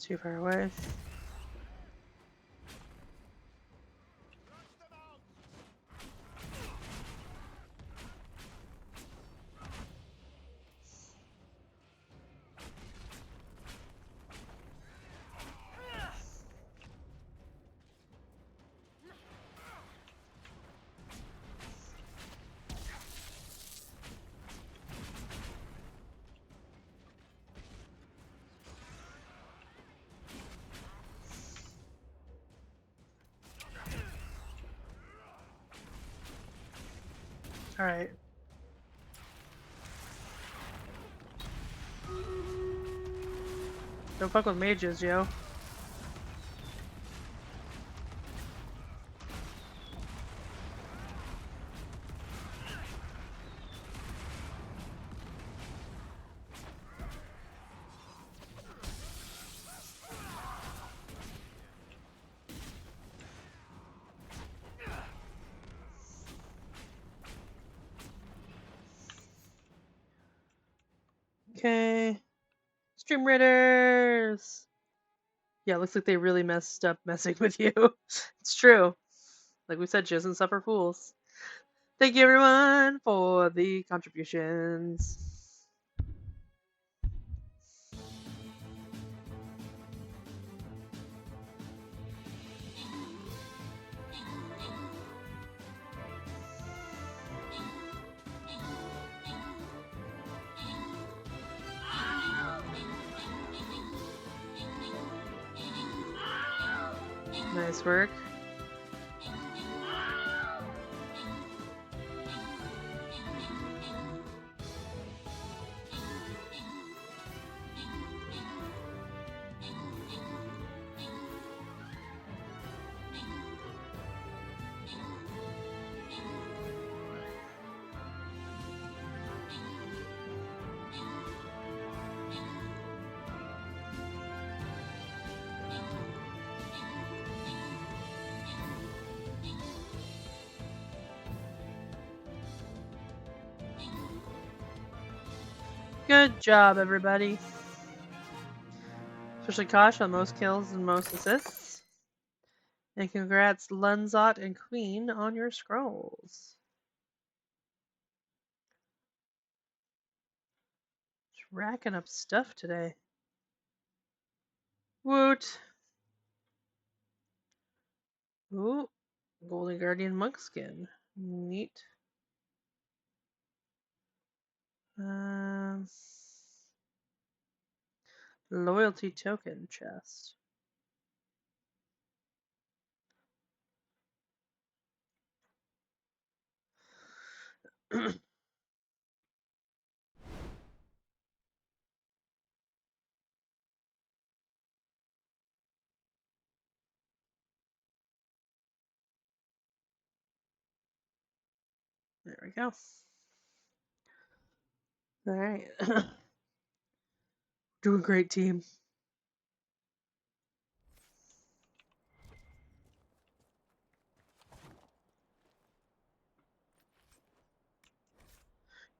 S1: It's too far away. Alright. Don't fuck with mages, yo. Okay. Stream Raiders! Yeah, looks like they really messed up messing with you. It's true. Like we said, chosen suffer fools. Thank you everyone for the contributions. Nice work. Good job, everybody. Especially Kosh on most kills and most assists. And congrats, Lunzot and Queen, on your scrolls. Just racking up stuff today. Woot! Ooh, Golden Guardian monk skin. Neat. Loyalty token chest. There we go. Alright. Doing great, team.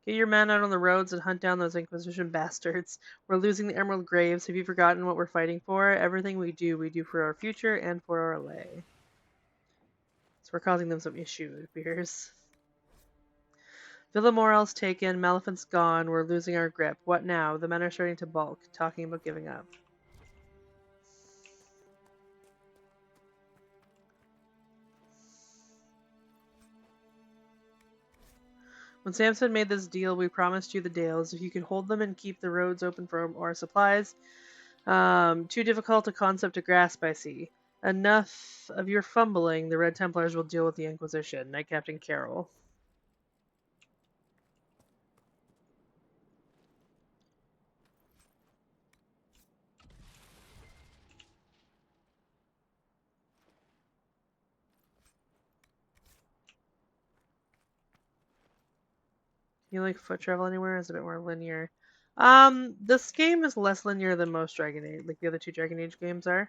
S1: Get your men out on the roads and hunt down those Inquisition bastards. We're losing the Emerald Graves. Have you forgotten what we're fighting for? Everything we do for our future and for our lay. So we're causing them some issue, it appears. Villa Morel's taken, Maleficent's gone, we're losing our grip. What now? The men are starting to balk, talking about giving up. When Samson made this deal, we promised you the Dales. If you could hold them and keep the roads open for our supplies. Too difficult a concept to grasp, I see. Enough of your fumbling. The Red Templars will deal with the Inquisition. Knight Captain Carroll. You like foot travel anywhere? Is it a bit more linear? This game is less linear than most Dragon Age, like the other two Dragon Age games are.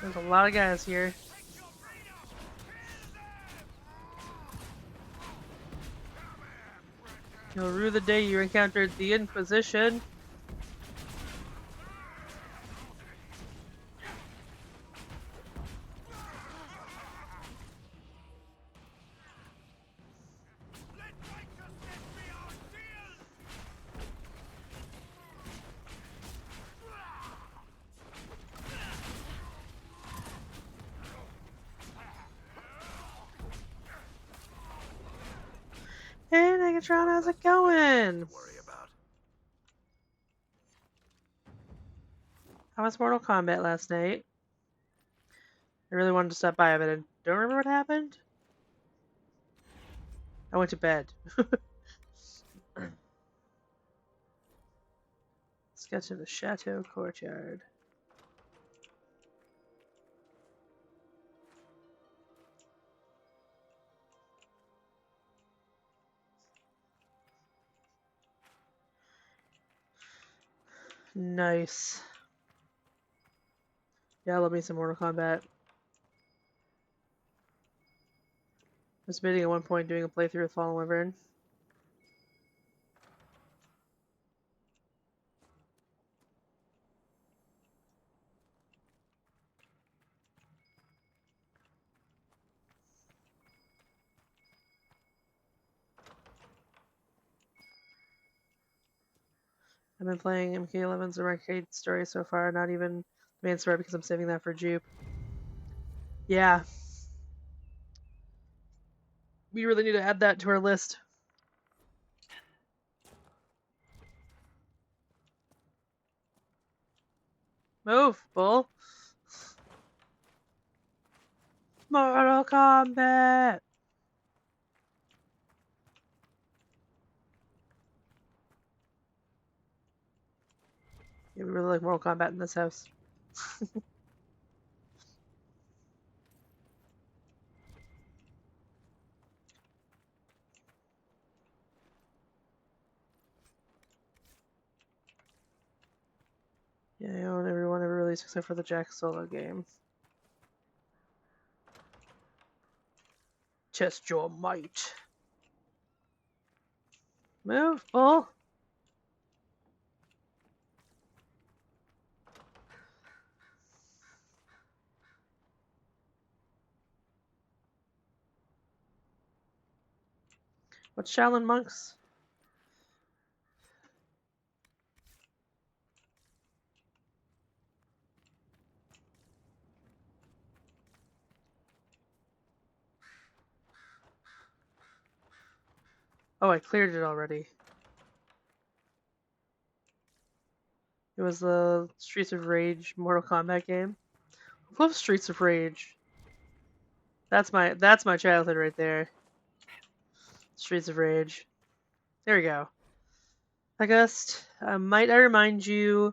S1: There's a lot of guys here. You'll rue the day you encountered the Inquisition. Hey Negatron, how's it going? How was Mortal Kombat last night? I really wanted to stop by, but I don't remember what happened. I went to bed. Sketch of the Chateau Courtyard. Nice. Yeah, I love me some Mortal Kombat. I was debating at one point doing a playthrough with Fallen Wyvern. I've been playing MK11's arcade story so far, not even the main story because I'm saving that for Jupe. Yeah. We really need to add that to our list. Move, bull. Mortal Kombat! Yeah, we really like Mortal Kombat in this house. Yeah, I own everyone ever released except for the Jack Solo game. Test your might. Move, bull. What's Shaolin Monks? Oh, I cleared it already. It was the Streets of Rage Mortal Kombat game. I love Streets of Rage. That's my childhood right there. Streets of Rage. There we go. August, might I remind you,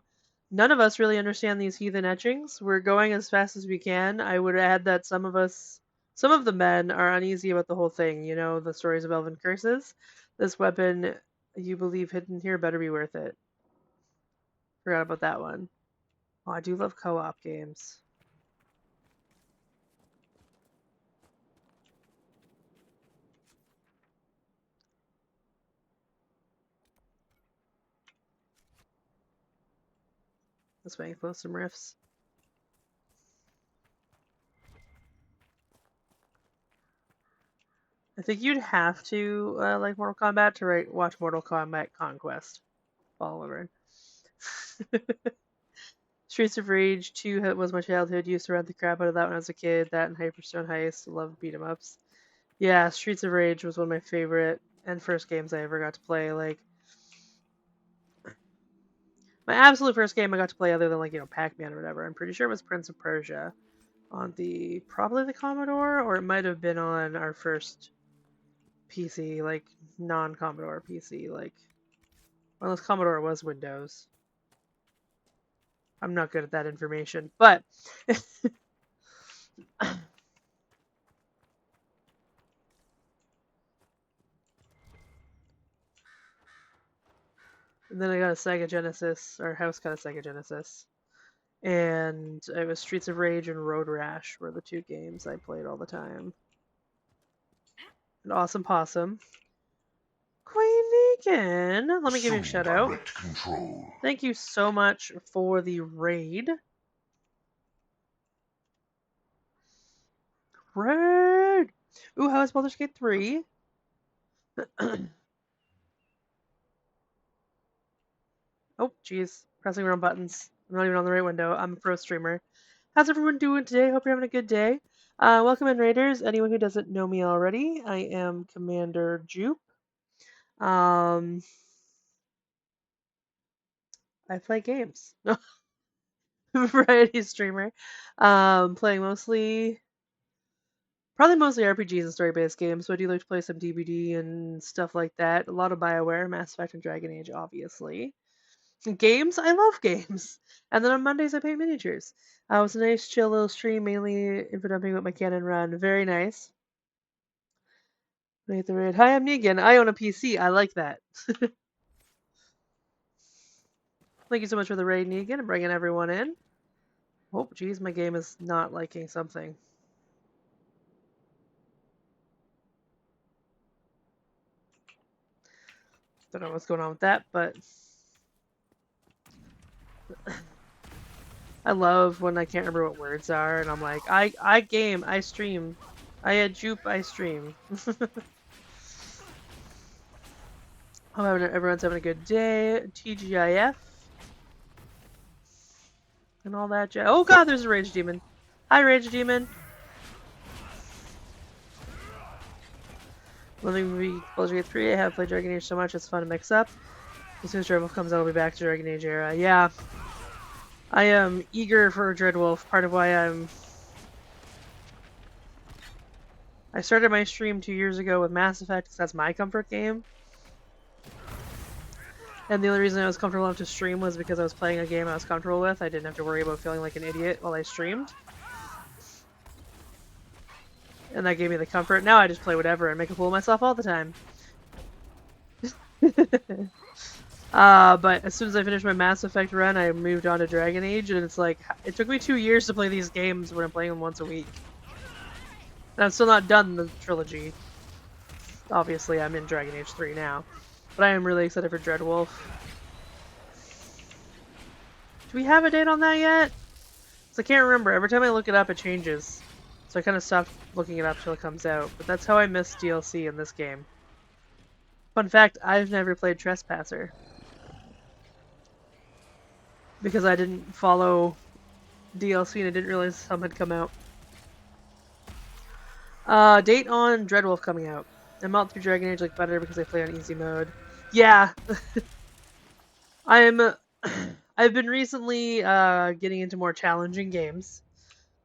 S1: none of us really understand these heathen etchings. We're going as fast as we can. I would add that some of the men are uneasy about the whole thing. You know, the stories of elven curses. This weapon you believe hidden here better be worth it. Forgot about that one. Oh, I do love co-op games. Let's make those some riffs. I think you'd have to like Mortal Kombat to watch Mortal Kombat Conquest. Follower. Streets of Rage 2 was my childhood. Used to run the crap out of that when I was a kid. That and Hyperstone Heist. Love beat 'em ups. Yeah, Streets of Rage was one of my favorite and first games I ever got to play. Like my absolute first game I got to play, other than like Pac-Man or whatever. I'm pretty sure it was Prince of Persia on probably the Commodore, or it might have been on our first PC, like non-Commodore PC, like unless Commodore was Windows. I'm not good at that information, but and then I got a Sega Genesis. Our house got a Sega Genesis. and it was Streets of Rage and Road Rash were the 2 games I played all the time. And Awesome Possum. Queen Negan, let me give you a shout out.
S3: Control.
S1: Thank you so much for the raid. Raid! Ooh, how is Baldur's Gate 3? Oh, jeez. Pressing wrong buttons. I'm not even on the right window. I'm a pro streamer. How's everyone doing today? Hope you're having a good day. Welcome in, Raiders. Anyone who doesn't know me already, I am Commander Jupe. I play games. Variety streamer. Playing probably mostly RPGs and story-based games, so I do like to play some DBD and stuff like that. A lot of BioWare, Mass Effect, and Dragon Age, obviously. Games? I love games. And then on Mondays, I paint miniatures. It was a nice, chill little stream, mainly info dumping with my cannon run. Very nice. Hi, I'm Negan. I own a PC. I like that. Thank you so much for the raid, Negan, and bringing everyone in. Oh, geez, my game is not liking something. Don't know what's going on with that, but I love when I can't remember what words are, and I'm like, I game, I stream. I had Jupe, I stream. Hope everyone's having a good day. TGIF. And all that jazz. Oh god, there's a Rage Demon. Hi, Rage Demon. Loving movie Baldur's Gate 3. I have played Dragon Age so much, it's fun to mix up. As soon as Dreadwolf comes out, I'll be back to Dragon Age era. Yeah. I am eager for Dreadwolf. Part of why I started my stream 2 years ago with Mass Effect, because that's my comfort game. And the only reason I was comfortable enough to stream was because I was playing a game I was comfortable with. I didn't have to worry about feeling like an idiot while I streamed. And that gave me the comfort. Now I just play whatever and make a fool of myself all the time. But as soon as I finished my Mass Effect run, I moved on to Dragon Age, and it's like, it took me 2 years to play these games when I'm playing them once a week. And I'm still not done the trilogy. Obviously, I'm in Dragon Age 3 now. But I am really excited for Dreadwolf. Do we have a date on that yet? Because I can't remember. Every time I look it up, it changes. So I kind of stopped looking it up till it comes out. But that's how I miss DLC in this game. Fun fact, I've never played Trespasser. Because I didn't follow DLC and I didn't realize some had come out. Date on Dreadwolf coming out. I'm out through Dragon Age like better because I play on easy mode. Yeah! I've been recently getting into more challenging games.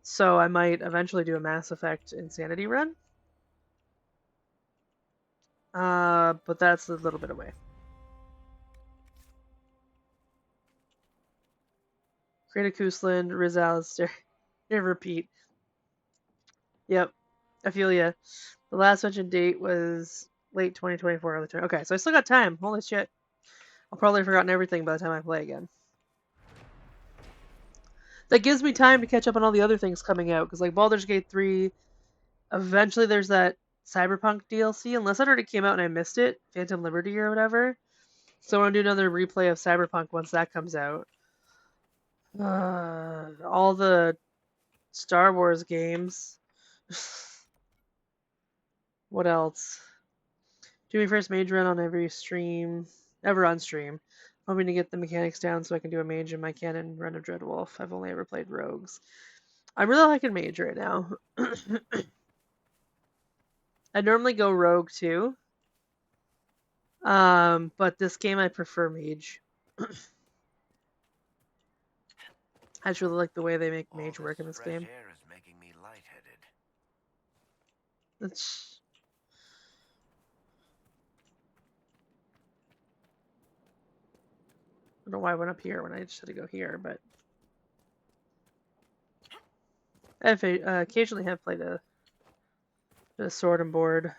S1: So I might eventually do a Mass Effect Insanity run. But that's a little bit away. Greta Cousland, Riz Alistair. Repeat. Yep. I feel ya. The last mentioned date was late 2024. Okay, so I still got time. Holy shit. I'll probably have forgotten everything by the time I play again. That gives me time to catch up on all the other things coming out, because like Baldur's Gate 3, eventually there's that Cyberpunk DLC, unless it already came out and I missed it, Phantom Liberty or whatever. So I want to do another replay of Cyberpunk once that comes out. All the Star Wars games. What else? Do my first mage run on every stream, ever on stream. Hoping to get the mechanics down so I can do a mage in my canon run of Dreadwolf. I've only ever played rogues. I'm really liking mage right now. I normally go rogue too. But this game I prefer mage. I just really like the way they make mage work in this game.
S6: Air is making me lightheaded.
S1: That's... I don't know why I went up here when I just had to go here, but I occasionally have played a sword and board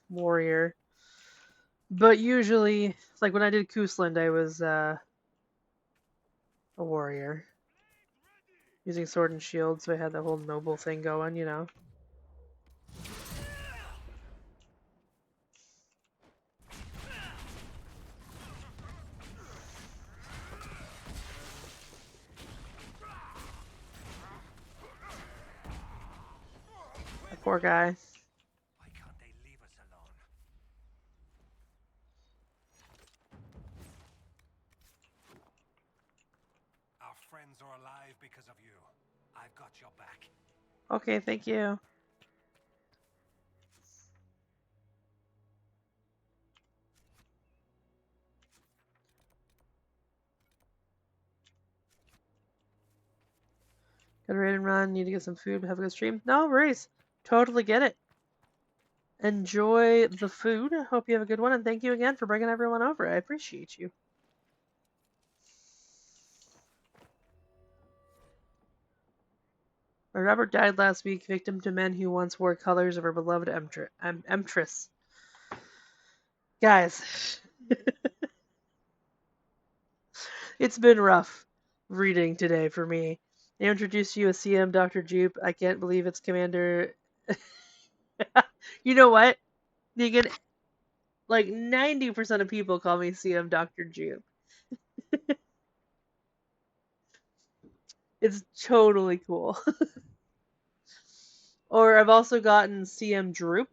S1: warrior, but usually, like when I did Cousland, I was a warrior. using sword and shield, so I had the whole noble thing going, you know. The poor guy.
S5: Why can't they leave us alone? Our friends are alive because of you. I've got your back.
S1: Okay, thank you. Gotta ready and run, need to get some food, have a good stream. No worries. Totally get it. Enjoy the food. Hope you have a good one, and thank you again for bringing everyone over. I appreciate you. My Robert died last week, victim to men who once wore colors of her beloved Empress. Guys, it's been rough reading today for me. They introduced you as CM Dr. Jupe. I can't believe it's Commander. You know what? Negan, like 90% of people call me CM Dr. Jupe. It's totally cool. Or I've also gotten CM Droop.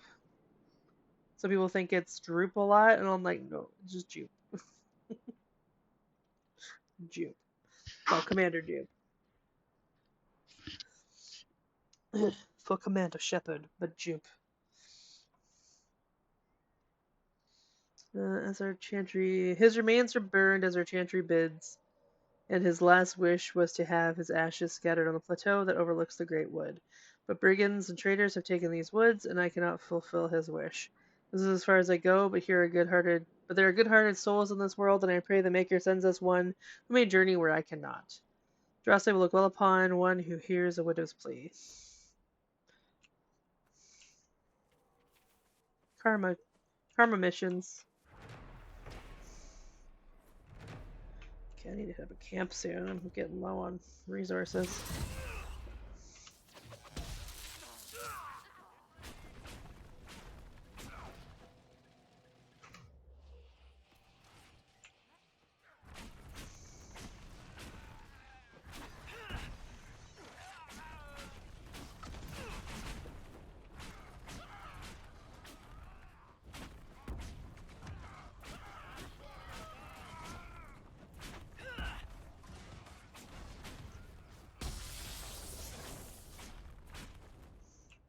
S1: So people think it's Droop a lot, and I'm like, no, it's just Jupe. Jupe. Oh, Commander Jupe. For Commander Shepard, but Jupe. As our chantry, his remains are burned as our chantry bids, and his last wish was to have his ashes scattered on the plateau that overlooks the Great Wood. But brigands and traitors have taken these woods, and I cannot fulfill his wish. This is as far as I go, but there are good-hearted souls in this world, and I pray the Maker sends us one who may journey where I cannot. Drossae will look well upon one who hears a widow's plea. Karma missions. Okay, I need to have a camp soon. I'm getting low on resources.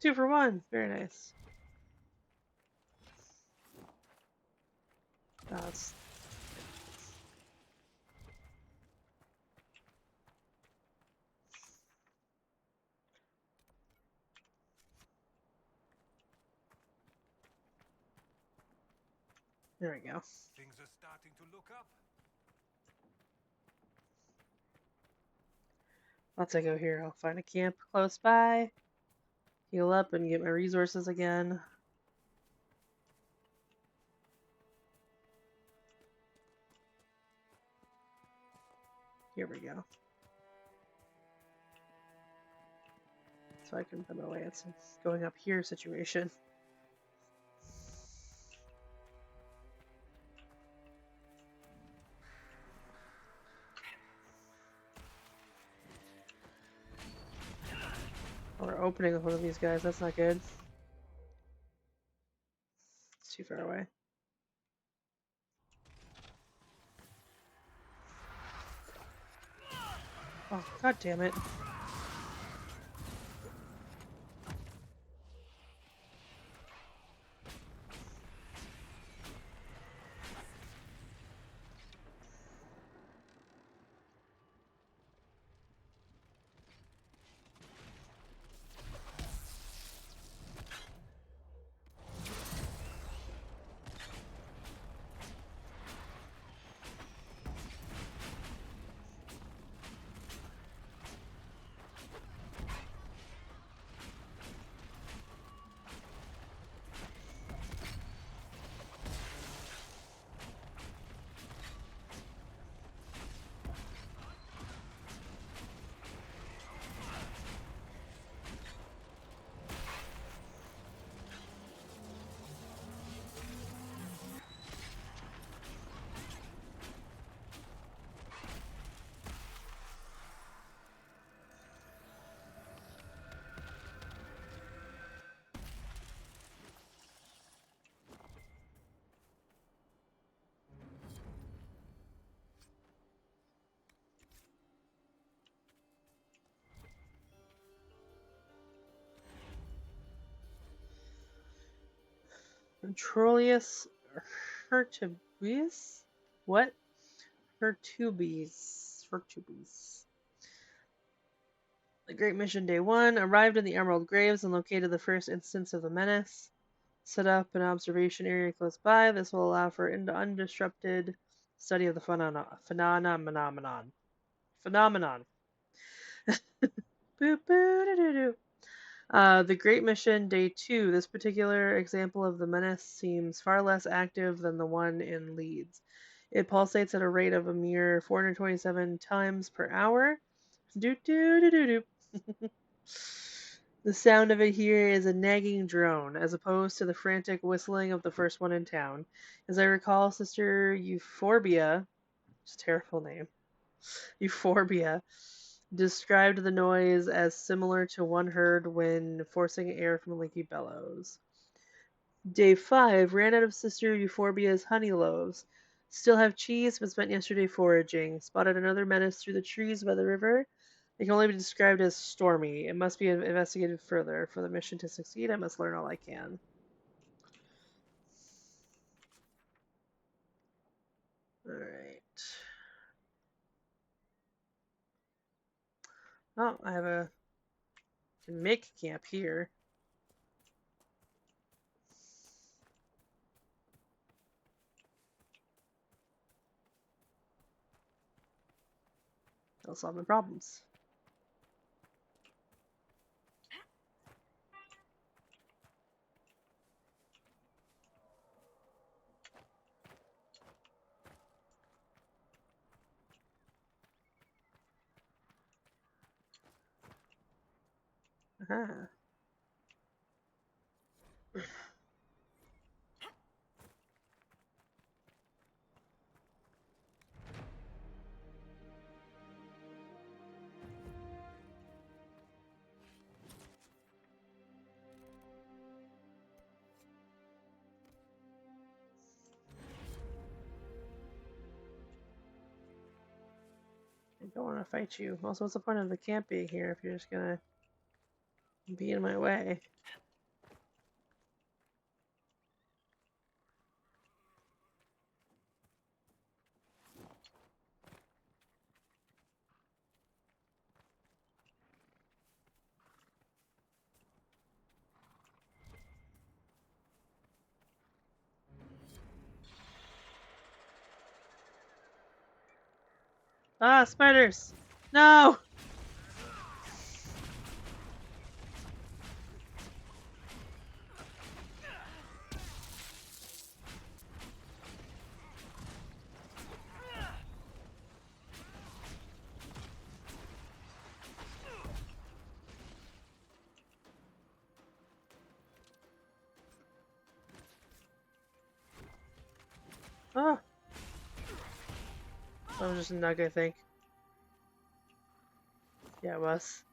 S1: Two for one. Very nice. That's... There we go.
S5: Things are starting to look up.
S1: Once I go here, I'll find a camp close by, heal up, and get my resources again. Here we go. So I can put my way at some going up here situation. Oh, we're opening with one of these guys. That's not good. It's too far away. Oh, god damn it. Troilus Hertubis? What? Hertubis. The Great Mission Day 1 arrived in the Emerald Graves and located the first instance of the menace. Set up an observation area close by. This will allow for undisrupted study of the phenomenon. The Great Mission Day 2. This particular example of the menace seems far less active than the one in Leeds. It pulsates at a rate of a mere 427 times per hour. Doot doot doot doot doot. The sound of it here is a nagging drone, as opposed to the frantic whistling of the first one in town. As I recall, Sister Euphorbia, which is a terrible name, Euphorbia, described the noise as similar to one heard when forcing air from leaky bellows. Day 5 ran out of Sister Euphorbia's honey loaves. Still have cheese, but spent yesterday foraging. Spotted another menace through the trees by the river. It can only be described as stormy. It must be investigated further. For the mission to succeed, I must learn all I can. Alright. Oh, I have a... can make camp here. That'll solve my problems. Aha. I don't want to fight you. Also, what's the point of the camp being here if you're just gonna be in my way? Ah, spiders! No! Ah! That was just a nug, I think. Yeah, it was.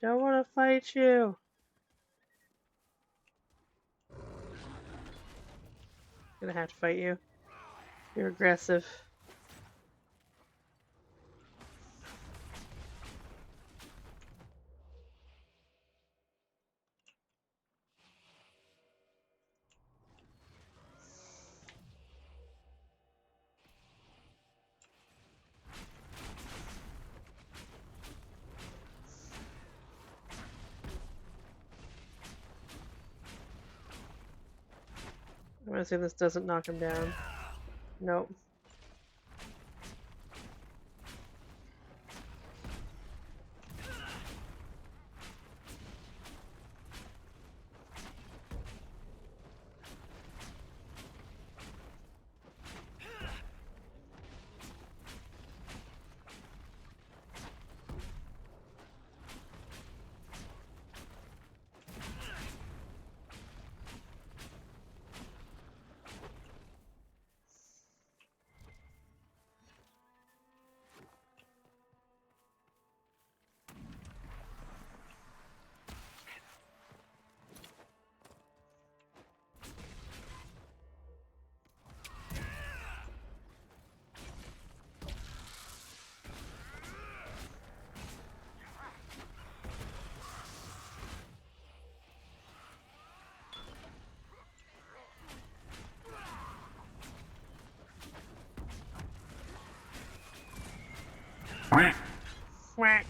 S1: Don't want to fight you. Gonna have to fight you. You're aggressive. I'm gonna see if this doesn't knock him down. Nope. Quack.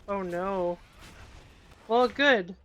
S1: Oh no. Well, good.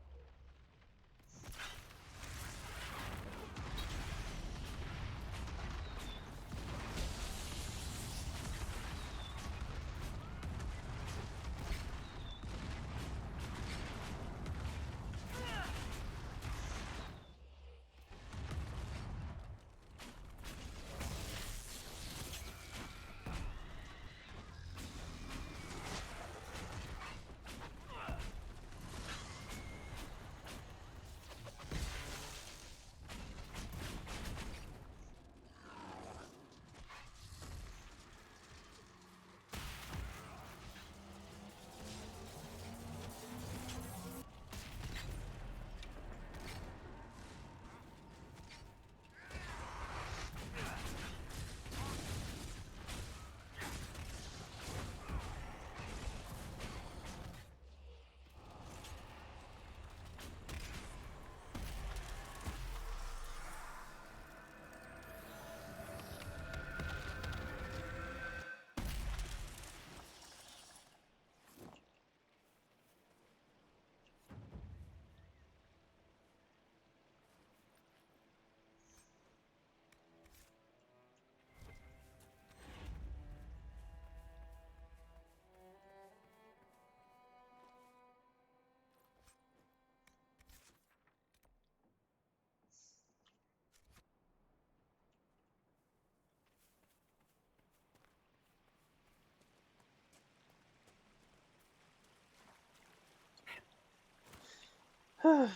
S1: Oh,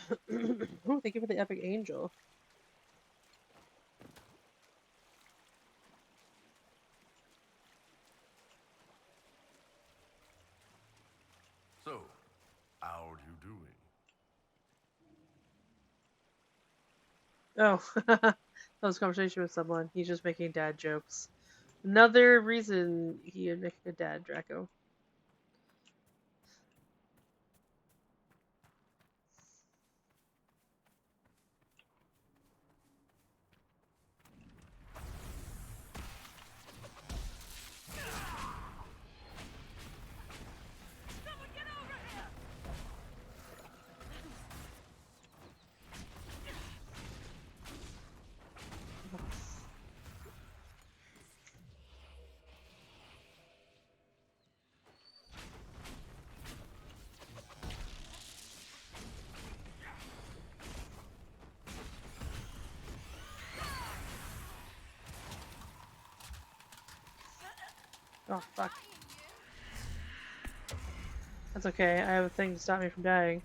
S1: thank you for the epic angel.
S3: So, how are you doing?
S1: Oh, that was a conversation with someone. He's just making dad jokes. Another reason he would make a dad, Draco. Oh, fuck. That's okay. I have a thing to stop me from dying.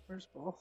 S1: Where's Bull?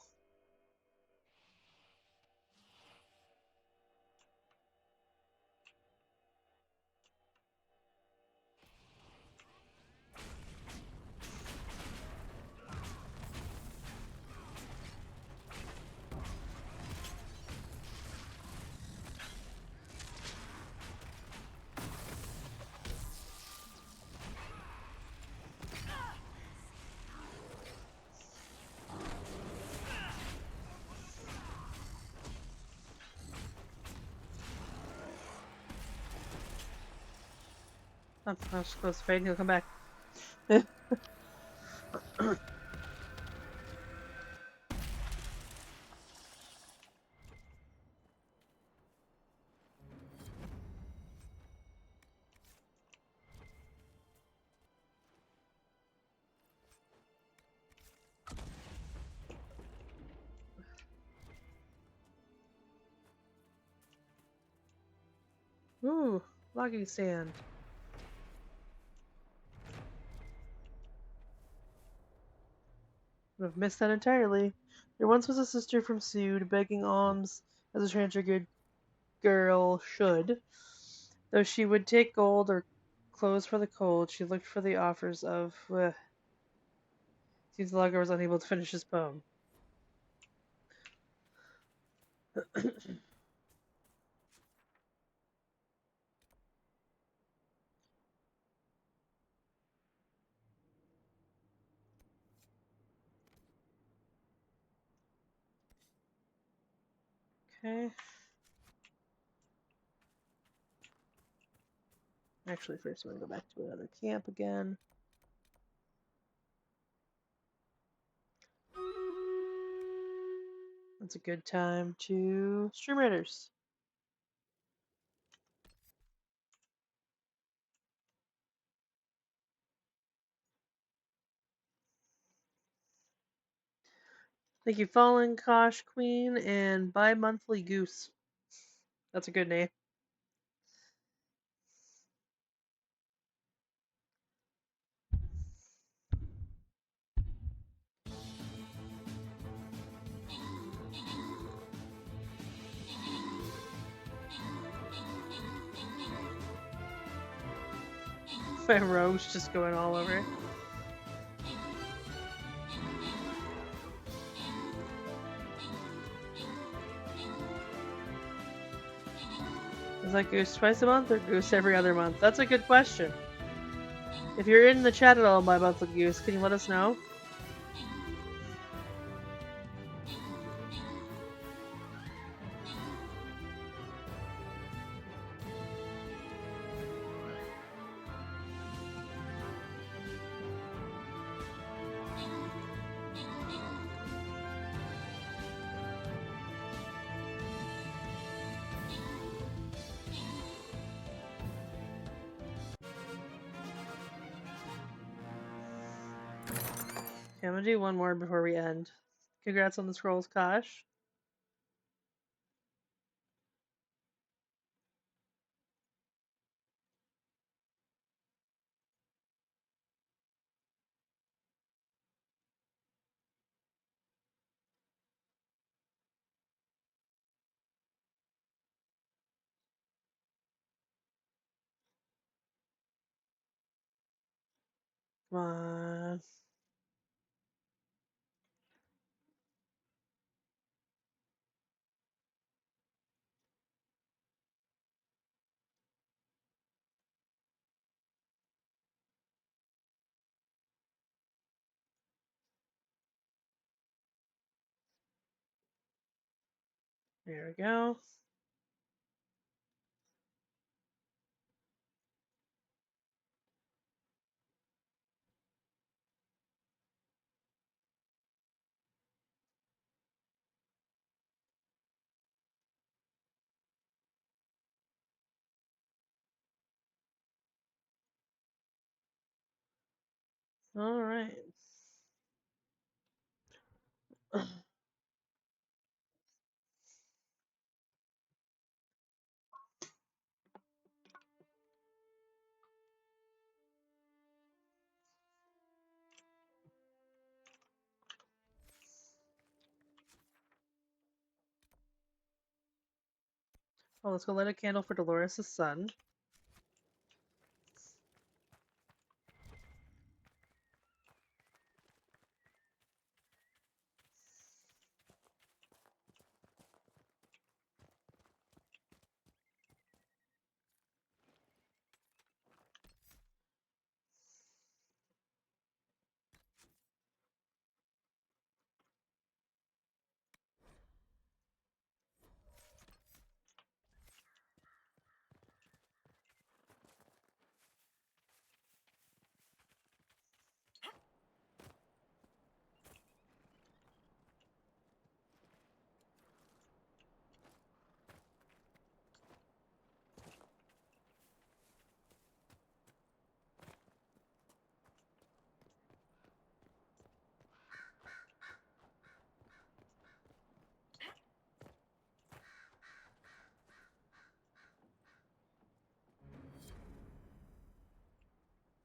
S1: I'm just close to fading. He'll come back. Ooh, logging stand. I've missed that entirely. There once was a sister from Sude begging alms as a transfer girl should. Though she would take gold or clothes for the cold, she looked for the offers of. Seems the logger was unable to finish his poem. Okay. Actually, first I'm going to go back to another camp again. That's a good time to stream raiders. Thank you, Fallen Kosh Queen and Bi-Monthly Goose. That's a good name. My rogue's just going all over. Is that Goose twice a month or Goose every other month? That's a good question. If you're in the chat at all, my monthly Goose, can you let us know? Okay, I'm gonna do one more before we end. Congrats on the scrolls, Kosh. Come on. There we go. Alright. Well, let's go light a candle for Dolores' son.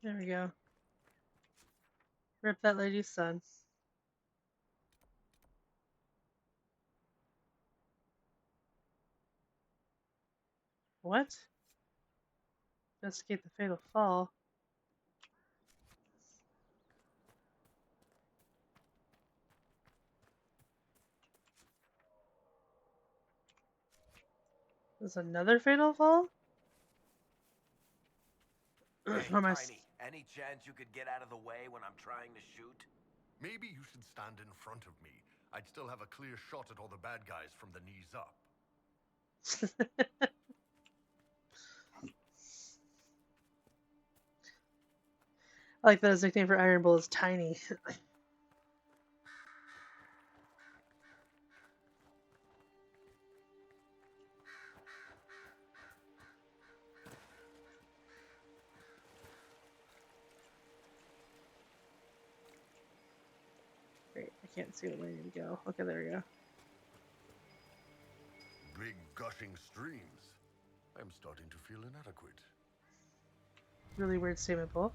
S1: There we go. Rip that lady's son. What? Investigate the fatal fall. There's another fatal fall?
S6: Hey,
S1: Or am I
S6: Tiny, any chance you could get out of the way when I'm trying to shoot?
S3: Maybe you should stand in front of me. I'd still have a clear shot at all the bad guys from the knees up.
S1: I like that his nickname for Iron Bull is Tiny. Great, I can't see where I need to go. Okay, there we go.
S3: Big gushing streams. I'm starting to feel inadequate.
S1: Really weird statement, Bull.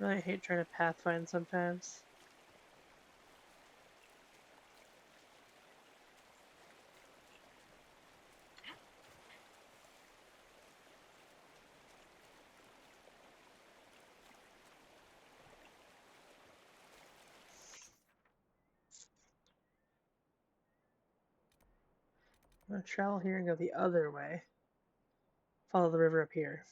S1: Really hate trying to pathfind sometimes. I'm gonna travel here and go the other way. Follow the river up here.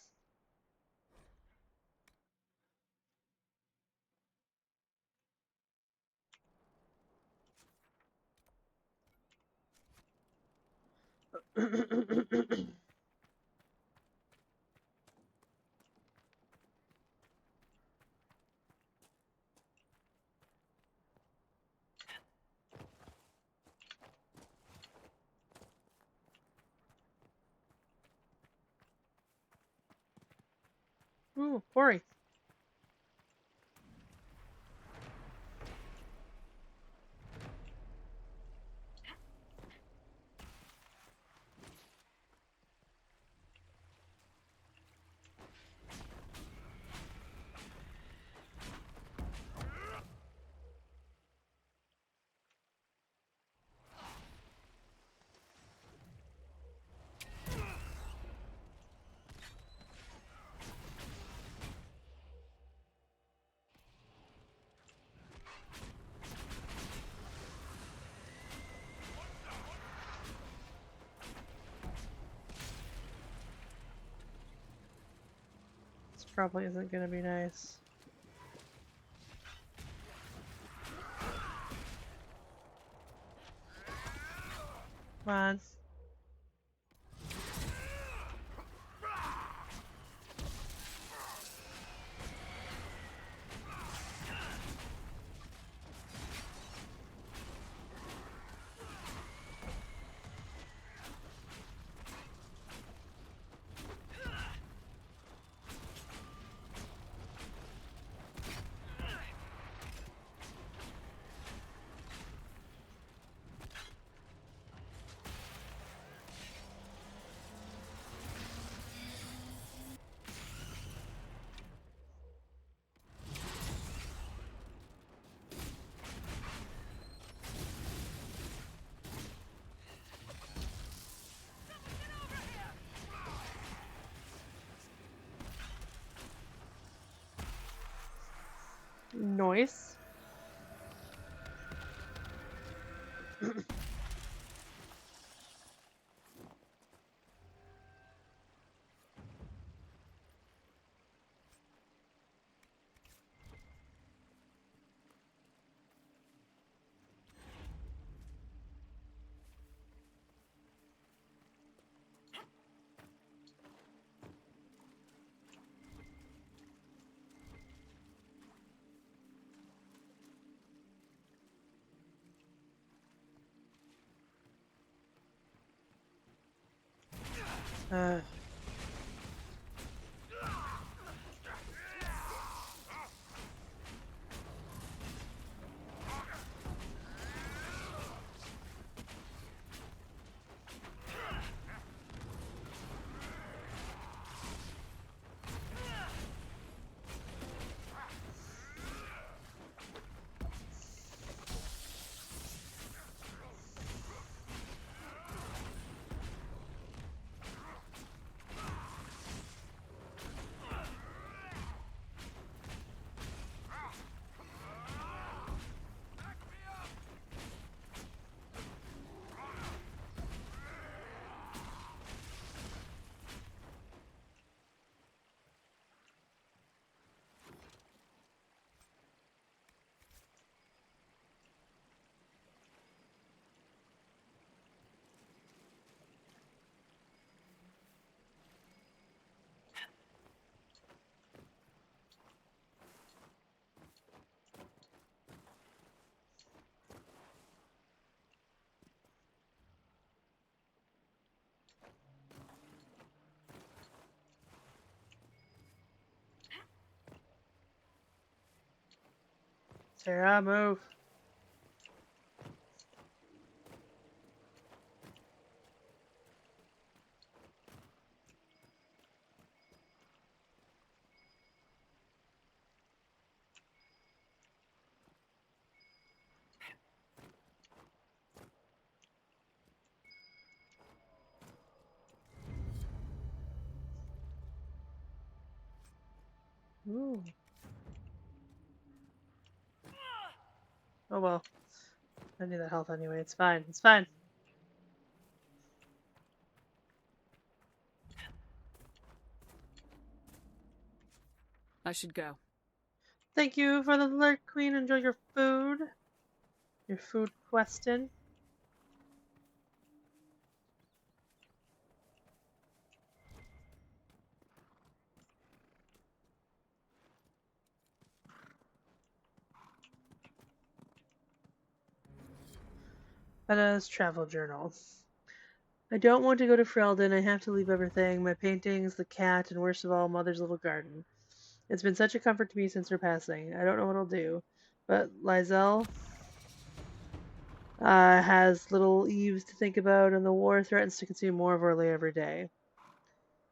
S1: Ooh, quarry. This probably isn't gonna be nice. Come on. Noise. Uh, Sarah, move. Ooh. Oh well. I need that health anyway. It's fine. It's fine.
S2: I should go.
S1: Thank you for the alert, Queen. Enjoy your food. Your food question. Betta's travel journal. I don't want to go to Freldon. I have to leave everything. My paintings, the cat, and worst of all, Mother's little garden. It's been such a comfort to me since her passing. I don't know what I'll do. But Lizelle has little Eves to think about, and the war threatens to consume more of Orlais every day.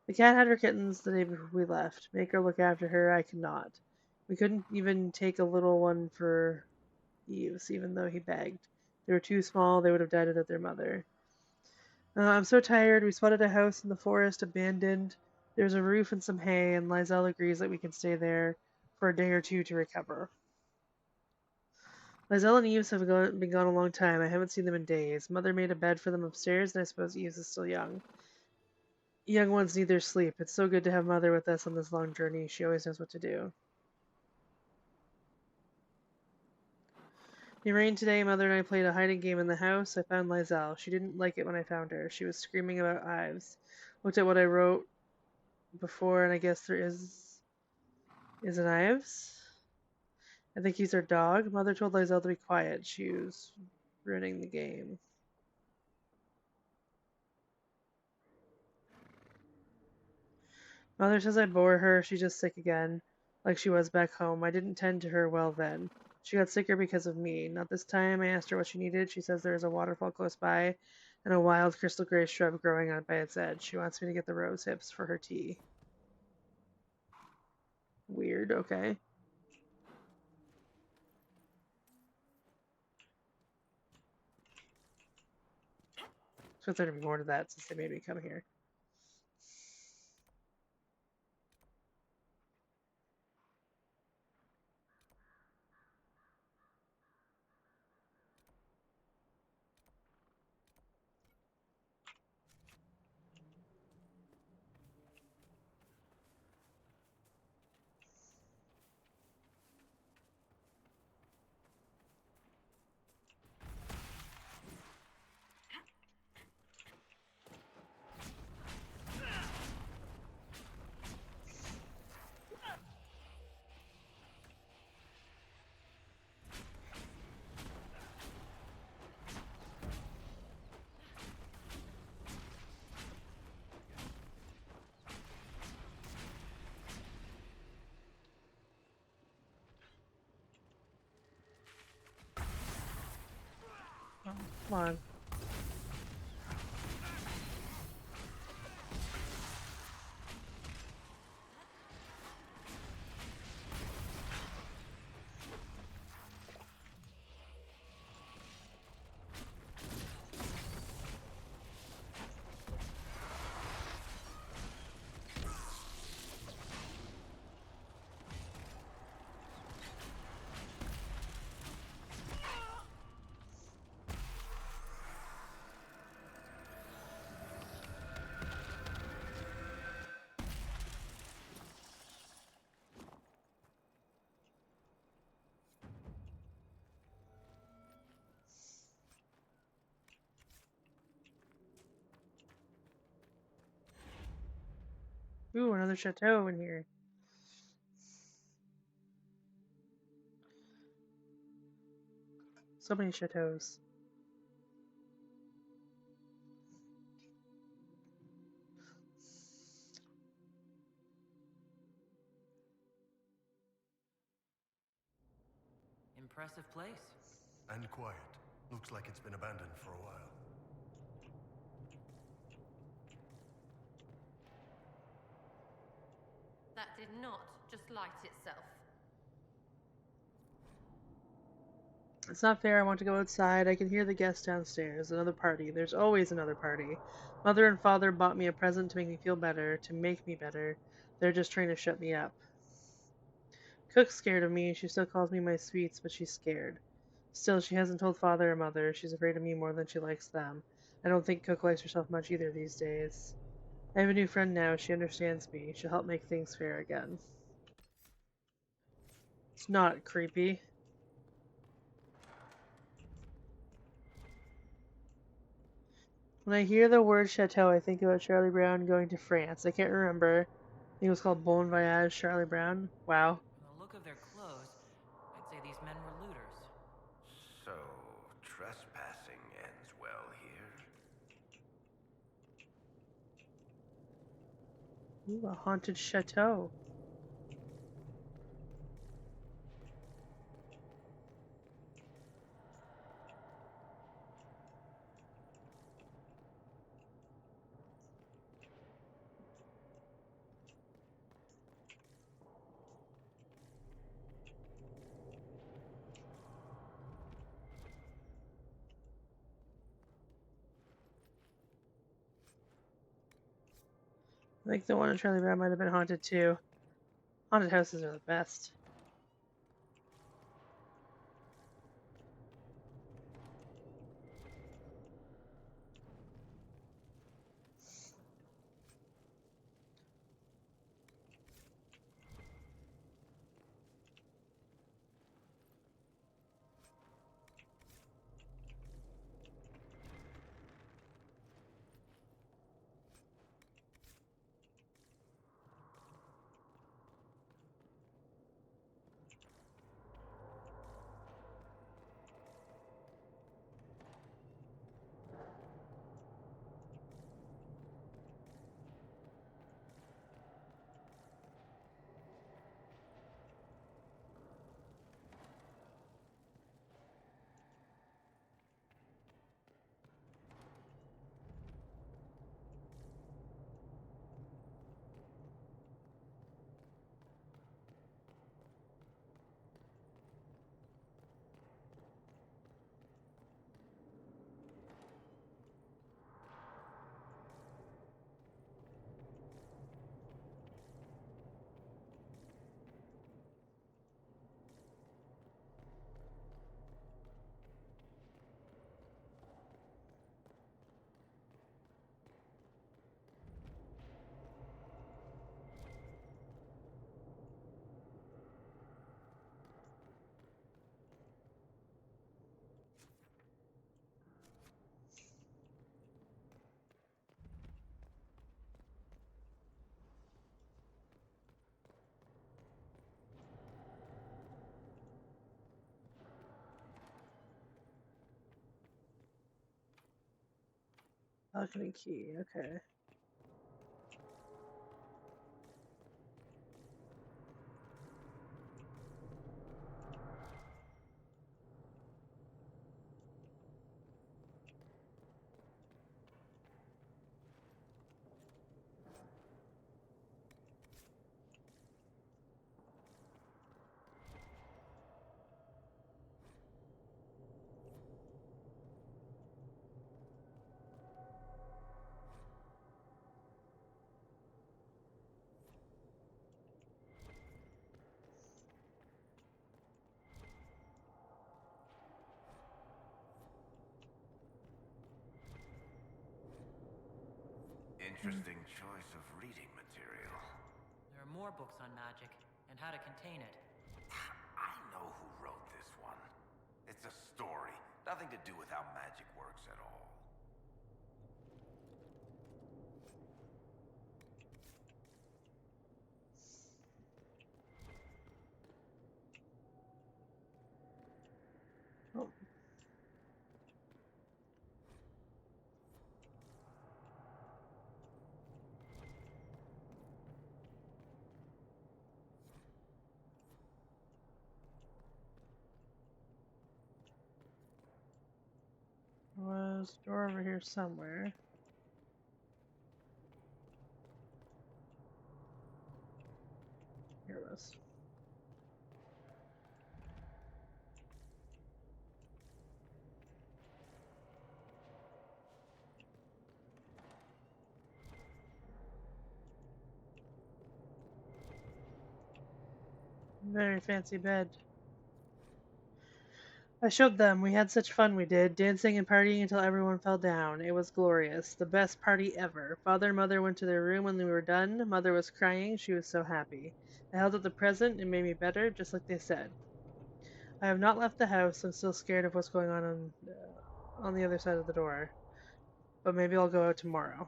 S1: The cat had her kittens the day before we left. Make her look after her, I cannot. We couldn't even take a little one for Eves, even though he begged. They were too small, they would have died without their mother. I'm so tired. We spotted a house in the forest, abandoned. There's a roof and some hay, and Lizelle agrees that we can stay there for a day or two to recover. Lizelle and Eves have been gone a long time. I haven't seen them in days. Mother made a bed for them upstairs, and I suppose Eves is still young. Young ones need their sleep. It's so good to have Mother with us on this long journey. She always knows what to do. It rained today. Mother and I played a hiding game in the house. I found Lizelle. She didn't like it when I found her. She was screaming about Ives. Looked at what I wrote before, and I guess there is an Ives. I think he's our dog. Mother told Lizelle to be quiet. She was ruining the game. Mother says I bore her. She's just sick again, like she was back home. I didn't tend to her well then. She got sicker because of me. Not this time. I asked her what she needed. She says there is a waterfall close by and a wild crystal gray shrub growing on by its edge. She wants me to get the rose hips for her tea. Weird, okay. Expect there to be more to that since they made me come here. Come on. Ooh, another chateau in here. So many chateaus.
S4: Impressive place.
S3: And quiet. Looks like it's been abandoned for a while.
S7: That did not just light itself.
S1: It's not fair. I want to go outside. I can hear the guests downstairs. Another party. There's always another party. Mother and father bought me a present to make me feel better, to make me better. They're just trying to shut me up. Cook's scared of me. She still calls me my sweets, but she's scared. Still, she hasn't told father or mother. She's afraid of me more than she likes them. I don't think Cook likes herself much either these days. I have a new friend now. She understands me. She'll help make things fair again. It's not creepy. When I hear the word chateau, I think about Charlie Brown going to France. I can't remember. I think it was called Bon Voyage Charlie Brown. Wow.
S4: From the look of their clothes, I'd say these men were looters.
S6: So, trespassing ends well here.
S1: Ooh, a haunted chateau. I think the one in Charlie Brown might have been haunted too. Haunted houses are the best. Balcony key, okay.
S6: Interesting choice of reading material.
S4: There are more books on magic and how to contain it.
S6: I know who wrote this one. It's a story. Nothing to do with how magic works at all.
S1: Oh. Was a door over here somewhere. Here it was. Very fancy bed. I showed them. We had such fun we did, dancing and partying until everyone fell down. It was glorious. The best party ever. Father and Mother went to their room when we were done. Mother was crying. She was so happy. I held up the present. It made me better, just like they said. I have not left the house. I'm still scared of what's going on the other side of the door. But maybe I'll go out tomorrow.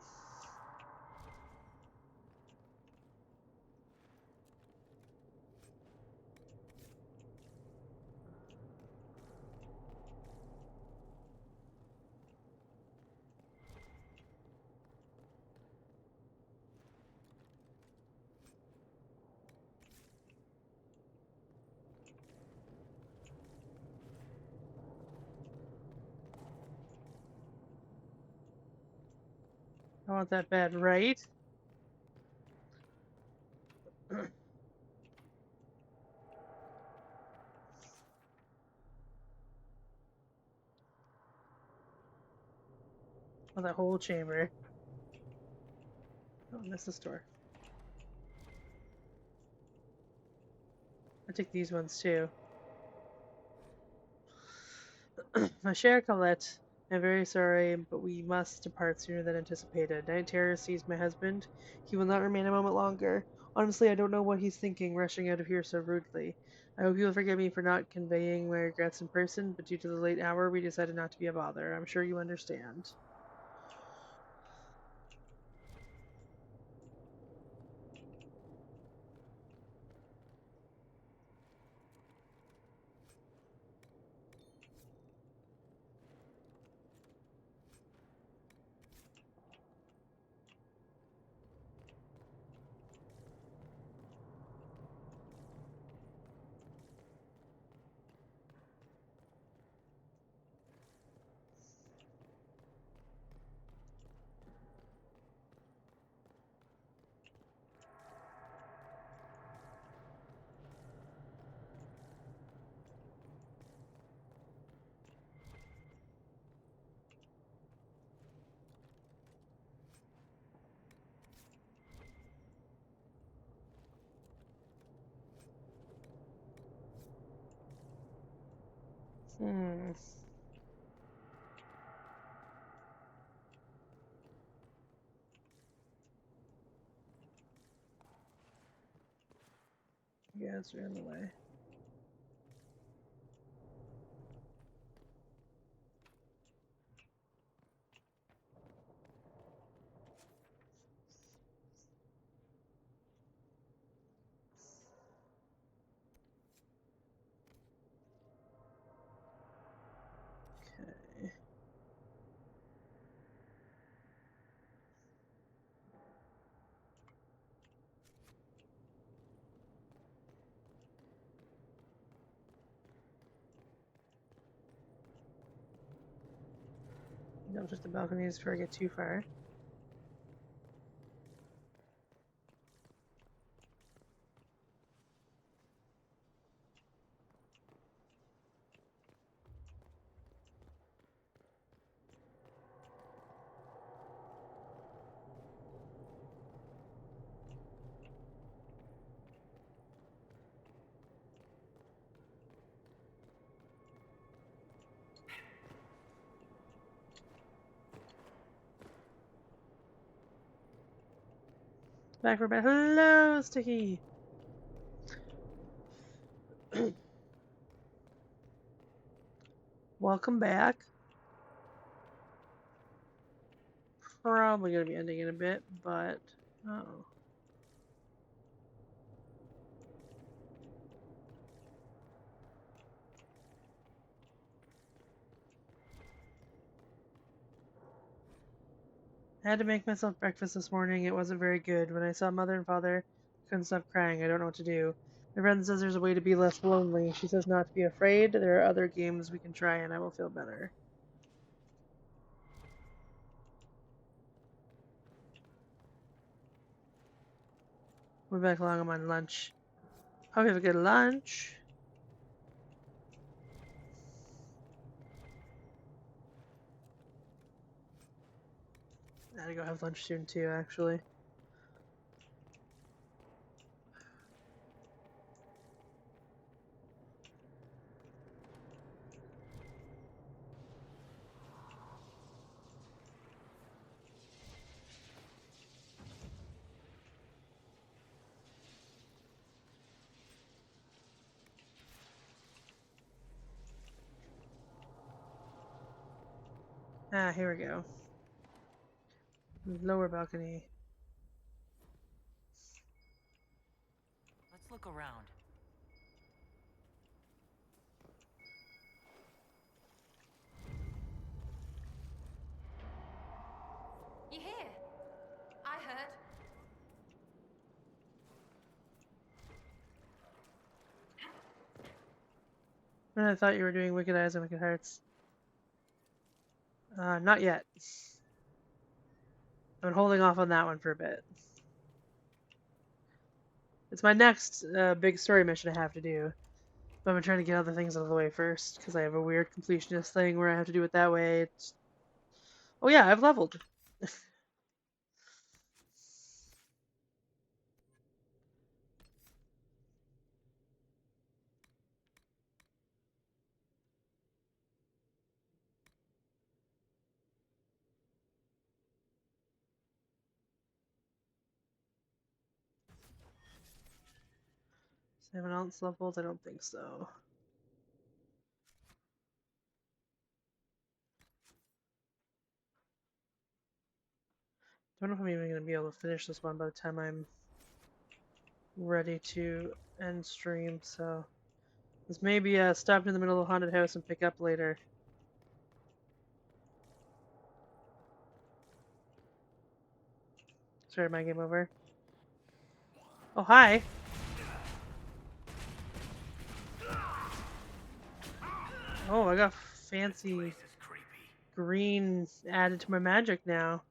S1: I want that bed, right? Oh, that whole chamber. Oh, I missed this door. I take these ones too. My cher Colette, I'm very sorry, but we must depart sooner than anticipated. Night Terror seized my husband. He will not remain a moment longer. Honestly, I don't know what he's thinking, rushing out of here so rudely. I hope you will forgive me for not conveying my regrets in person, but due to the late hour, we decided not to be a bother. I'm sure you understand. Hmm. You guys are in the way. Okay. Don't touch the balconies before I get too far. Back for bed. Hello, Sticky. Welcome back. Probably gonna be ending in a bit, but oh. I had to make myself breakfast this morning. It wasn't very good. When I saw Mother and Father, I couldn't stop crying. I don't know what to do. My friend says there's a way to be less lonely. She says not to be afraid. There are other games we can try and I will feel better. We're back along. I'm on lunch. Hope you have a good lunch. I gotta go have lunch soon too, actually. Ah, here we go. Lower balcony.
S4: Let's look around.
S16: You here? I heard.
S1: I thought you were doing Wicked Eyes and Wicked Hearts. Not yet. I've been holding off on that one for a bit. It's my next big story mission I have to do. But I've been trying to get other things out of the way first, because I have a weird completionist thing where I have to do it that way. It's... Oh yeah, I've leveled. 7 ounce levels? I don't think so. Don't know if I'm even going to be able to finish this one by the time I'm ready to end stream, so... This may be stopped in the middle of a haunted house and pick up later. Sorry, my game over. Oh, hi! Oh, I got fancy green added to my magic now.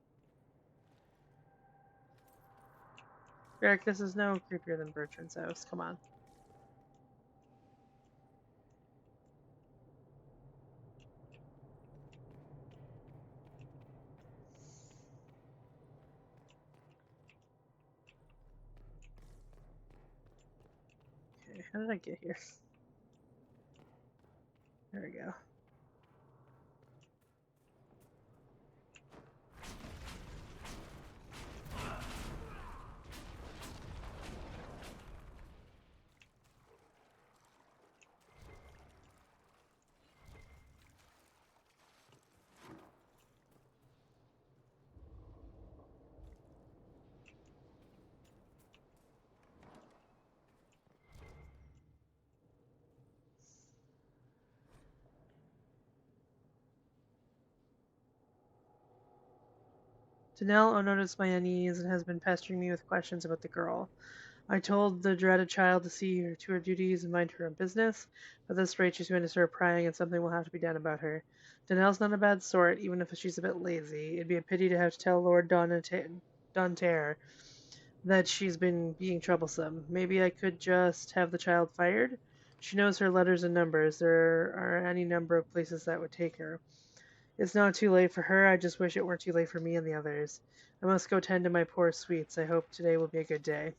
S1: Eric, this is no creepier than Bertrand's house. Come on. Okay, how did I get here? There we go. Danelle noticed my unease and has been pestering me with questions about the girl. I told the dreaded child to see her to her duties and mind her own business, but at this rate she's going to start prying and something will have to be done about her. Danelle's not a bad sort, even if she's a bit lazy. It'd be a pity to have to tell Lord Donterre that she's been being troublesome. Maybe I could just have the child fired? She knows her letters and numbers. There are any number of places that would take her. It's not too late for her. I just wish it weren't too late for me and the others. I must go tend to my poor sweets. I hope today will be a good day.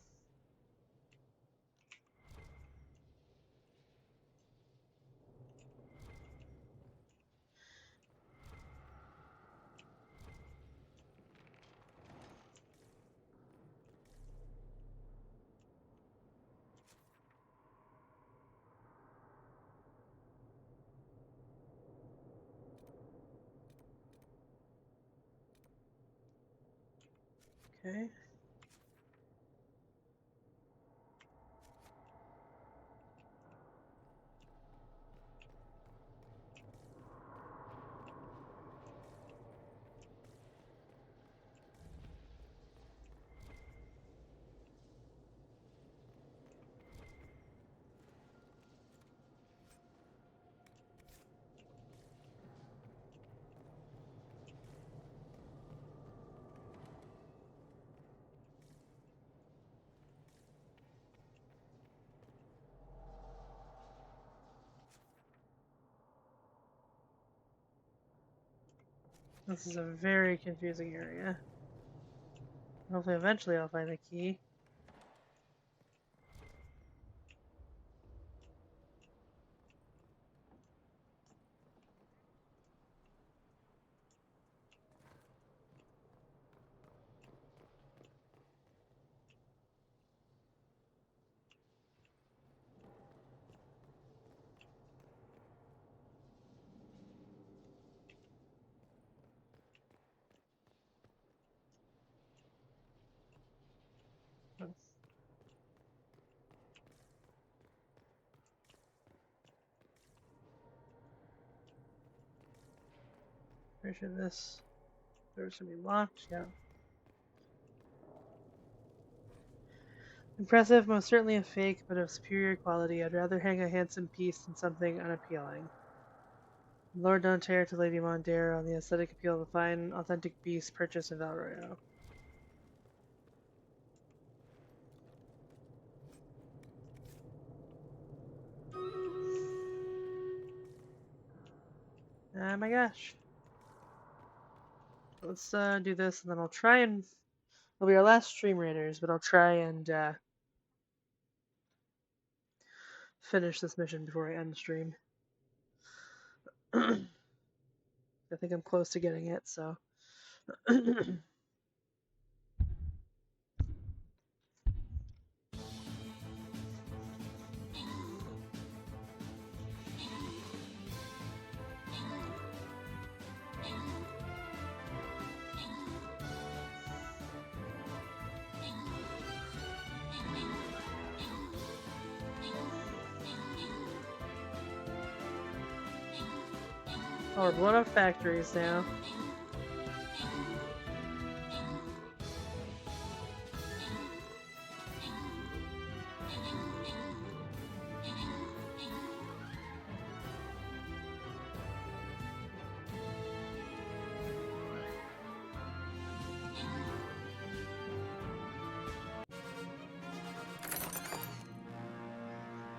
S1: Okay. This is a very confusing area. Hopefully eventually I'll find the key. Pretty sure this door's gonna be locked, yeah. Impressive, most certainly a fake, but of superior quality. I'd rather hang a handsome piece than something unappealing. Lord Dontaire to Lady Mondare on the aesthetic appeal of a fine, authentic beast purchased in Valroyo. Oh my gosh. Let's do this, and then I'll try and... It'll be our last stream raiders, but I'll try and finish this mission before I end stream. I think I'm close to getting it, so... Oh, we're blowing up factories now.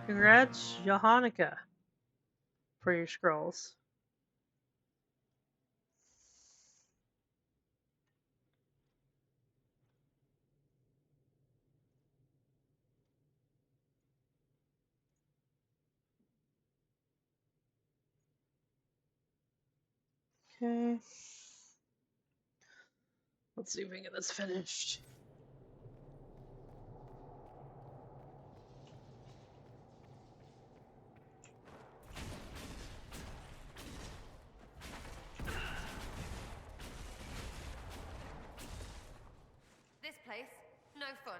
S1: Congrats, Johannika, for your scrolls. Okay. Let's see if we can get this finished.
S7: This place, no fun.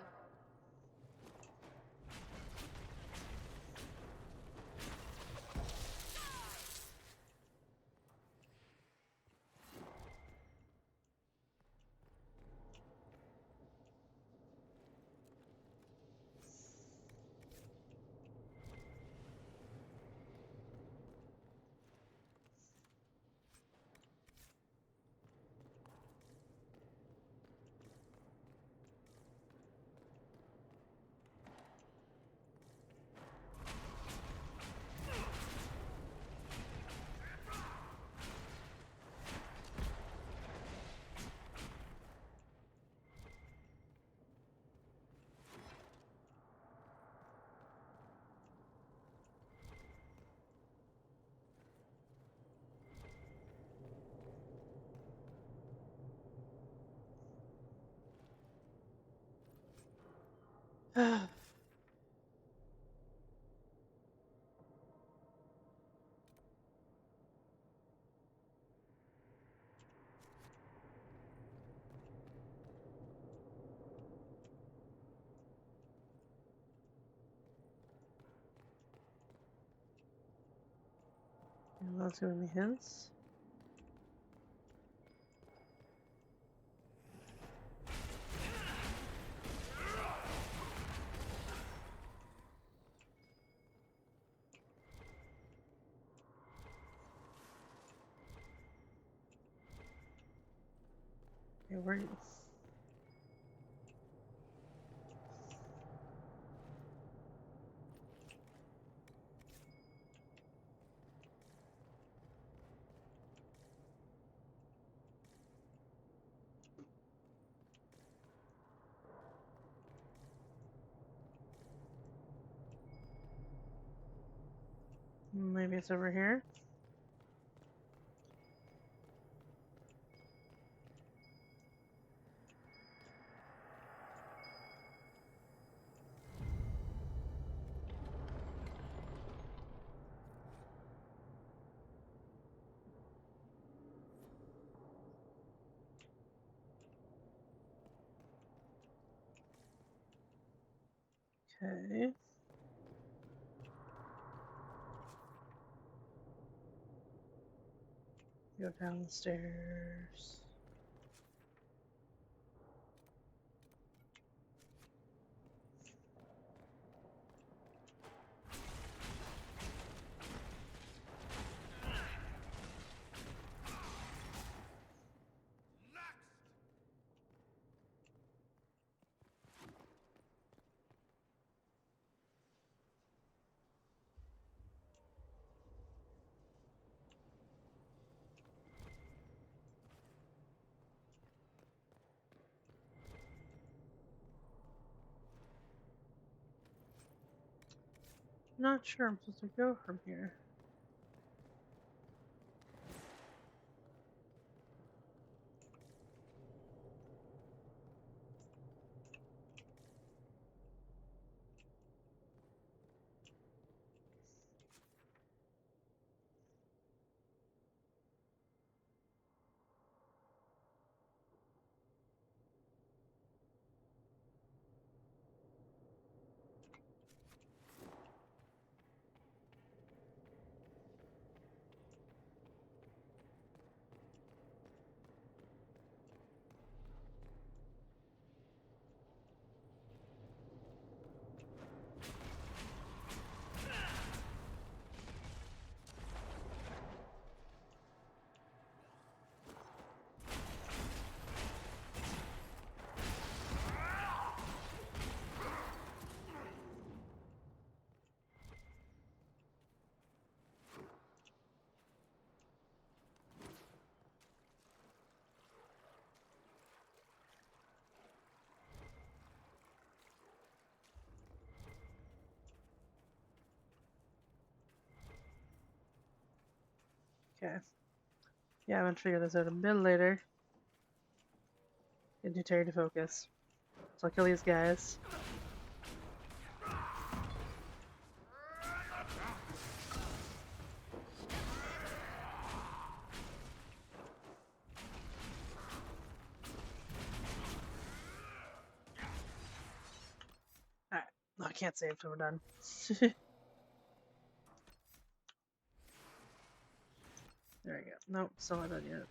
S1: That's gonna be his. Okay, where? Maybe it's over here. Okay. Go down the stairs. Not sure I'm supposed to go from here. Okay. Yeah, I'm gonna figure this out a bit later. Get too tired to focus. So I'll kill these guys. Alright. No, I can't save till we're done. There we go. Nope, still not done yet.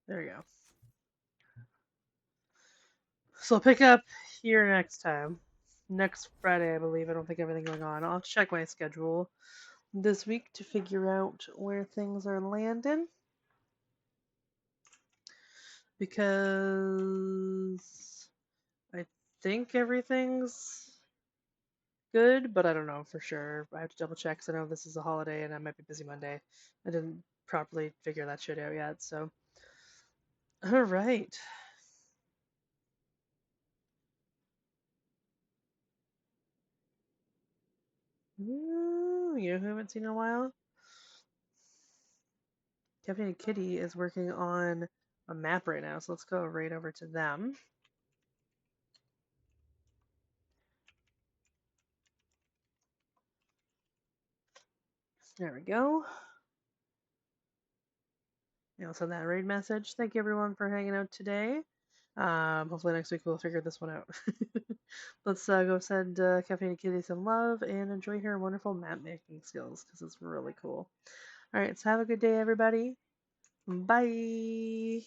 S1: There we go. So I'll pick up here next time. Next Friday, I believe. I don't think everything going on. I'll check my schedule this week to figure out where things are landing. Because I think everything's good, but I don't know for sure. I have to double check because I know this is a holiday and I might be busy Monday. I didn't properly figure that shit out yet, so. Alright. Ooh, you know who I haven't seen in a while? Captain and Kitty is working on a map right now, so let's go right over to them. There we go. And I'll send that raid message. Thank you everyone for hanging out today. Hopefully next week we'll figure this one out. Let's go send Caffeine Kitty some love and enjoy her wonderful map making skills because it's really cool. All right, so have a good day, everybody. Bye.